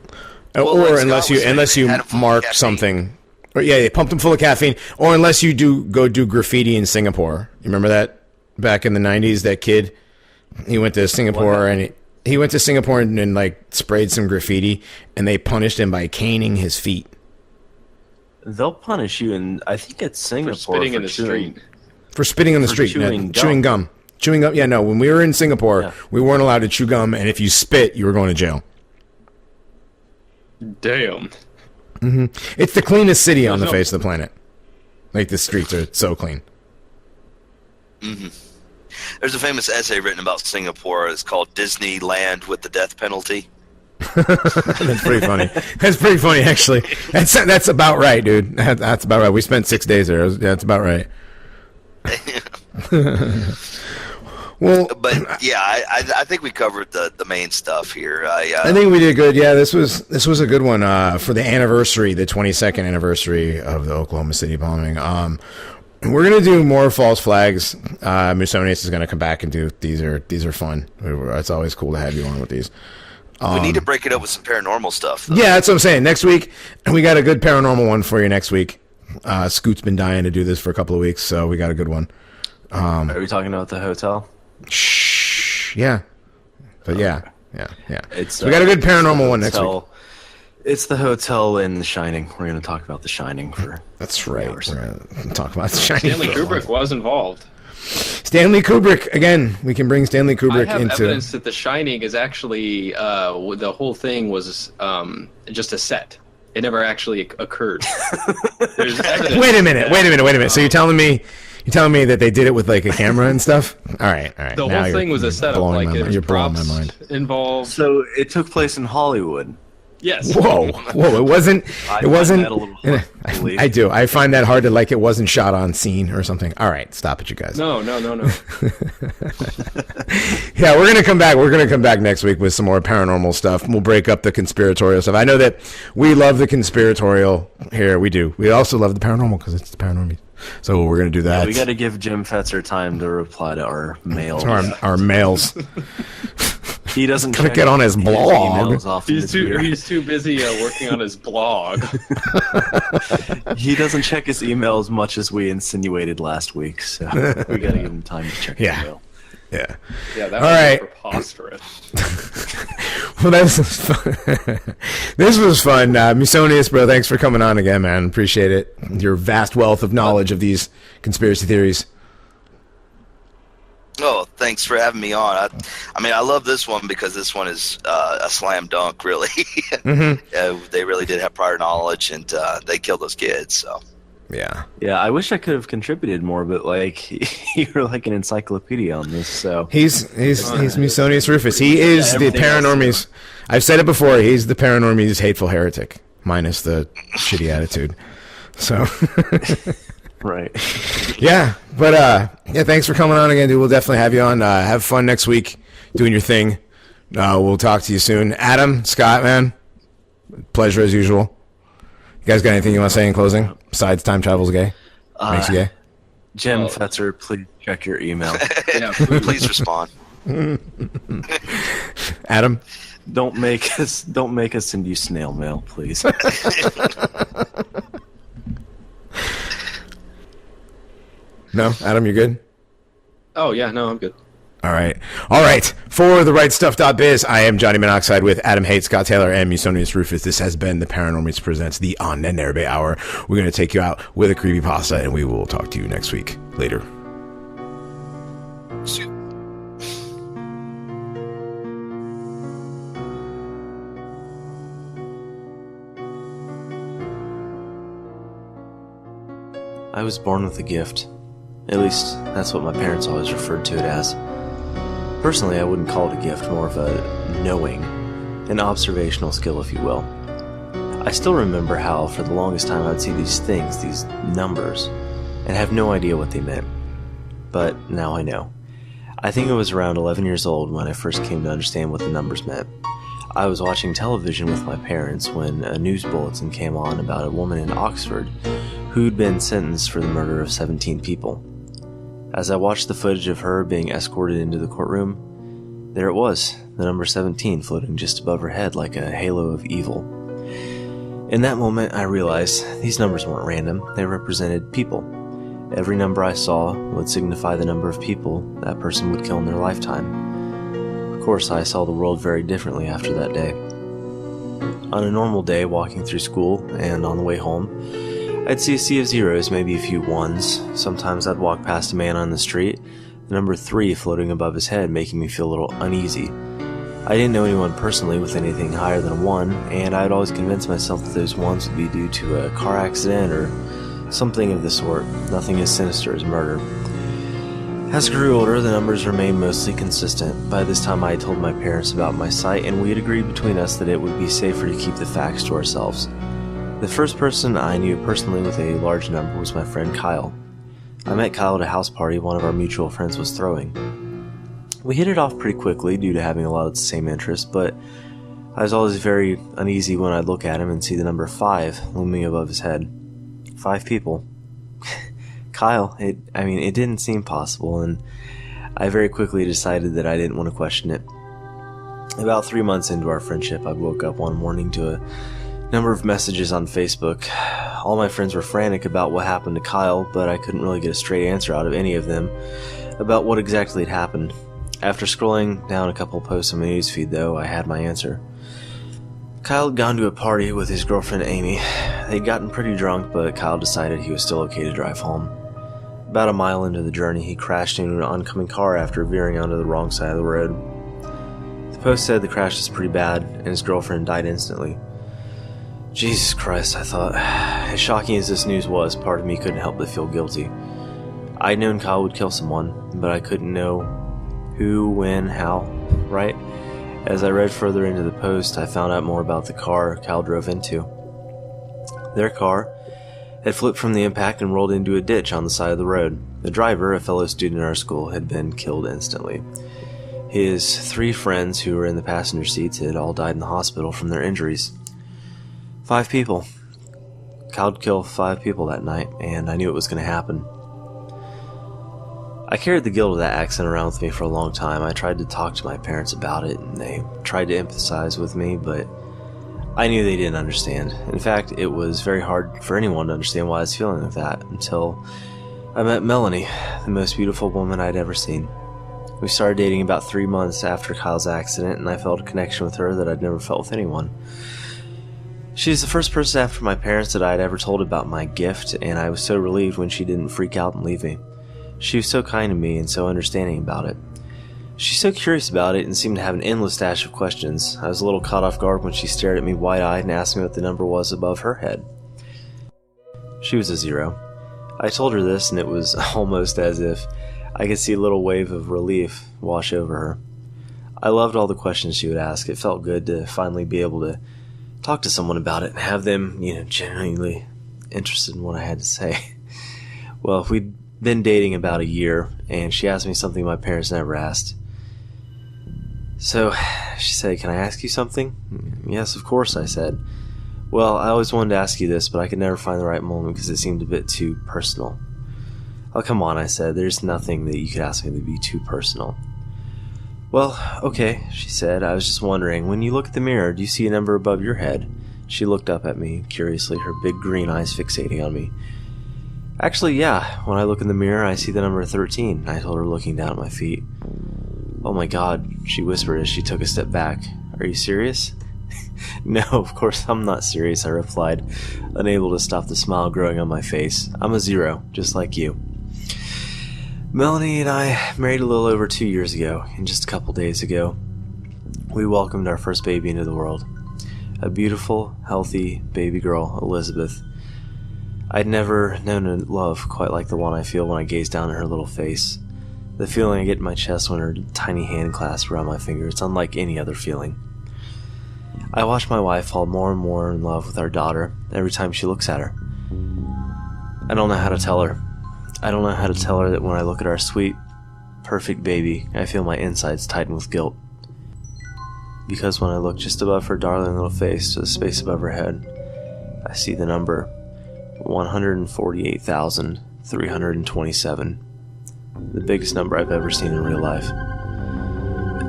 Or unless you mark something. Or they pumped him full of caffeine. Or unless you go do graffiti in Singapore. You remember that back in the 90s? That kid, he went to Singapore and he went to Singapore and sprayed some graffiti, and they punished him by caning his feet. They'll punish you, and I think it's Singapore for spitting in the street. For spitting on the street, chewing gum. Chewing gum, no. When we were in Singapore, we weren't allowed to chew gum, and if you spit, you were going to jail. Damn. It's the cleanest city on the face of the planet. Like, the streets are so clean. There's a famous essay written about Singapore. It's called Disneyland with the Death Penalty. That's pretty funny. That's pretty funny, actually. That's about right, dude. That's about right. We spent 6 days there. That's about right. Well, but I think we covered the main stuff here. I think we did good. Yeah, this was a good one for the anniversary, the 22nd anniversary of the Oklahoma City bombing. We're gonna do more false flags. Musonius is gonna come back and do these are fun. It's always cool to have you on with these. We need to break it up with some paranormal stuff, though. Yeah, that's what I'm saying. Next week, we got a good paranormal one for you next week. Scoot's been dying to do this for a couple of weeks, so we got a good one. Are we talking about the hotel? Shh. Yeah. But yeah. We got a good paranormal one next week. It's the hotel in The Shining. We're going to talk about The Shining for. That's right. We're going to talk about The Shining. Stanley Kubrick was involved. Stanley Kubrick again. We can bring Stanley Kubrick I have into evidence that The Shining is actually the whole thing was just a set. It never actually occurred. There's evidence. Wait a minute. So you're telling me that they did it with like a camera and stuff? All right. The whole thing was a setup. Like you're blowing my mind. Involved. So it took place in Hollywood. Yes. Whoa! It wasn't. It wasn't. I do. I find that hard to like. It wasn't shot on scene or something. All right, stop it, you guys. No. Yeah, we're gonna come back. We're gonna come back next week with some more paranormal stuff. We'll break up the conspiratorial stuff. I know that we love the conspiratorial here. We do. We also love the paranormal because it's the Paranormies. So we're going to do that. We got to give Jim Fetzer time to reply to our mails. Our mails. He doesn't Gotta get on his blog. He's too busy working on his blog. He doesn't check his email as much as we insinuated last week, so we gotta give him time to check his email. Yeah. Yeah, that All right. Preposterous. Well, this was fun. This was fun. Musonius, bro, thanks for coming on again, man. Appreciate it. Your vast wealth of knowledge of these conspiracy theories. Oh, thanks for having me on. I mean, I love this one because this one is a slam dunk, really. They really did have prior knowledge, and they killed those kids, so. Yeah. I wish I could have contributed more, but like you're like an encyclopedia on this. So he's Musonius Rufus. He is the Paranormies. I've said it before. He's the Paranormies hateful heretic, minus the shitty attitude. So. Right. Yeah, but yeah, thanks for coming on again, dude. We'll definitely have you on. Have fun next week doing your thing. We'll talk to you soon. Adam, Scott, man, pleasure as usual. You guys got anything you want to say in closing besides time travel's gay? Makes you gay? Jim Fetzer, please check your email. Yeah, please respond. Adam, don't make us send you snail mail, please. No, Adam, you're good? Oh, yeah, no, I'm good. All right. For TheRightStuff.biz, I am Johnny Monoxide with Adam Haidt, Scott Taylor, and Musonius Rufus. This has been the Paranormies Presents the Ahnenerbe Hour. We're going to take you out with a creepypasta, and we will talk to you next week. Later. I was born with a gift. At least, that's what my parents always referred to it as. Personally, I wouldn't call it a gift, more of a knowing, an observational skill, if you will. I still remember how, for the longest time, I'd see these things, these numbers, and have no idea what they meant. But now I know. I think I was around 11 years old when I first came to understand what the numbers meant. I was watching television with my parents when a news bulletin came on about a woman in Oxford who'd been sentenced for the murder of 17 people. As I watched the footage of her being escorted into the courtroom, there it was, the number 17 floating just above her head like a halo of evil. In that moment, I realized these numbers weren't random, they represented people. Every number I saw would signify the number of people that person would kill in their lifetime. Of course, I saw the world very differently after that day. On a normal day, walking through school and on the way home, I'd see a sea of zeros, maybe a few ones. Sometimes I'd walk past a man on the street, the number 3 floating above his head, making me feel a little uneasy. I didn't know anyone personally with anything higher than a 1, and I'd always convince myself that those 1s would be due to a car accident or something of the sort, nothing as sinister as murder. As I grew older, the numbers remained mostly consistent. By this time I had told my parents about my sight, and we had agreed between us that it would be safer to keep the facts to ourselves. The first person I knew personally with a large number was my friend Kyle. I met Kyle at a house party one of our mutual friends was throwing. We hit it off pretty quickly due to having a lot of the same interests, but I was always very uneasy when I'd look at him and see the number 5 looming above his head. 5 people. Kyle, it didn't seem possible, and I very quickly decided that I didn't want to question it. About 3 months into our friendship, I woke up one morning to a number of messages on Facebook. All my friends were frantic about what happened to Kyle, but I couldn't really get a straight answer out of any of them about what exactly had happened. After scrolling down a couple posts on my newsfeed, though, I had my answer. Kyle had gone to a party with his girlfriend Amy. They'd gotten pretty drunk, but Kyle decided he was still okay to drive home. About a mile into the journey, he crashed into an oncoming car after veering onto the wrong side of the road. The post said the crash was pretty bad, and his girlfriend died instantly. Jesus Christ, I thought. As shocking as this news was, part of me couldn't help but feel guilty. I'd known Kyle would kill someone, but I couldn't know who, when, how, right? As I read further into the post, I found out more about the car Kyle drove into. Their car had flipped from the impact and rolled into a ditch on the side of the road. The driver, a fellow student at our school, had been killed instantly. His 3 friends who were in the passenger seats had all died in the hospital from their injuries. 5 people. I'd kill 5 people that night, and I knew it was going to happen. I carried the guilt of that accident around with me for a long time. I tried to talk to my parents about it, and they tried to empathize with me, but I knew they didn't understand. In fact, it was very hard for anyone to understand why I was feeling like that until I met Melanie, the most beautiful woman I'd ever seen. We started dating about 3 months after Kyle's accident, and I felt a connection with her that I'd never felt with anyone. She's the first person after my parents that I'd ever told about my gift, and I was so relieved when she didn't freak out and leave me. She was so kind to me and so understanding about it. She's so curious about it and seemed to have an endless stash of questions. I was a little caught off guard when she stared at me wide-eyed and asked me what the number was above her head. She was a 0. I told her this, and it was almost as if I could see a little wave of relief wash over her. I loved all the questions she would ask. It felt good to finally be able to talk to someone about it and have them, genuinely interested in what I had to say. Well, we'd been dating about a year, and she asked me something my parents never asked. So, she said, "Can I ask you something?" "Yes, of course," I said. "Well, I always wanted to ask you this, but I could never find the right moment because it seemed a bit too personal." "Oh, come on," I said. "There's nothing that you could ask me that would be too personal." "Well, okay," she said. "I was just wondering, when you look at the mirror, do you see a number above your head?" She looked up at me curiously, her big green eyes fixating on me. "Actually, yeah. When I look in the mirror, I see the number 13, I told her, looking down at my feet. "Oh my God," she whispered as she took a step back. "Are you serious?" "No, of course I'm not serious," I replied, unable to stop the smile growing on my face. "I'm a 0, just like you." Melanie and I married a little over 2 years ago, and just a couple days ago, we welcomed our first baby into the world. A beautiful, healthy baby girl, Elizabeth. I'd never known a love quite like the one I feel when I gaze down at her little face. The feeling I get in my chest when her tiny hand clasps around my finger, it's unlike any other feeling. I watch my wife fall more and more in love with our daughter every time she looks at her. I don't know how to tell her. I don't know how to tell her that when I look at our sweet, perfect baby, I feel my insides tighten with guilt. Because when I look just above her darling little face to the space above her head, I see the number 148,327. The biggest number I've ever seen in real life.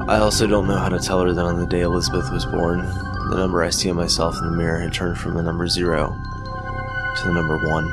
I also don't know how to tell her that on the day Elizabeth was born, the number I see of myself in the mirror had turned from the number 0 to the number 1.